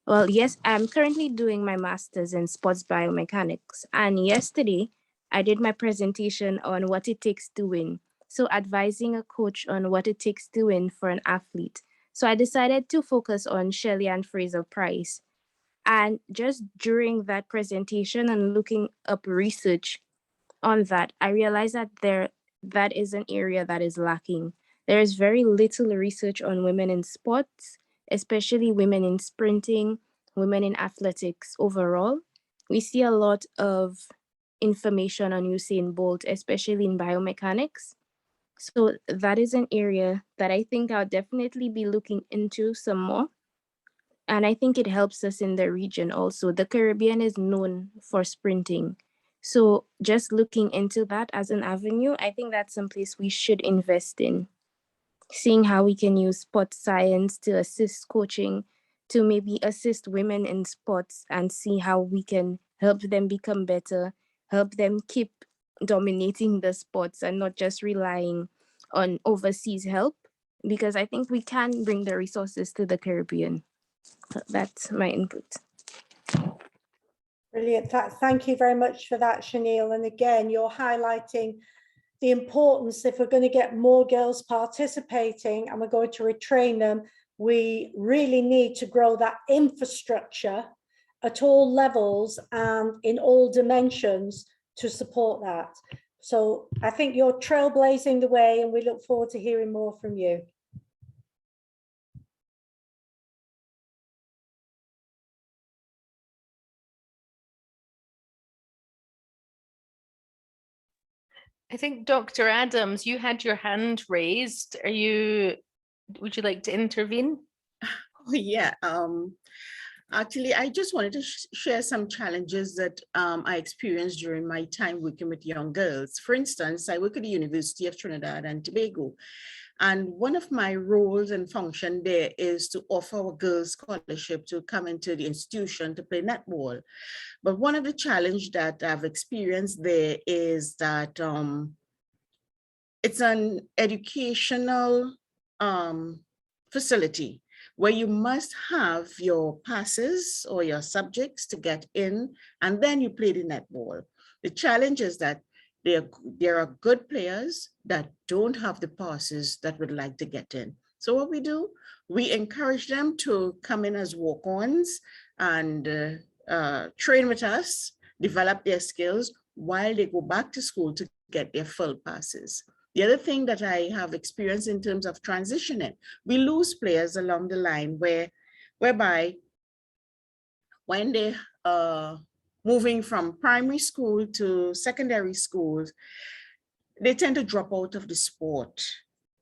Well, yes, I'm currently doing my master's in sports biomechanics. And yesterday, I did my presentation on what it takes to win. So advising a coach on what it takes to win for an athlete. So I decided to focus on Shelley Ann Fraser Price. And just during that presentation and looking up research on that, I realized that that is an area that is lacking. There is very little research on women in sports, especially women in sprinting, women in athletics overall. We see a lot of information on Usain Bolt, especially in biomechanics. So that is an area that I think I'll definitely be looking into some more. And I think it helps us in the region also. The Caribbean is known for sprinting. So just looking into that as an avenue, I think that's someplace we should invest in. Seeing how we can use sports science to assist coaching, to maybe assist women in sports and see how we can help them become better, help them keep dominating the sports and not just relying on overseas help, because I think we can bring the resources to the Caribbean. That's my input. Brilliant. Thank you very much for that, Sherneil. And again, you're highlighting the importance, if we're going to get more girls participating and we're going to retrain them, we really need to grow that infrastructure at all levels and in all dimensions to support that. So I think you're trailblazing the way, and we look forward to hearing more from you. I think Dr. Adams, you had your hand raised. Would you like to intervene? Oh, yeah. Actually, I just wanted to share some challenges that I experienced during my time working with young girls. For instance, I work at the University of Trinidad and Tobago. And one of my roles and function there is to offer our girls scholarship to come into the institution to play netball. But one of the challenges that I've experienced there is that it's an educational facility where you must have your passes or your subjects to get in, and then you play the netball. The challenge is that there are good players that don't have the passes that would like to get in. So what we do, we encourage them to come in as walk-ons and train with us, develop their skills while they go back to school to get their full passes. The other thing that I have experienced in terms of transitioning, we lose players along the line whereby when they moving from primary school to secondary schools, they tend to drop out of the sport,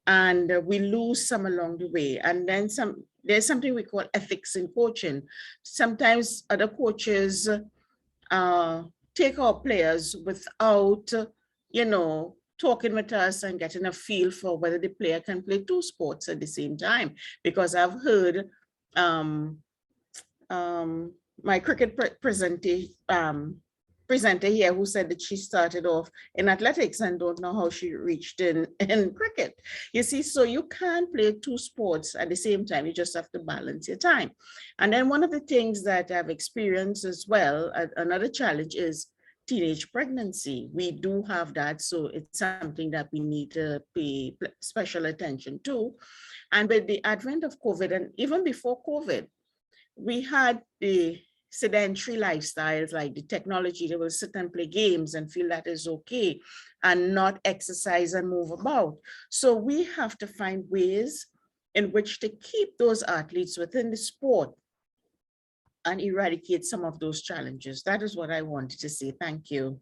and we lose some along the way. And then there's something we call ethics in coaching. Sometimes other coaches take our players without, talking with us and getting a feel for whether the player can play two sports at the same time. Because I've heard my cricket presenter here who said that she started off in athletics and don't know how she reached in cricket. You see, so you can't play two sports at the same time. You just have to balance your time. And then one of the things that I've experienced as well, another challenge is teenage pregnancy. We do have that, so it's something that we need to pay special attention to. And with the advent of COVID, and even before COVID, we had the sedentary lifestyles, like the technology. They will sit and play games and feel that is okay and not exercise and move about. So we have to find ways in which to keep those athletes within the sport and eradicate some of those challenges. That is what I wanted to say. Thank you.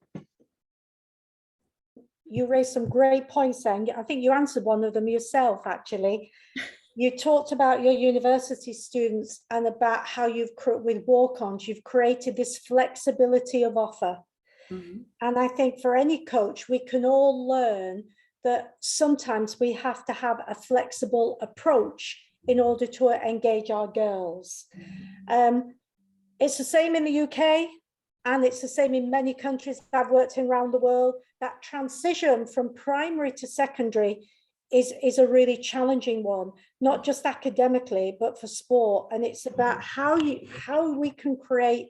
You raised some great points then. I think you answered one of them yourself, actually. You talked about your university students and about how you've, with walk-ons, you've created this flexibility of offer. Mm-hmm. And I think for any coach, we can all learn that sometimes we have to have a flexible approach in order to engage our girls. It's the same in the UK, and it's the same in many countries I've worked in around the world. That transition from primary to secondary is a really challenging one, not just academically, but for sport. And it's about how we can create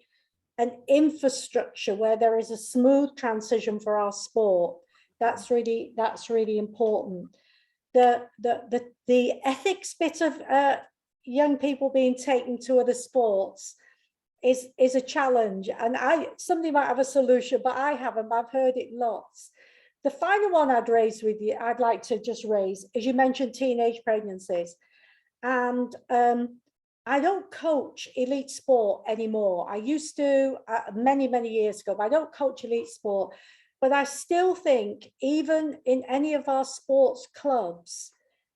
an infrastructure where there is a smooth transition for our sport. That's really important. The ethics bit of young people being taken to other sports is a challenge, and somebody might have a solution, but I haven't. I've heard it lots. The final one I'd like to just raise is you mentioned teenage pregnancies, and I don't coach elite sport anymore. I used to many years ago, but I don't coach elite sport. But I still think even in any of our sports clubs,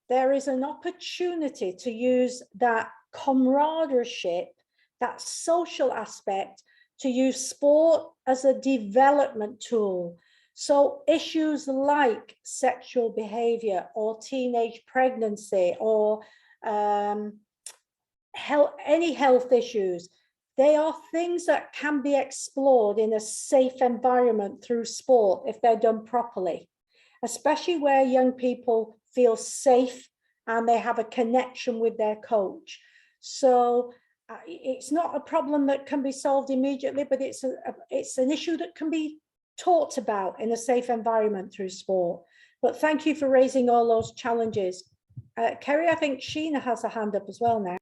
there is an opportunity to use that camaraderie, that social aspect, to use sport as a development tool. So issues like sexual behavior or teenage pregnancy or any health issues, they are things that can be explored in a safe environment through sport if they're done properly, especially where young people feel safe and they have a connection with their coach. So it's not a problem that can be solved immediately, but it's an issue that can be talked about in a safe environment through sport. But thank you for raising all those challenges. Kerry, I think Sheena has a hand up as well now.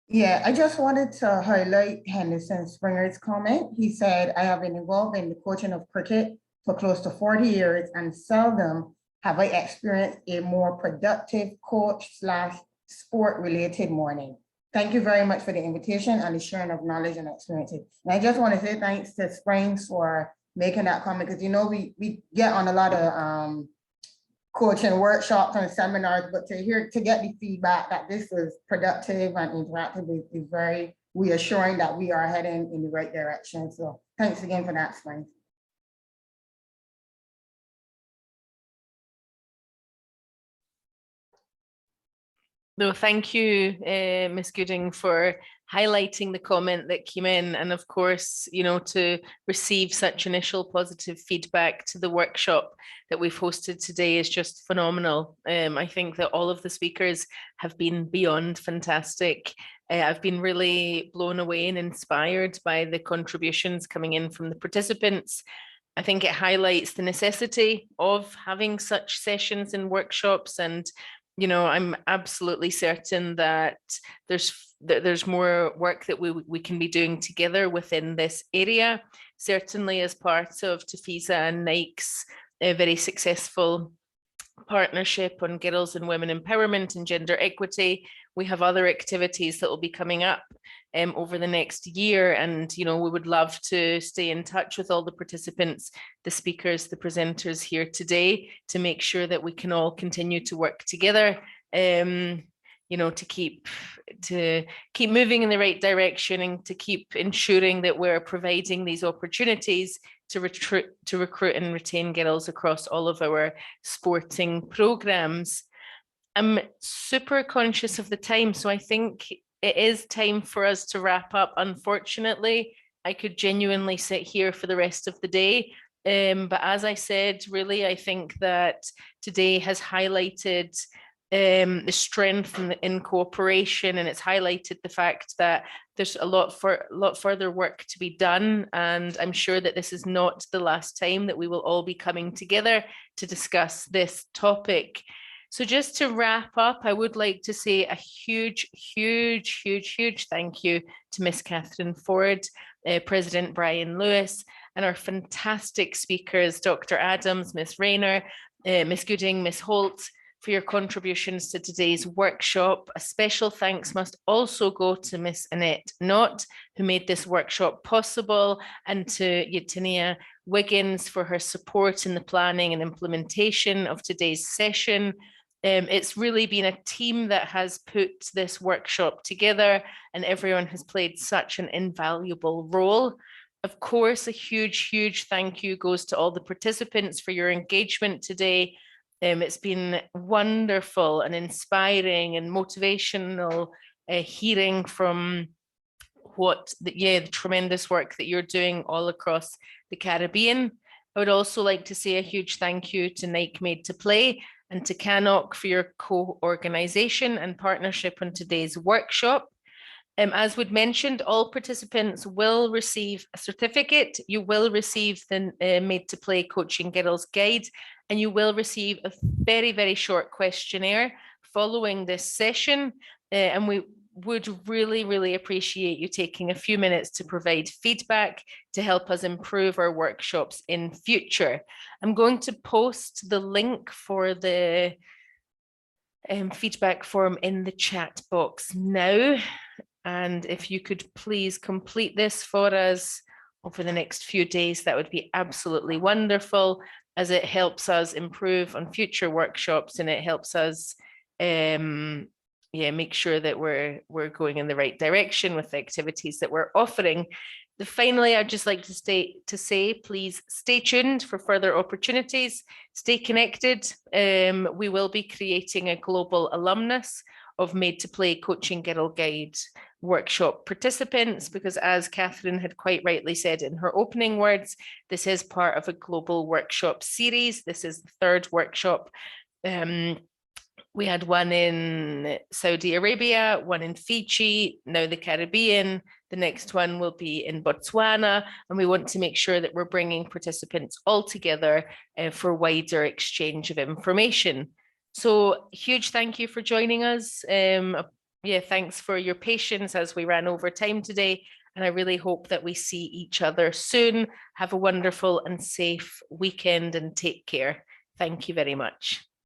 Yeah, I just wanted to highlight Henderson Springer's comment. He said, I have been involved in the coaching of cricket for close to 40 years and seldom have I experienced a more productive coach/sport related morning. Thank you very much for the invitation and the sharing of knowledge and experiences. And I just want to say thanks to Springs for making that comment, because we get on a lot of coaching workshops and seminars, but to get the feedback that this is productive and interactive is very reassuring that we are heading in the right direction. So thanks again for that, Springs. No, thank you, Ms. Gooding, for highlighting the comment that came in. And of course, to receive such initial positive feedback to the workshop that we've hosted today is just phenomenal. I think that all of the speakers have been beyond fantastic. I've been really blown away and inspired by the contributions coming in from the participants. I think it highlights the necessity of having such sessions and workshops, and I'm absolutely certain that there's more work that we can be doing together within this area. Certainly as part of TAFISA and Nike's very successful partnership on girls and women empowerment and gender equity, we have other activities that will be coming up over the next year. And, we would love to stay in touch with all the participants, the speakers, the presenters here today, to make sure that we can all continue to work together, to keep moving in the right direction and to keep ensuring that we're providing these opportunities to recruit and retain girls across all of our sporting programs. I'm super conscious of the time, so I think it is time for us to wrap up. Unfortunately, I could genuinely sit here for the rest of the day. But as I said, really, I think that today has highlighted the strength in cooperation, and it's highlighted the fact that there's a lot further work to be done. And I'm sure that this is not the last time that we will all be coming together to discuss this topic. So just to wrap up, I would like to say a huge thank you to Miss Catherine Ford, President Brian Lewis, and our fantastic speakers, Dr. Adams, Miss Raynor, Miss Gooding, Miss Holt, for your contributions to today's workshop. A special thanks must also go to Miss Annette Knott, who made this workshop possible, and to Yetinia Wiggins for her support in the planning and implementation of today's session. It's really been a team that has put this workshop together, and everyone has played such an invaluable role. Of course, a huge thank you goes to all the participants for your engagement today. It's been wonderful and inspiring and motivational hearing from the tremendous work that you're doing all across the Caribbean. I would also like to say a huge thank you to Nike Made to Play and to CANOC for your co-organisation and partnership on today's workshop. As we'd mentioned, all participants will receive a certificate. You will receive the Made to Play Coaching Girls Guide, and you will receive a very short questionnaire following this session. And we would really appreciate you taking a few minutes to provide feedback to help us improve our workshops in future. I'm going to post the link for the feedback form in the chat box now. And if you could please complete this for us over the next few days, that would be absolutely wonderful, as it helps us improve on future workshops, and it helps us make sure that we're going in the right direction with the activities that we're offering. Finally, I'd just like to say, please stay tuned for further opportunities, stay connected. We will be creating a global alumnus of Made to Play Coaching Girl Guide workshop participants, because as Catherine had quite rightly said in her opening words, this is part of a global workshop series. This is the third workshop. We had one in Saudi Arabia, one in Fiji, now the Caribbean. The next one will be in Botswana, and we want to make sure that we're bringing participants all together for wider exchange of information. So huge thank you for joining us. Thanks for your patience as we ran over time today, and I really hope that we see each other soon. Have a wonderful and safe weekend and take care. Thank you very much.